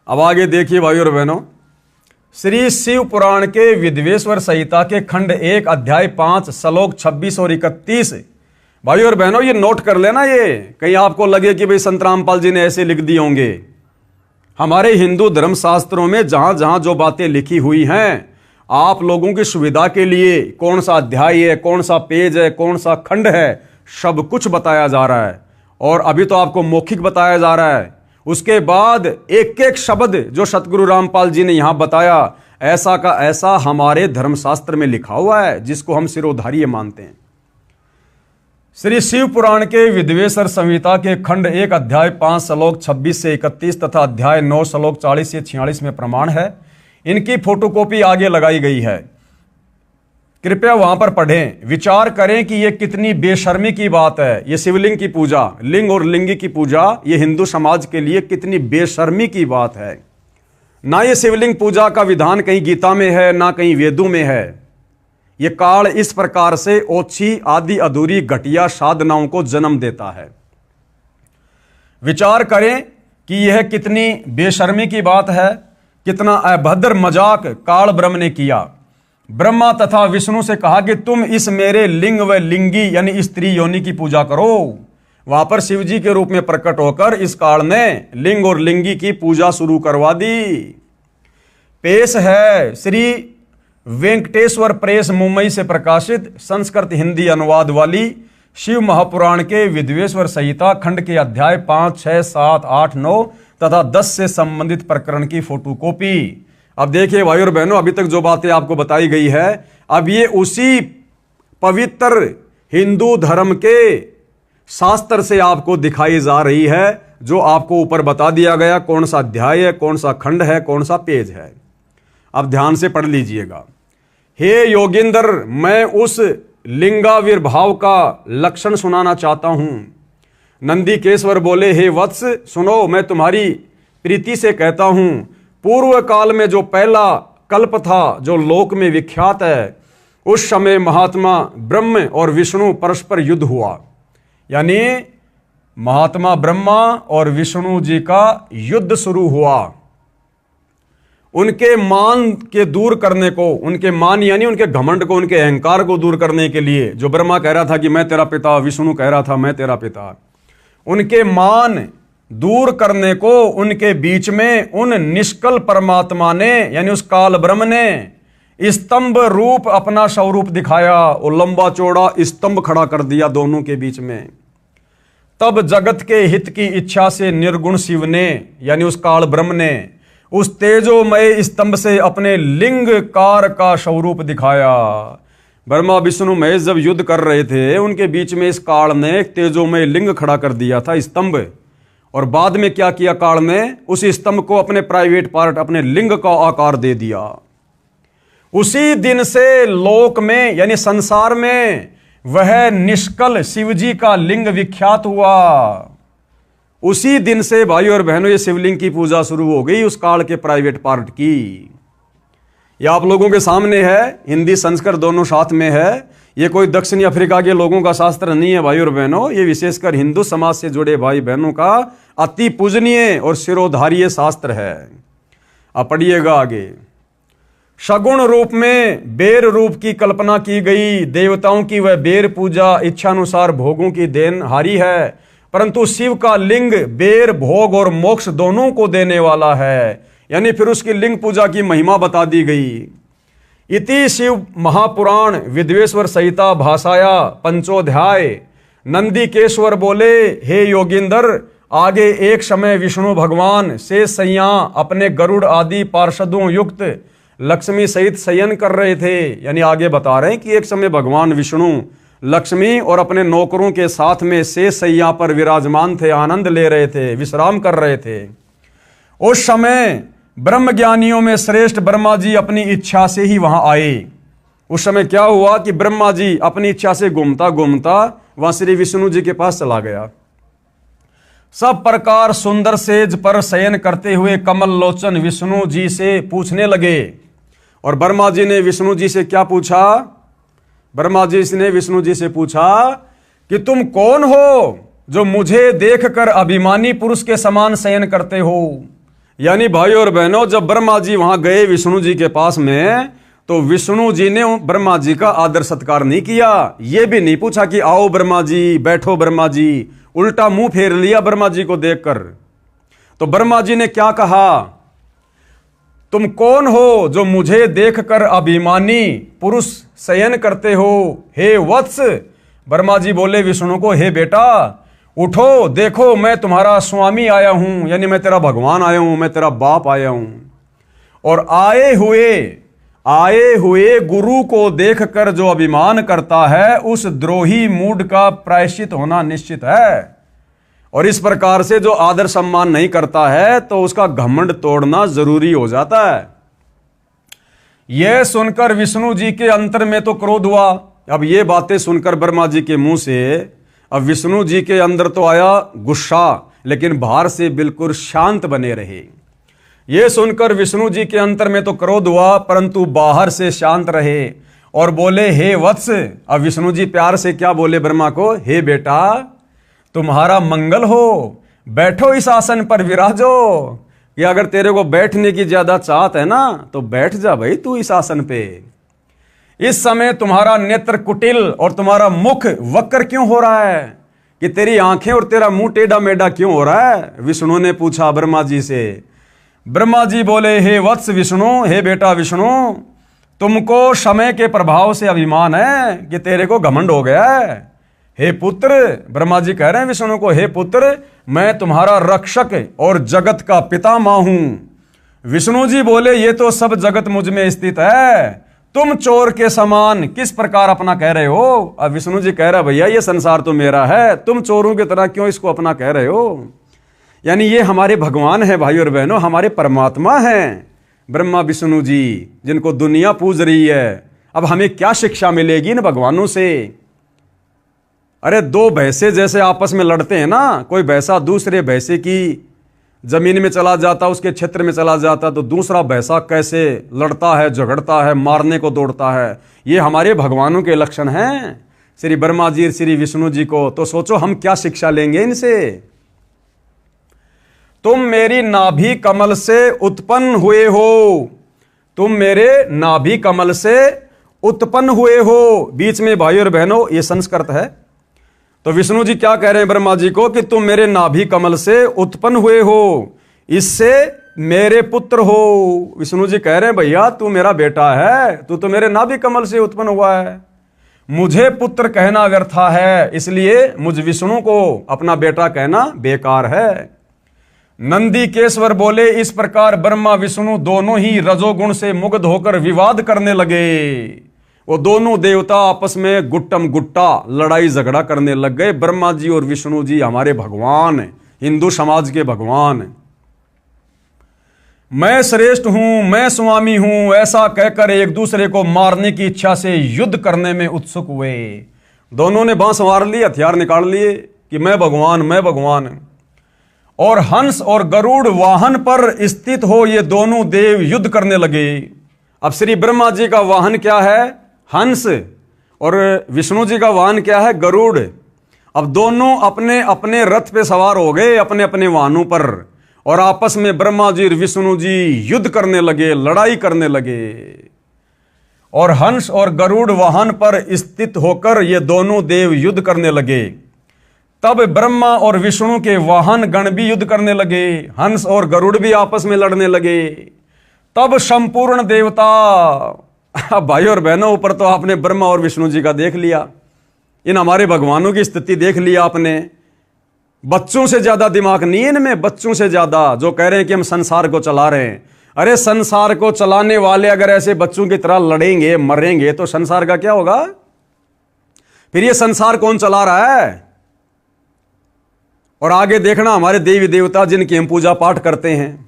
अब आगे देखिए भाइयों और बहनों, श्री शिव पुराण के विद्वेश्वर संहिता के खंड 1 अध्याय 5 श्लोक 26 और 31 भाई और बहनों ये नोट कर लेना, ये कहीं आपको लगे कि भाई संत रामपाल जी ने ऐसे लिख दिए होंगे। हमारे हिंदू धर्म शास्त्रों में जहां जहां जो बातें लिखी हुई हैं, आप लोगों की सुविधा के लिए कौन सा अध्याय है, कौन सा पेज है, कौन सा खंड है, सब कुछ बताया जा रहा है। और अभी तो आपको मौखिक बताया जा रहा है, उसके बाद एक एक शब्द जो सतगुरु रामपाल जी ने यहां बताया, ऐसा का ऐसा हमारे धर्मशास्त्र में लिखा हुआ है, जिसको हम सिरोधार्य मानते हैं। श्री शिव पुराण के विद्वेश्वर संहिता के खंड 1 अध्याय 5 श्लोक 26 से 31 तथा अध्याय 9 श्लोक 40 से 46 में प्रमाण है। इनकी फोटोकॉपी आगे लगाई गई है, कृपया वहां पर पढ़ें, विचार करें कि यह कितनी बेशर्मी की बात है। यह शिवलिंग की पूजा, लिंग और लिंगी की पूजा, यह हिंदू समाज के लिए कितनी बेशर्मी की बात है। ना ये शिवलिंग पूजा का विधान कहीं गीता में है, ना कहीं वेदों में है। यह काल इस प्रकार से ओछी आदि अधूरी घटिया साधनाओं को जन्म देता है। विचार करें कि यह कितनी बेशर्मी की बात है, कितना अभद्र मजाक काल ब्रह्म ने किया। ब्रह्मा तथा विष्णु से कहा कि तुम इस मेरे लिंग व लिंगी यानी स्त्री योनि की पूजा करो। वहां पर शिव जी के रूप में प्रकट होकर इस काल ने लिंग और लिंगी की पूजा शुरू करवा दी। पेश है श्री वेंकटेश्वर प्रेस मुंबई से प्रकाशित संस्कृत हिंदी अनुवाद वाली शिव महापुराण के विद्वेश्वर संहिता खंड के अध्याय 5, 6, 7, 8, 9 तथा 10 से संबंधित प्रकरण की फोटोकॉपी। अब देखिए भाई और बहनों, अभी तक जो बातें आपको बताई गई है, अब ये उसी पवित्र हिंदू धर्म के शास्त्र से आपको दिखाई जा रही है, जो आपको ऊपर बता दिया गया कौन सा अध्याय है, कौन सा खंड है, कौन सा पेज है। अब ध्यान से पढ़ लीजिएगा। हे योगेंद्र, मैं उस लिंगाविर्भाव का लक्षण सुनाना चाहता हूं। नंदीकेश्वर बोले, हे वत्स सुनो, मैं तुम्हारी प्रीति से कहता हूं, पूर्व काल में जो पहला कल्प था, जो लोक में विख्यात है, उस समय महात्मा ब्रह्म और विष्णु परस्पर युद्ध हुआ। यानी महात्मा ब्रह्मा और विष्णु जी का युद्ध शुरू हुआ। उनके मान के दूर करने को, उनके मान यानी उनके घमंड को, उनके अहंकार को दूर करने के लिए, जो ब्रह्मा कह रहा था कि मैं तेरा पिता, विष्णु कह रहा था मैं तेरा पिता, उनके मान दूर करने को उनके बीच में उन निष्कल परमात्मा ने यानी उस काल ब्रह्म ने स्तंभ रूप अपना स्वरूप दिखाया और लंबा चौड़ा स्तंभ खड़ा कर दिया दोनों के बीच में। तब जगत के हित की इच्छा से निर्गुण शिव ने यानी उस काल ब्रह्म ने उस तेजोमय स्तंभ से अपने लिंग कार का स्वरूप दिखाया। ब्रह्मा विष्णु महेश जब युद्ध कर रहे थे, उनके बीच में इस काल ने एक तेजोमय लिंग खड़ा कर दिया था, स्तंभ। और बाद में क्या किया काल ने, उस स्तंभ को अपने प्राइवेट पार्ट, अपने लिंग का आकार दे दिया। उसी दिन से लोक में यानी संसार में वह निष्कल शिवजी का लिंग विख्यात हुआ। उसी दिन से भाई और बहनों ये शिवलिंग की पूजा शुरू हो गई, उस काल के प्राइवेट पार्ट की। यह आप लोगों के सामने है, हिंदी संस्कृत दोनों साथ में है। ये कोई दक्षिणी अफ्रीका के लोगों का शास्त्र नहीं है भाई और बहनों, ये विशेषकर हिंदू समाज से जुड़े भाई बहनों का अति पूजनीय और शिरोधार्य शास्त्र है। अब पढ़िएगा आगे। सगुण रूप में बेर रूप की कल्पना की गई। देवताओं की वह बेर पूजा इच्छानुसार भोगों की देनहारी है, परंतु शिव का लिंग बेर भोग और मोक्ष दोनों को देने वाला है। यानी फिर उसकी लिंग पूजा की महिमा बता दी गई। इति शिव महापुराण विद्वेश्वर संहिता भाषाया पंचोध्याय। नंदीकेश्वर बोले, हे योगींद्र, आगे एक समय विष्णु भगवान शेष सैया अपने गरुड़ आदि पार्षदों युक्त लक्ष्मी सहित शयन कर रहे थे। यानी आगे बता रहे हैं कि एक समय भगवान विष्णु लक्ष्मी और अपने नौकरों के साथ में शेष सैया पर विराजमान थे, आनंद ले रहे थे, विश्राम कर रहे थे। उस समय ब्रह्म ज्ञानियों में श्रेष्ठ ब्रह्मा जी अपनी इच्छा से ही वहां आए। उस समय क्या हुआ कि ब्रह्मा जी अपनी इच्छा से घूमता घूमता वहां श्री विष्णु जी के पास चला गया। सब प्रकार सुंदर सेज पर शयन करते हुए कमल लोचन विष्णु जी से पूछने लगे। और ब्रह्मा जी ने विष्णु जी से क्या पूछा? ब्रह्मा जी ने विष्णु जी से पूछा कि तुम कौन हो जो मुझे देखकर अभिमानी पुरुष के समान शयन करते हो। यानी भाई और बहनों, जब ब्रह्मा जी वहां गए विष्णु जी के पास में, तो विष्णु जी ने ब्रह्मा जी का आदर सत्कार नहीं किया, ये भी नहीं पूछा कि आओ ब्रह्मा जी, बैठो ब्रह्मा जी, उल्टा मुंह फेर लिया ब्रह्मा जी को देखकर। तो ब्रह्मा जी ने क्या कहा, तुम कौन हो जो मुझे देखकर अभिमानी पुरुष शयन करते हो, हे वत्स। ब्रह्मा जी बोले विष्णु को, हे बेटा उठो, देखो मैं तुम्हारा स्वामी आया हूं, यानी मैं तेरा भगवान आया हूं, मैं तेरा बाप आया हूं। और आए हुए गुरु को देखकर जो अभिमान करता है, उस द्रोही मूड का प्रायश्चित होना निश्चित है। और इस प्रकार से जो आदर सम्मान नहीं करता है तो उसका घमंड तोड़ना जरूरी हो जाता है। यह सुनकर विष्णु जी के अंतर में तो क्रोध हुआ। अब ये बातें सुनकर ब्रह्मा जी के मुंह से अब विष्णु जी के अंदर तो आया गुस्सा, लेकिन बाहर से बिल्कुल शांत बने रहे। यह सुनकर विष्णु जी के अंतर में तो क्रोध हुआ, परंतु बाहर से शांत रहे और बोले, हे वत्स। अब विष्णु जी प्यार से क्या बोले ब्रह्मा को, हे बेटा तुम्हारा मंगल हो, बैठो इस आसन पर विराजो। कि अगर तेरे को बैठने की ज्यादा चाहत है ना तो बैठ जा भाई तू इस आसन पे। इस समय तुम्हारा नेत्र कुटिल और तुम्हारा मुख वक्र क्यों हो रहा है, कि तेरी आंखें और तेरा मुंह टेढ़ा मेढ़ा क्यों हो रहा है, विष्णु ने पूछा ब्रह्मा जी से। ब्रह्मा जी बोले, हे वत्स विष्णु, हे बेटा विष्णु, तुमको समय के प्रभाव से अभिमान है कि तेरे को घमंड हो गया है। हे पुत्र, ब्रह्मा जी कह रहे हैं विष्णु को, हे पुत्र मैं तुम्हारा रक्षक और जगत का पितामह हूं। विष्णु जी बोले, ये तो सब जगत मुझ में स्थित है, तुम चोर के समान किस प्रकार अपना कह रहे हो। अब विष्णु जी कह रहे, भैया ये संसार तो मेरा है, तुम चोरों की तरह क्यों इसको अपना कह रहे हो। यानी ये हमारे भगवान है भाई और बहनों, हमारे परमात्मा हैं ब्रह्मा विष्णु जी, जिनको दुनिया पूज रही है। अब हमें क्या शिक्षा मिलेगी इन भगवानों से। अरे दो भैंसे जैसे आपस में लड़ते हैं ना, कोई भैंसा दूसरे भैंसे की जमीन में चला जाता, उसके क्षेत्र में चला जाता, तो दूसरा भैंसा कैसे लड़ता है, झगड़ता है, मारने को दौड़ता है। ये हमारे भगवानों के लक्षण हैं, श्री ब्रह्मा जी श्री विष्णु जी को। तो सोचो हम क्या शिक्षा लेंगे इनसे। तुम मेरी नाभि कमल से उत्पन्न हुए हो, तुम मेरे नाभि कमल से उत्पन्न हुए हो। बीच में भाई और बहनों ये संस्कृत है। तो विष्णु जी क्या कह रहे हैं ब्रह्मा जी को कि तुम मेरे नाभि कमल से उत्पन्न हुए हो, इससे मेरे पुत्र हो। विष्णु जी कह रहे हैं भैया तू मेरा बेटा है, तू तो मेरे नाभि कमल से उत्पन्न हुआ है, मुझे पुत्र कहना व्यर्था है, इसलिए मुझ विष्णु को अपना बेटा कहना बेकार है। नंदीकेश्वर बोले, इस प्रकार ब्रह्मा विष्णु दोनों ही रजोगुण से मुग्ध होकर विवाद करने लगे। वो दोनों देवता आपस में गुट्टम गुट्टा लड़ाई झगड़ा करने लग गए। ब्रह्मा जी और विष्णु जी हमारे भगवान, हिंदू समाज के भगवान। मैं श्रेष्ठ हूं, मैं स्वामी हूं, ऐसा कहकर एक दूसरे को मारने की इच्छा से युद्ध करने में उत्सुक हुए। दोनों ने बांस मार लिए, हथियार निकाल लिए कि मैं भगवान, मैं भगवान। और हंस और गरुड़ वाहन पर स्थित हो ये दोनों देव युद्ध करने लगे। अब श्री ब्रह्मा जी का वाहन क्या है, हंस, और विष्णु जी का वाहन क्या है, गरुड़। अब दोनों अपने अपने रथ पे सवार हो गए, अपने अपने वाहनों पर, और आपस में ब्रह्मा जी और विष्णु जी युद्ध करने लगे, लड़ाई करने लगे। और हंस और गरुड़ वाहन पर स्थित होकर ये दोनों देव युद्ध करने लगे। तब ब्रह्मा और विष्णु के वाहन गण भी युद्ध करने लगे, हंस और गरुड़ भी आपस में लड़ने लगे। तब संपूर्ण देवता, भाई और बहनों ऊपर तो आपने ब्रह्मा और विष्णु जी का देख लिया, इन हमारे भगवानों की स्थिति देख लिया आपने। बच्चों से ज्यादा दिमाग नहीं है इनमें, बच्चों से ज्यादा, जो कह रहे हैं कि हम संसार को चला रहे हैं। अरे संसार को चलाने वाले अगर ऐसे बच्चों की तरह लड़ेंगे मरेंगे तो संसार का क्या होगा। फिर ये संसार कौन चला रहा है। और आगे देखना, हमारे देवी देवता जिनकी हम पूजा पाठ करते हैं,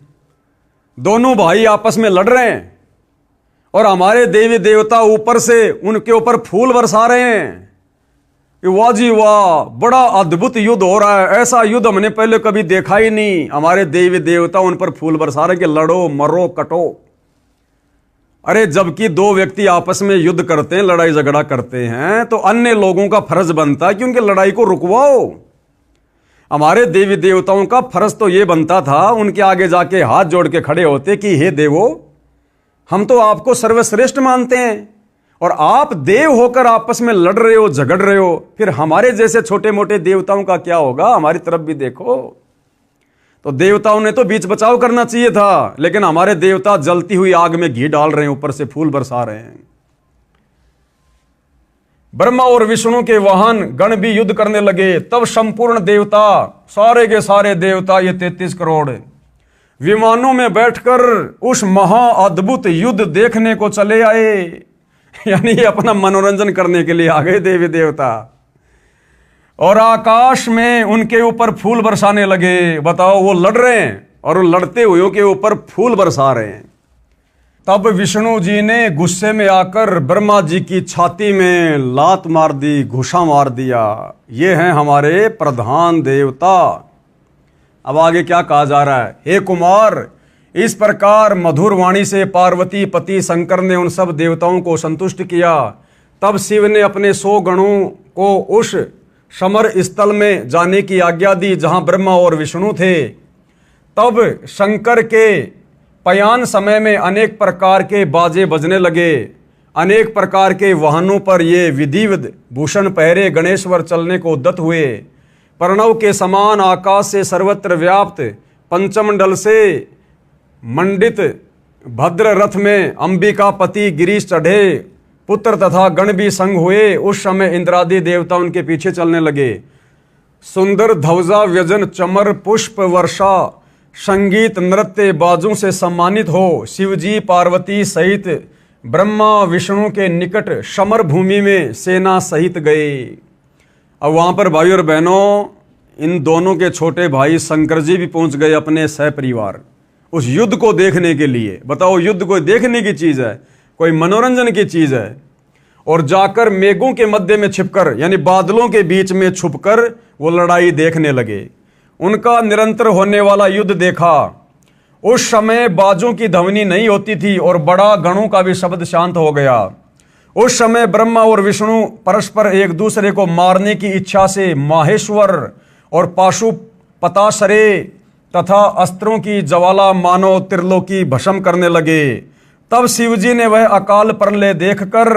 दोनों भाई आपस में लड़ रहे हैं, और हमारे देवी देवता ऊपर से उनके ऊपर फूल बरसा रहे हैं। वाह जी वाह, बड़ा अद्भुत युद्ध हो रहा है, ऐसा युद्ध हमने पहले कभी देखा ही नहीं। हमारे देवी देवता उन पर फूल बरसा रहे कि लड़ो मरो कटो। अरे जबकि दो व्यक्ति आपस में युद्ध करते हैं, लड़ाई झगड़ा करते हैं, तो अन्य लोगों का फर्ज बनता है कि उनकी लड़ाई को रुकवाओ। हमारे देवी देवताओं का फर्ज तो यह बनता था, उनके आगे जाके हाथ जोड़ के खड़े होते कि हे देवो, हम तो आपको सर्वश्रेष्ठ मानते हैं और आप देव होकर आपस में लड़ रहे हो, झगड़ रहे हो, फिर हमारे जैसे छोटे मोटे देवताओं का क्या होगा? हमारी तरफ भी देखो। तो देवताओं ने तो बीच बचाव करना चाहिए था, लेकिन हमारे देवता जलती हुई आग में घी डाल रहे हैं, ऊपर से फूल बरसा रहे हैं। ब्रह्मा और विष्णु के वाहन गण भी युद्ध करने लगे। तब संपूर्ण देवता, सारे के सारे देवता, ये 33 करोड़ विमानों में बैठकर उस महा अद्भुत युद्ध देखने को चले आए। यानी अपना मनोरंजन करने के लिए आ गए देवी देवता, और आकाश में उनके ऊपर फूल बरसाने लगे। बताओ, वो लड़ रहे हैं और वो लड़ते हुए के ऊपर फूल बरसा रहे हैं। तब विष्णु जी ने गुस्से में आकर ब्रह्मा जी की छाती में लात मार दी, घुसा मार दिया। ये हैं हमारे प्रधान देवता। अब आगे क्या कहा जा रहा है? हे कुमार, इस प्रकार मधुर वाणी से पार्वती पति शंकर ने उन सब देवताओं को संतुष्ट किया। तब शिव ने अपने 100 गणों को उस समर स्थल में जाने की आज्ञा दी जहां ब्रह्मा और विष्णु थे। तब शंकर के पयान समय में अनेक प्रकार के बाजे बजने लगे। अनेक प्रकार के वाहनों पर ये विधिवत भूषण पहरे गणेश्वर चलने को उद्यत हुए। प्रणव के समान आकाश से सर्वत्र व्याप्त पंचमंडल से मंडित भद्र रथ में अंबिका पति गिरीश चढ़े। पुत्र तथा गण भी संग हुए। उस समय इंद्रादि देवता उनके पीछे चलने लगे। सुंदर ध्वजा व्यजन चमर पुष्प वर्षा संगीत नृत्य बाजों से सम्मानित हो शिवजी पार्वती सहित ब्रह्मा विष्णु के निकट समर भूमि में सेना सहित गए। अब वहां पर भाई और बहनों, इन दोनों के छोटे भाई शंकर जी भी पहुंच गए अपने सहपरिवार उस युद्ध को देखने के लिए। बताओ, युद्ध कोई देखने की चीज है, कोई मनोरंजन की चीज है। और जाकर मेघों के मध्य में छिपकर, यानी बादलों के बीच में छुपकर वो लड़ाई देखने लगे। उनका निरंतर होने वाला युद्ध देखा। उस समय बाजों की ध्वनि नहीं होती थी और बड़ा गणों का भी शब्द शांत हो गया। उस समय ब्रह्मा और विष्णु परस्पर एक दूसरे को मारने की इच्छा से माहेश्वर और पाशुपताशरे तथा अस्त्रों की ज्वाला मानो त्रिलोकी भस्म करने लगे। तब शिवजी ने वह अकाल प्रलय देखकर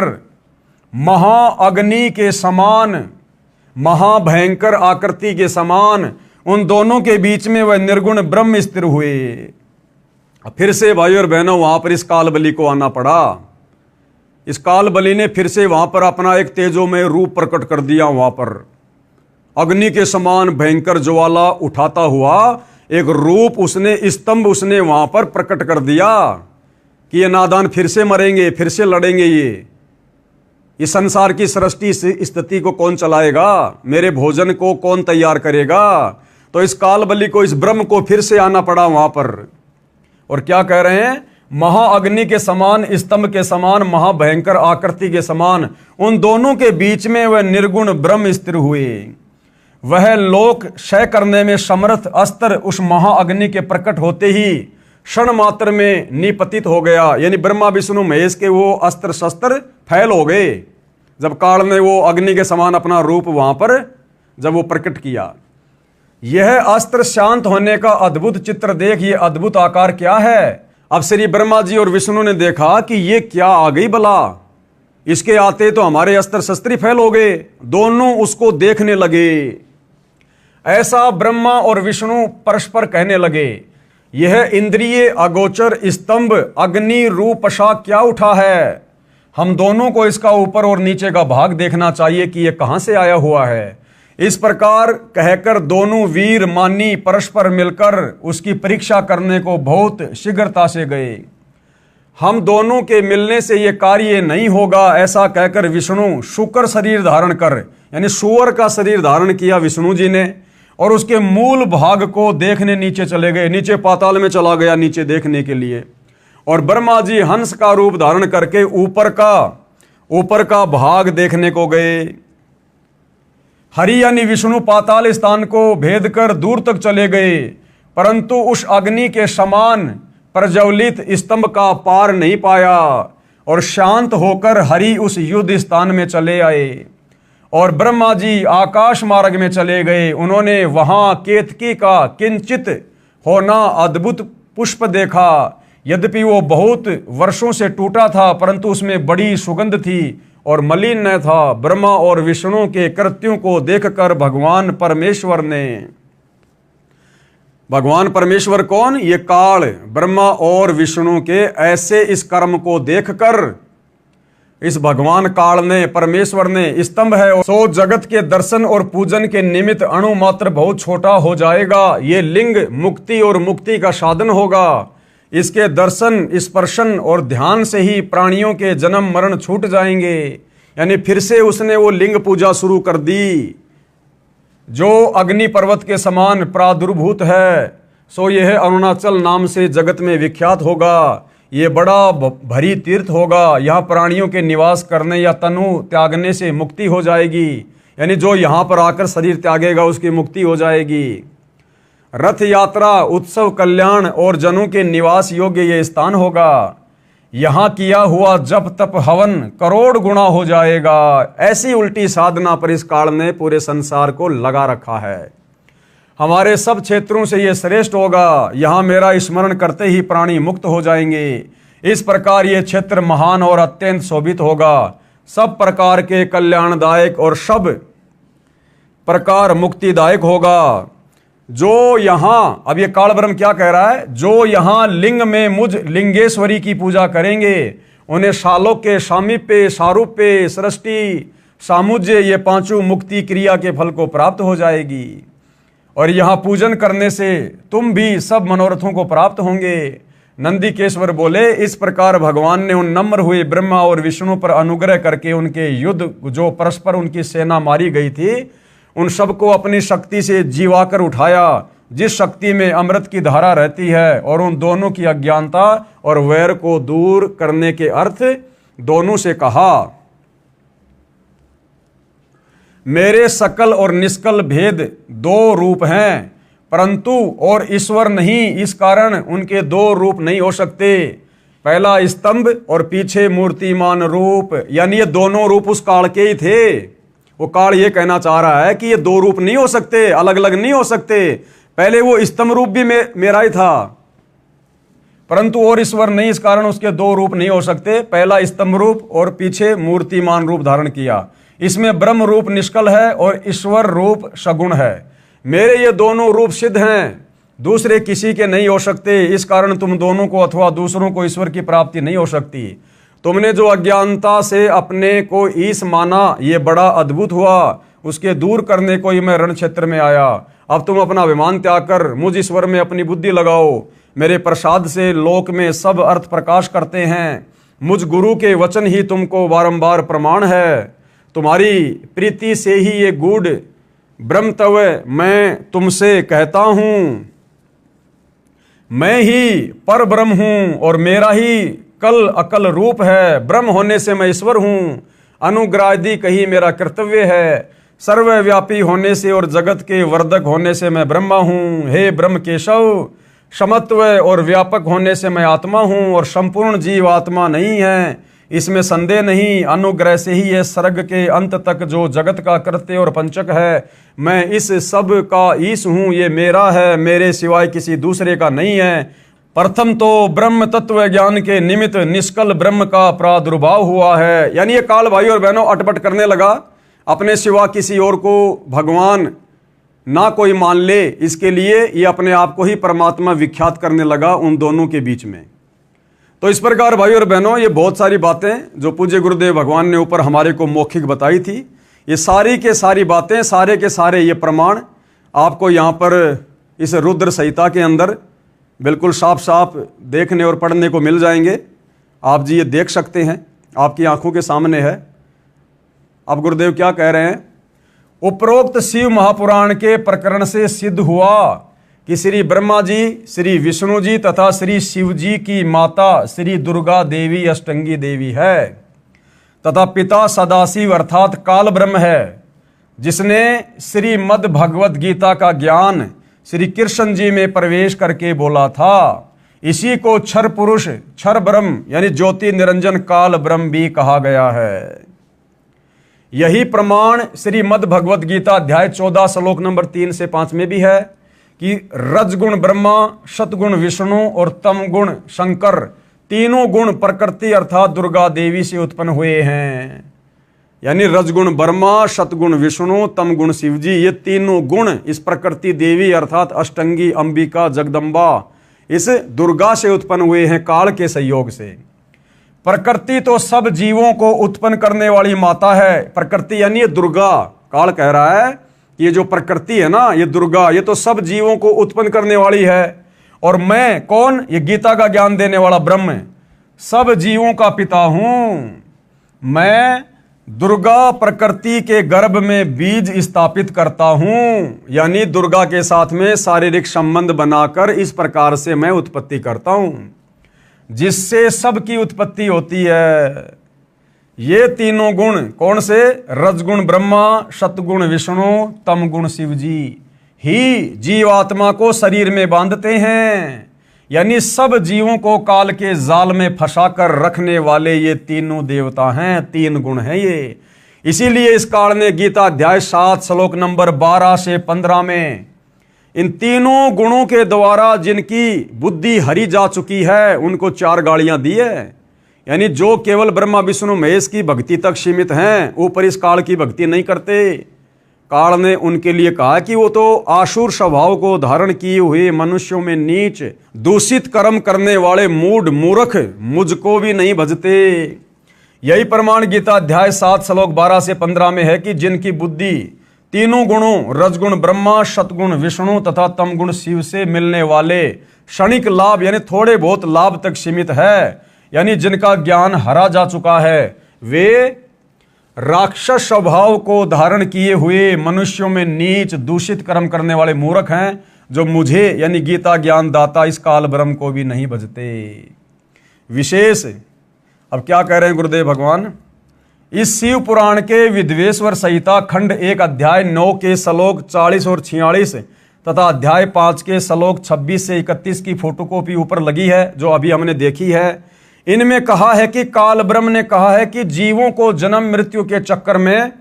महाअग्नि के समान, महाभयंकर आकृति के समान उन दोनों के बीच में वह निर्गुण ब्रह्म स्थिर हुए। फिर से भाई और बहनों, वहां पर इस काल बलि को आना पड़ा। इस काल बलि ने फिर से वहां पर अपना एक तेजोमय रूप प्रकट कर दिया। वहां पर अग्नि के समान भयंकर ज्वाला उठाता हुआ एक रूप उसने, स्तंभ उसने वहां पर प्रकट कर दिया कि ये नादान फिर से मरेंगे, फिर से लड़ेंगे। ये इस संसार की सृष्टि स्थिति को कौन चलाएगा? मेरे भोजन को कौन तैयार करेगा? तो इस काल बलि को, इस ब्रह्म को फिर से आना पड़ा वहां पर। और क्या कह रहे हैं? महाअग्नि के समान, स्तंभ के समान, महाभयंकर आकृति के समान उन दोनों के बीच में वह निर्गुण ब्रह्म स्थिर हुए। वह लोक क्षय करने में समर्थ अस्त्र उस महाअग्नि के प्रकट होते ही क्षण मात्र में निपतित हो गया। यानी ब्रह्मा विष्णु महेश के वो अस्त्र शस्त्र फैल हो गए जब काल ने वो अग्नि के समान अपना रूप वहां पर जब वो प्रकट किया। यह अस्त्र शांत होने का अद्भुत चित्र देख, ये अद्भुत आकार क्या है? अब श्री ब्रह्मा जी और विष्णु ने देखा कि ये क्या आ गई भला, इसके आते तो हमारे अस्त्र शस्त्र फैल हो गए। दोनों उसको देखने लगे। ऐसा ब्रह्मा और विष्णु परस्पर कहने लगे, यह इंद्रिय अगोचर स्तंभ अग्नि रूप सा क्या उठा है? हम दोनों को इसका ऊपर और नीचे का भाग देखना चाहिए कि यह कहां से आया हुआ है। इस प्रकार कहकर दोनों वीर मानी परस्पर मिलकर उसकी परीक्षा करने को बहुत शीघ्रता से गए। हम दोनों के मिलने से यह कार्य नहीं होगा, ऐसा कहकर विष्णु शुकर शरीर धारण कर, यानी सुअर का शरीर धारण किया विष्णु जी ने, और उसके मूल भाग को देखने नीचे चले गए। नीचे पाताल में चला गया नीचे देखने के लिए। और ब्रह्मा जी हंस का रूप धारण करके ऊपर का भाग देखने को गए। हरि यानी विष्णु पाताल स्थान को भेद कर दूर तक चले गए, परंतु उस अग्नि के समान प्रज्वलित स्तंभ का पार नहीं पाया और शांत होकर हरि उस युद्ध स्थान में चले आए। और ब्रह्मा जी आकाश मार्ग में चले गए। उन्होंने वहां केतकी का किंचित होना अद्भुत पुष्प देखा। यद्यपि वो बहुत वर्षों से टूटा था, परंतु उसमें बड़ी सुगंध थी और मलिन न था। ब्रह्मा और विष्णु के कृत्यों को देखकर भगवान परमेश्वर कौन? ये काल, ब्रह्मा और विष्णु के ऐसे इस कर्म को देखकर इस भगवान काल ने, परमेश्वर ने, स्तंभ है सो जगत के दर्शन और पूजन के निमित्त अणु मात्र बहुत छोटा हो जाएगा। ये लिंग मुक्ति और मुक्ति का साधन होगा। इसके दर्शन, स्पर्शन और ध्यान से ही प्राणियों के जन्म मरण छूट जाएंगे। यानी फिर से उसने वो लिंग पूजा शुरू कर दी जो अग्नि पर्वत के समान प्रादुर्भूत है। सो यह अरुणाचल नाम से जगत में विख्यात होगा। ये बड़ा भरी तीर्थ होगा। यहाँ प्राणियों के निवास करने या तनु त्यागने से मुक्ति हो जाएगी। यानी जो यहाँ पर आकर शरीर त्यागेगा उसकी मुक्ति हो जाएगी। रथ यात्रा, उत्सव, कल्याण और जनों के निवास योग्य ये स्थान होगा। यहाँ किया हुआ जप तप हवन करोड़ गुना हो जाएगा। ऐसी उल्टी साधना पर इस काल ने पूरे संसार को लगा रखा है। हमारे सब क्षेत्रों से ये श्रेष्ठ होगा। यहाँ मेरा स्मरण करते ही प्राणी मुक्त हो जाएंगे। इस प्रकार ये क्षेत्र महान और अत्यंत शोभित होगा। सब प्रकार के कल्याणदायक और सब प्रकार मुक्तिदायक होगा। जो यहाँ, अब ये काल ब्रह्म क्या कह रहा है? जो यहाँ लिंग में मुझ लिंगेश्वरी की पूजा करेंगे उन्हें शालोक्य, सामीप्य, सारूप्य, सृष्टि, सामुज्य ये पांचों मुक्ति क्रिया के फल को प्राप्त हो जाएगी। और यहाँ पूजन करने से तुम भी सब मनोरथों को प्राप्त होंगे। नंदीकेश्वर बोले, इस प्रकार भगवान ने उन नम्र हुए ब्रह्मा और विष्णु पर अनुग्रह करके उनके युद्ध, जो परस्पर उनकी सेना मारी गई थी, उन सबको अपनी शक्ति से जीवाकर उठाया, जिस शक्ति में अमृत की धारा रहती है, और उन दोनों की अज्ञानता और वैर को दूर करने के अर्थ दोनों से कहा, मेरे सकल और निष्कल भेद दो रूप हैं, परंतु और ईश्वर नहीं, इस कारण उनके दो रूप नहीं हो सकते। पहला स्तंभ और पीछे मूर्तिमान रूप। यानी ये दोनों रूप उस काल के ही थे। वो काल ये कहना चाह रहा है कि ये दो रूप नहीं हो सकते, अलग अलग नहीं हो सकते। पहले वो स्तंभ रूप भी मेरा ही था, परंतु और ईश्वर नहीं, इस कारण उसके दो रूप नहीं हो सकते। पहला स्तंभ रूप और पीछे मूर्तिमान रूप धारण किया। इसमें ब्रह्म रूप निष्कल है और ईश्वर रूप सगुण है। मेरे ये दोनों रूप सिद्ध हैं, दूसरे किसी के नहीं हो सकते। इस कारण तुम दोनों को अथवा दूसरों को ईश्वर की प्राप्ति नहीं हो सकती। तुमने जो अज्ञानता से अपने को ईश माना, ये बड़ा अद्भुत हुआ। उसके दूर करने को ही मैं रण क्षेत्र में आया। अब तुम अपना अभिमान त्याग कर मुझ ईश्वर में अपनी बुद्धि लगाओ। मेरे प्रसाद से लोक में सब अर्थ प्रकाश करते हैं। मुझ गुरु के वचन ही तुमको बारंबार प्रमाण है। तुम्हारी प्रीति से ही ये गूढ़ ब्रह्म तव मैं तुमसे कहता हूं। मैं ही पर ब्रह्म हूं और मेरा ही कल अकल रूप है। ब्रह्म होने से मैं ईश्वर हूं। अनुग्राही कही मेरा कर्तव्य है। सर्वव्यापी होने से और जगत के वर्धक होने से मैं ब्रह्मा हूं। हे ब्रह्म केशव, समत्व और व्यापक होने से मैं आत्मा हूं और संपूर्ण जीव आत्मा नहीं है, इसमें संदेह नहीं। अनुग्रह से ही यह सर्ग के अंत तक जो जगत का कृत्य और पंचक है, मैं इस सब का ईश हूं। ये मेरा है, मेरे सिवाय किसी दूसरे का नहीं है। प्रथम तो ब्रह्म तत्व ज्ञान के निमित्त निष्कल ब्रह्म का प्रादुर्भाव हुआ है। यानी ये काल भाई और बहनों अटपट करने लगा, अपने सिवा किसी और को भगवान ना कोई मान ले, इसके लिए ये अपने आप को ही परमात्मा विख्यात करने लगा उन दोनों के बीच में। तो इस प्रकार भाई और बहनों, ये बहुत सारी बातें जो पूज्य गुरुदेव भगवान ने ऊपर हमारे को मौखिक बताई थी, ये सारी के सारी बातें, सारे के सारे ये प्रमाण आपको यहाँ पर इस रुद्र संहिता के अंदर बिल्कुल साफ साफ देखने और पढ़ने को मिल जाएंगे। आप जी ये देख सकते हैं, आपकी आंखों के सामने है। अब गुरुदेव क्या कह रहे हैं? उपरोक्त शिव महापुराण के प्रकरण से सिद्ध हुआ कि श्री ब्रह्मा जी, श्री विष्णु जी तथा श्री शिव जी की माता श्री दुर्गा देवी अष्टंगी देवी है तथा पिता सदाशिव अर्थात काल ब्रह्म है, जिसने श्रीमद् भगवद गीता का ज्ञान श्री कृष्ण जी में प्रवेश करके बोला था। इसी को क्षर पुरुष, क्षर ब्रह्म यानी ज्योति निरंजन काल ब्रह्म भी कहा गया है। यही प्रमाण श्रीमद् भगवद गीता अध्याय 14 श्लोक नंबर 3 से 5 में भी है कि रजगुण ब्रह्मा, सतगुण विष्णु और तम गुण शंकर, तीनों गुण प्रकृति अर्थात दुर्गा देवी से उत्पन्न हुए हैं। यानी रजगुण ब्रह्मा, सतगुण विष्णु, तम गुण शिव जी, ये तीनों गुण इस प्रकृति देवी अर्थात अष्टंगी अंबिका जगदम्बा इस दुर्गा से उत्पन्न हुए हैं काल के सहयोग से। प्रकृति तो सब जीवों को उत्पन्न करने वाली माता है। प्रकृति यानी ये दुर्गा, काल कह रहा है कि ये जो प्रकृति है ना, ये दुर्गा, ये तो सब जीवों को उत्पन्न करने वाली है। और मैं कौन? ये गीता का ज्ञान देने वाला ब्रह्म सब जीवों का पिता हूं। मैं दुर्गा प्रकृति के गर्भ में बीज स्थापित करता हूं, यानी दुर्गा के साथ में शारीरिक संबंध बनाकर इस प्रकार से मैं उत्पत्ति करता हूं, जिससे सबकी उत्पत्ति होती है। ये तीनों गुण कौन से? रजगुण ब्रह्मा, सतगुण विष्णु, तम गुण शिव जी ही जीवात्मा को शरीर में बांधते हैं। यानी सब जीवों को काल के जाल में फंसाकर रखने वाले ये तीनों देवता हैं, तीन गुण हैं ये। इसीलिए इस काल ने गीता अध्याय 7 श्लोक नंबर 12 से 15 में इन तीनों गुणों के द्वारा जिनकी बुद्धि हरी जा चुकी है उनको 4 गालियां दी है। यानी जो केवल ब्रह्मा विष्णु महेश की भक्ति तक सीमित हैं, ऊपर इस काल की भक्ति नहीं करते, काल ने उनके लिए कहा कि वो तो आसुर स्वभाव को धारण किए हुए मनुष्यों में नीच दूषित कर्म करने वाले मूढ़ मूर्ख मुझको भी नहीं भजते। यही प्रमाण गीता अध्याय 7 श्लोक 12 से 15 में है कि जिनकी बुद्धि तीनों गुणों रजगुण ब्रह्मा, सतगुण विष्णु तथा तम गुण शिव से मिलने वाले क्षणिक लाभ यानी थोड़े बहुत लाभ तक सीमित है, यानी जिनका ज्ञान हरा जा चुका है, वे राक्षस स्वभाव को धारण किए हुए मनुष्यों में नीच दूषित कर्म करने वाले मूर्ख हैं, जो मुझे यानी गीता ज्ञान दाता इस काल ब्रह्म को भी नहीं भजते। विशेष अब क्या कह रहे हैं गुरुदेव भगवान? इस शिव पुराण के विद्वेश्वर संहिता खंड 1 अध्याय 9 के श्लोक 40 और 46 तथा अध्याय 5 के श्लोक 26 से 31 की फोटोकॉपी ऊपर लगी है, जो अभी हमने देखी है। इनमें कहा है कि काल ब्रह्म ने कहा है कि जीवों को जन्म मृत्यु के चक्कर में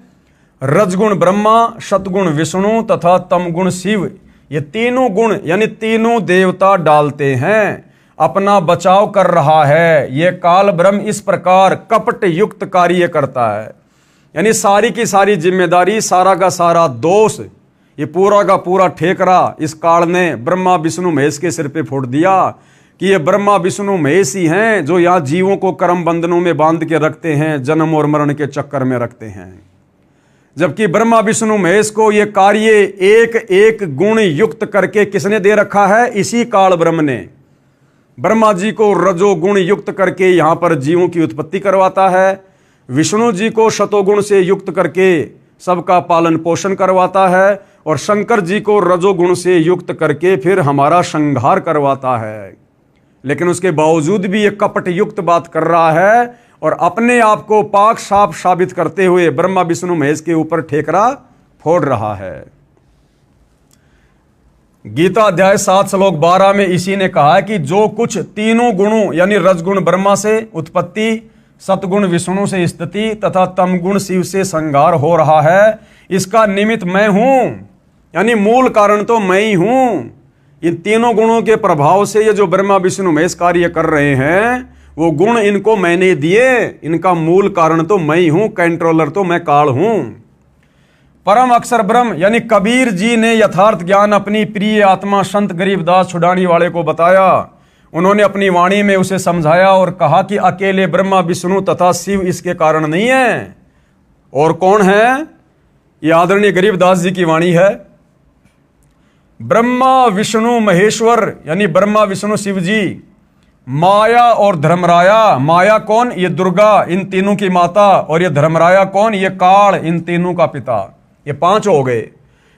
रजगुण ब्रह्मा, सतगुण विष्णु तथा तमगुण शिव ये तीनों गुण यानी तीनों देवता डालते हैं, अपना बचाव कर रहा है। ये काल ब्रह्म इस प्रकार कपट युक्त कार्य करता है, यानी सारी की सारी जिम्मेदारी, सारा का सारा दोष, ये पूरा का पूरा ठेकरा इस काल ने ब्रह्मा विष्णु महेश के सिर पे फोड़ दिया कि ये ब्रह्मा विष्णु महेश ही हैं जो यहाँ जीवों को कर्म बंधनों में बांध के रखते हैं, जन्म और मरण के चक्कर में रखते हैं। जबकि ब्रह्मा विष्णु महेश को ये कार्य एक एक गुण युक्त करके किसने दे रखा है? इसी काल ब्रह्म ने ब्रह्मा जी को रजोगुण युक्त करके यहाँ पर जीवों की उत्पत्ति करवाता है, विष्णु जी को शतोगुण से युक्त करके सबका पालन पोषण करवाता है, और शंकर जी को रजोगुण से युक्त करके फिर हमारा संहार करवाता है। लेकिन उसके बावजूद भी ये कपट युक्त बात कर रहा है और अपने आप को पाक साफ साबित करते हुए ब्रह्मा विष्णु महेश के ऊपर ठेकरा फोड़ रहा है। गीता अध्याय 7 श्लोक 12 में इसी ने कहा है कि जो कुछ तीनों गुणों यानी रजगुण ब्रह्मा से उत्पत्ति, सतगुण विष्णु से स्थिति तथा तमगुण शिव से संहार हो रहा है, इसका निमित्त मैं हूं, यानी मूल कारण तो मैं ही हूं। इन तीनों गुणों के प्रभाव से ये जो ब्रह्मा विष्णु महेश कार्य कर रहे हैं, वो गुण इनको मैंने दिए, इनका मूल कारण तो मैं ही हूं, कंट्रोलर तो मैं काल हूं। परम अक्षर ब्रह्म यानी कबीर जी ने यथार्थ ज्ञान अपनी प्रिय आत्मा संत गरीबदास छुड़ानी वाले को बताया। उन्होंने अपनी वाणी में उसे समझाया और कहा कि अकेले ब्रह्मा विष्णु तथा शिव इसके कारण नहीं है, और कौन है? ये आदरणीय गरीबदास जी की वाणी है। ब्रह्मा विष्णु महेश्वर यानी ब्रह्मा विष्णु शिव जी, माया और धर्मराया। माया कौन? ये दुर्गा, इन तीनों की माता, और ये धर्मराया कौन? ये काल, इन तीनों का पिता। ये 5 हो गए,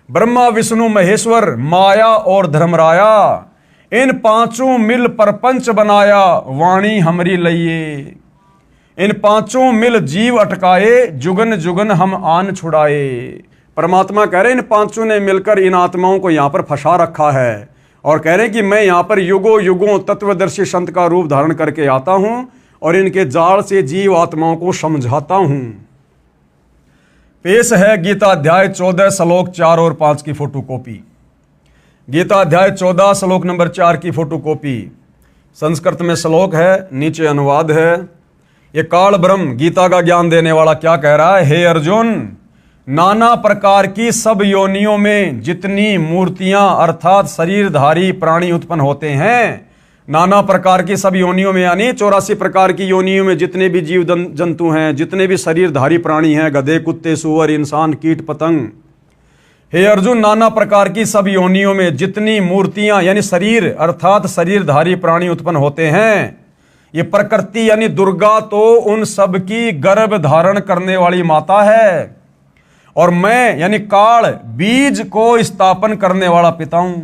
ब्रह्मा विष्णु महेश्वर, माया और धर्मराया। इन 5 मिल प्रपंच बनाया, वाणी हमरी लइये। इन 5 मिल जीव अटकाए, जुगन जुगन हम आन छुड़ाए। परमात्मा कह रहे इन 5 ने मिलकर इन आत्माओं को यहां पर फंसा रखा है, और कह रहे हैं कि मैं यहां पर युगों युगों तत्वदर्शी संत का रूप धारण करके आता हूं और इनके जाल से जीव आत्माओं को समझाता हूं। पेश है गीता अध्याय 14 श्लोक 4 और 5 की फोटोकॉपी। गीता अध्याय 14 श्लोक नंबर 4 की फोटोकॉपी। संस्कृत में श्लोक है, नीचे अनुवाद है। ये काल ब्रह्म गीता का ज्ञान देने वाला क्या कह रहा है? हे अर्जुन, नाना प्रकार की सब योनियों में जितनी मूर्तियां अर्थात शरीरधारी प्राणी उत्पन्न होते हैं, नाना प्रकार की सब योनियों में यानी 84 प्रकार की योनियों में जितने भी जीव जंतु हैं, जितने भी शरीरधारी प्राणी हैं, गधे, कुत्ते, सूअर, इंसान, कीट, पतंग। हे अर्जुन, नाना प्रकार की सब योनियों में जितनी मूर्तियां यानी शरीर अर्थात शरीरधारी प्राणी उत्पन्न होते हैं, ये प्रकृति यानी दुर्गा तो उन सब की गर्भ धारण करने वाली माता है, और मैं यानी काल बीज को स्थापन करने वाला पिता हूं।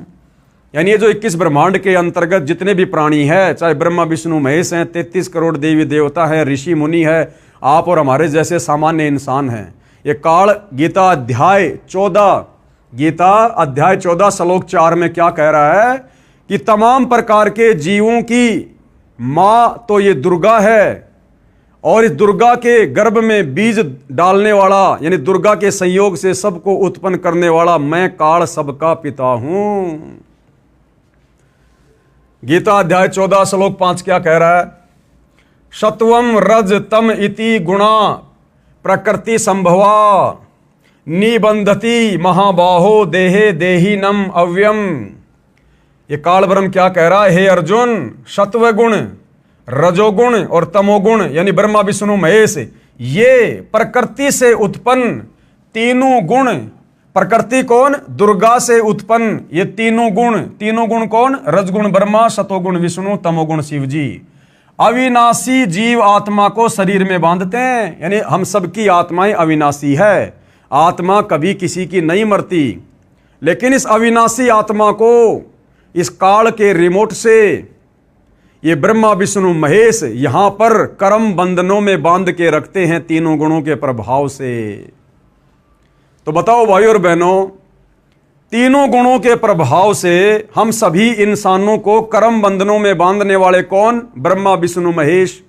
यानी ये जो 21 ब्रह्मांड के अंतर्गत जितने भी प्राणी हैं, चाहे ब्रह्मा विष्णु महेश हैं, 33 करोड़ देवी देवता है, ऋषि मुनि है, आप और हमारे जैसे सामान्य इंसान हैं, ये काल गीता अध्याय 14 श्लोक 4 में क्या कह रहा है कि तमाम प्रकार के जीवों की मां तो ये दुर्गा है, और इस दुर्गा के गर्भ में बीज डालने वाला यानी दुर्गा के संयोग से सबको उत्पन्न करने वाला मैं काल सबका पिता हूं। गीता अध्याय 14 श्लोक 5 क्या कह रहा है? सत्वम रज तम इति गुणा प्रकृति संभवा निबंधति महाबाहो देहे देहीनम अव्यम। ये काल ब्रह्म क्या कह रहा है? हे अर्जुन, सत्व गुण, रजोगुण और तमोगुण यानी ब्रह्मा विष्णु महेश, ये प्रकृति से उत्पन्न तीनों गुण, प्रकृति कौन? दुर्गा से उत्पन्न ये तीनों गुण कौन? रजगुण ब्रह्मा, सतोगुण विष्णु, तमोगुण शिव जी, अविनाशी जीव आत्मा को शरीर में बांधते हैं। यानी हम सबकी आत्माएं अविनाशी है, आत्मा कभी किसी की नहीं मरती, लेकिन इस अविनाशी आत्मा को इस काल के रिमोट से ये ब्रह्मा विष्णु महेश यहां पर कर्म बंधनों में बांध के रखते हैं तीनों गुणों के प्रभाव से। तो बताओ भाई और बहनों, तीनों गुणों के प्रभाव से हम सभी इंसानों को कर्म बंधनों में बांधने वाले कौन? ब्रह्मा विष्णु महेश।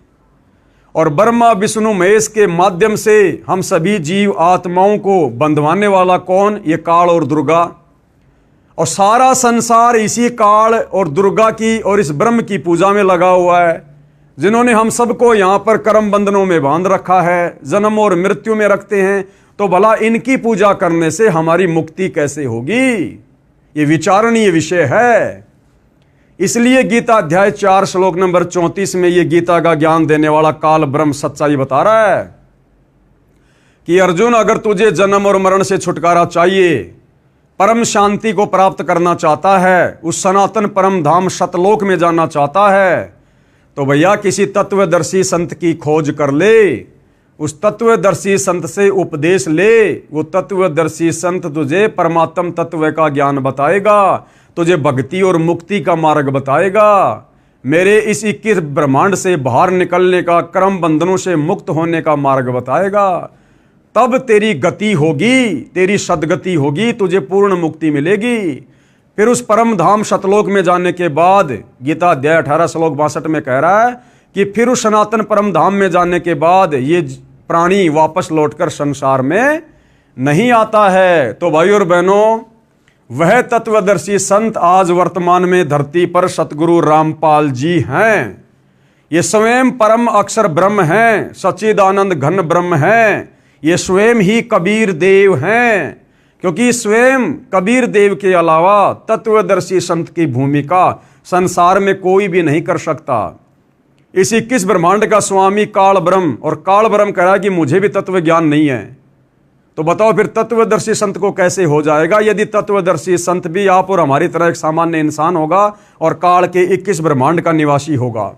और ब्रह्मा विष्णु महेश के माध्यम से हम सभी जीव आत्माओं को बंधवाने वाला कौन? ये काल और दुर्गा। और सारा संसार इसी काल और दुर्गा की और इस ब्रह्म की पूजा में लगा हुआ है, जिन्होंने हम सबको यहां पर कर्म बंधनों में बांध रखा है, जन्म और मृत्यु में रखते हैं। तो भला इनकी पूजा करने से हमारी मुक्ति कैसे होगी? ये विचारणीय विषय है। इसलिए गीता अध्याय 4 श्लोक नंबर 34 में ये गीता का ज्ञान देने वाला काल ब्रह्म सच्चाई बता रहा है कि अर्जुन, अगर तुझे जन्म और मरण से छुटकारा चाहिए, परम शांति को प्राप्त करना चाहता है, उस सनातन परम धाम सतलोक में जाना चाहता है, तो भैया किसी तत्वदर्शी संत की खोज कर ले, उस तत्वदर्शी संत से उपदेश ले। वो तत्वदर्शी संत तुझे परमात्म तत्व का ज्ञान बताएगा, तुझे भक्ति और मुक्ति का मार्ग बताएगा, मेरे इस 21 ब्रह्मांड से बाहर निकलने का, कर्म बंधनों से मुक्त होने का मार्ग बताएगा। तब तेरी गति होगी, तेरी सदगति होगी, तुझे पूर्ण मुक्ति मिलेगी। फिर उस परम धाम सतलोक में जाने के बाद गीता अध्याय 18 श्लोक 62 में कह रहा है कि फिर उस सनातन परम धाम में जाने के बाद ये प्राणी वापस लौटकर संसार में नहीं आता है। तो भाई और बहनों, वह तत्वदर्शी संत आज वर्तमान में धरती पर सतगुरु रामपाल जी हैं। ये स्वयं परम अक्षर ब्रह्म हैं, सच्चिदानंद घन ब्रह्म हैं। ये स्वयं ही कबीर देव हैं, क्योंकि स्वयं कबीर देव के अलावा तत्वदर्शी संत की भूमिका संसार में कोई भी नहीं कर सकता। इस 21 ब्रह्मांड का स्वामी काल ब्रह्म, और काल ब्रह्म कह रहा है कि मुझे भी तत्व ज्ञान नहीं है। तो बताओ फिर तत्वदर्शी संत को कैसे हो जाएगा, यदि तत्वदर्शी संत भी आप और हमारी तरह एक सामान्य इंसान होगा और काल के 21 ब्रह्मांड का निवासी होगा।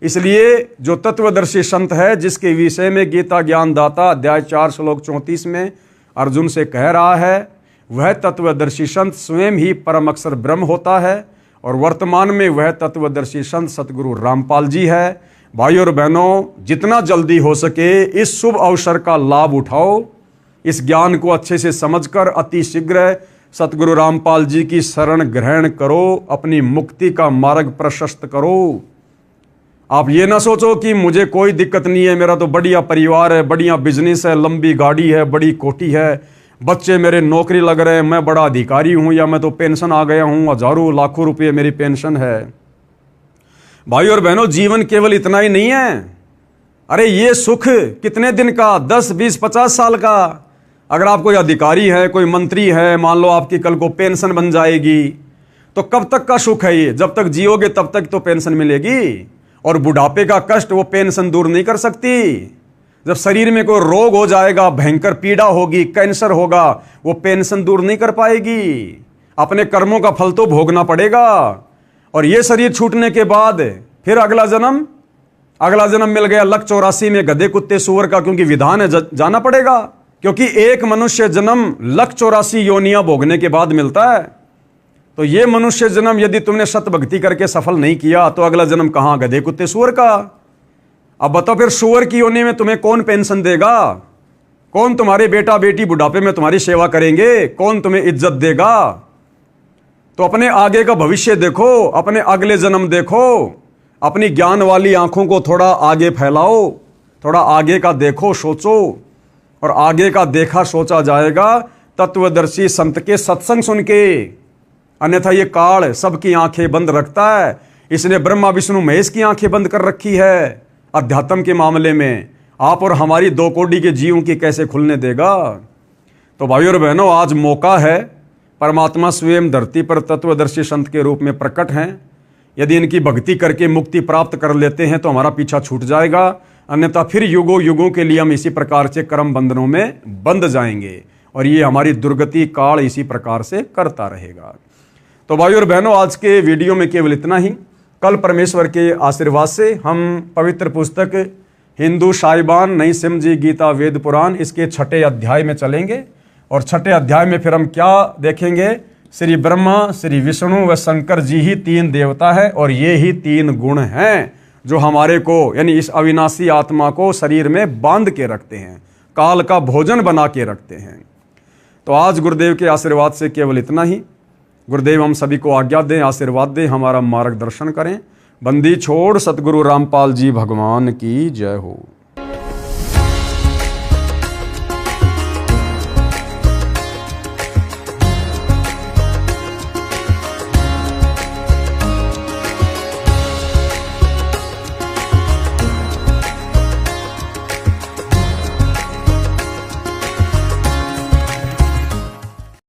इसलिए जो तत्वदर्शी संत है, जिसके विषय में गीता ज्ञानदाता अध्याय 4 श्लोक 34 में अर्जुन से कह रहा है, वह तत्वदर्शी संत स्वयं ही परम अक्षर ब्रह्म होता है, और वर्तमान में वह तत्वदर्शी संत सतगुरु रामपाल जी है। भाई और बहनों, जितना जल्दी हो सके इस शुभ अवसर का लाभ उठाओ, इस ज्ञान को अच्छे से समझकर अति शीघ्र सतगुरु रामपाल जी की शरण ग्रहण करो, अपनी मुक्ति का मार्ग प्रशस्त करो। आप ये ना सोचो कि मुझे कोई दिक्कत नहीं है, मेरा तो बढ़िया परिवार है, बढ़िया बिजनेस है, लंबी गाड़ी है, बड़ी कोठी है। बच्चे मेरे नौकरी लग रहे हैं, मैं बड़ा अधिकारी हूं, या मैं तो पेंशन आ गया हूं, हजारों लाखों रुपये मेरी पेंशन है। भाई और बहनों, जीवन केवल इतना ही नहीं है। अरे ये सुख कितने दिन का, 10, 20, 50 साल का। अगर आप कोई अधिकारी है, कोई मंत्री है, मान लो आपकी कल को पेंशन बन जाएगी, तो कब तक का सुख है ये? जब तक जियोगे तब तक तो पेंशन मिलेगी। और बुढ़ापे का कष्ट वो पेंशन दूर नहीं कर सकती। जब शरीर में कोई रोग हो जाएगा, भयंकर पीड़ा होगी, कैंसर होगा, वो पेंशन दूर नहीं कर पाएगी। अपने कर्मों का फल तो भोगना पड़ेगा। और ये शरीर छूटने के बाद फिर अगला जन्म मिल गया लक 84 में गधे कुत्ते सूअर का, क्योंकि विधान है जाना पड़ेगा। क्योंकि एक मनुष्य जन्म लक 84 योनियां भोगने के बाद मिलता है। तो ये मनुष्य जन्म यदि तुमने सत भक्ति करके सफल नहीं किया, तो अगला जन्म कहां? गधे कुत्ते सूअर का। अब बताओ फिर सूअर की योनि में तुम्हें कौन पेंशन देगा? कौन तुम्हारे बेटा बेटी बुढ़ापे में तुम्हारी सेवा करेंगे? कौन तुम्हें इज्जत देगा? तो अपने आगे का भविष्य देखो, अपने अगले जन्म देखो, अपनी ज्ञान वाली आंखों को थोड़ा आगे फैलाओ, थोड़ा आगे का देखो, सोचो। और आगे का देखा सोचा जाएगा तत्वदर्शी संत के सत्संग सुन के। अन्यथा ये काल सबकी आंखें बंद रखता है। इसने ब्रह्मा विष्णु महेश की आंखें बंद कर रखी है। अध्यात्म के मामले में आप और हमारी 2 कोटि के जीवों की कैसे खुलने देगा? तो भाइयों और बहनों, आज मौका है। परमात्मा स्वयं धरती पर तत्वदर्शी संत के रूप में प्रकट हैं। यदि इनकी भक्ति करके मुक्ति प्राप्त कर लेते हैं तो हमारा पीछा छूट जाएगा। अन्यथा फिर युगों युगों के लिए हम इसी प्रकार से कर्म बंधनों में बंध जाएंगे और ये हमारी दुर्गति काल इसी प्रकार से करता रहेगा। तो भाइयों और बहनों, आज के वीडियो में केवल इतना ही। कल परमेश्वर के आशीर्वाद से हम पवित्र पुस्तक हिंदू साहिबान नई सिमजी गीता वेद पुराण इसके 6ठे अध्याय में चलेंगे। और 6ठे अध्याय में फिर हम क्या देखेंगे? श्री ब्रह्मा, श्री विष्णु व शंकर जी ही 3 देवता है और ये ही 3 गुण हैं जो हमारे को, यानी इस अविनाशी आत्मा को शरीर में बांध के रखते हैं, काल का भोजन बना के रखते हैं। तो आज गुरुदेव के आशीर्वाद से केवल इतना ही। गुरुदेव हम सभी को आज्ञा दें, आशीर्वाद दें, हमारा मार्गदर्शन करें। बंदी छोड़ सतगुरु रामपाल जी भगवान की जय हो।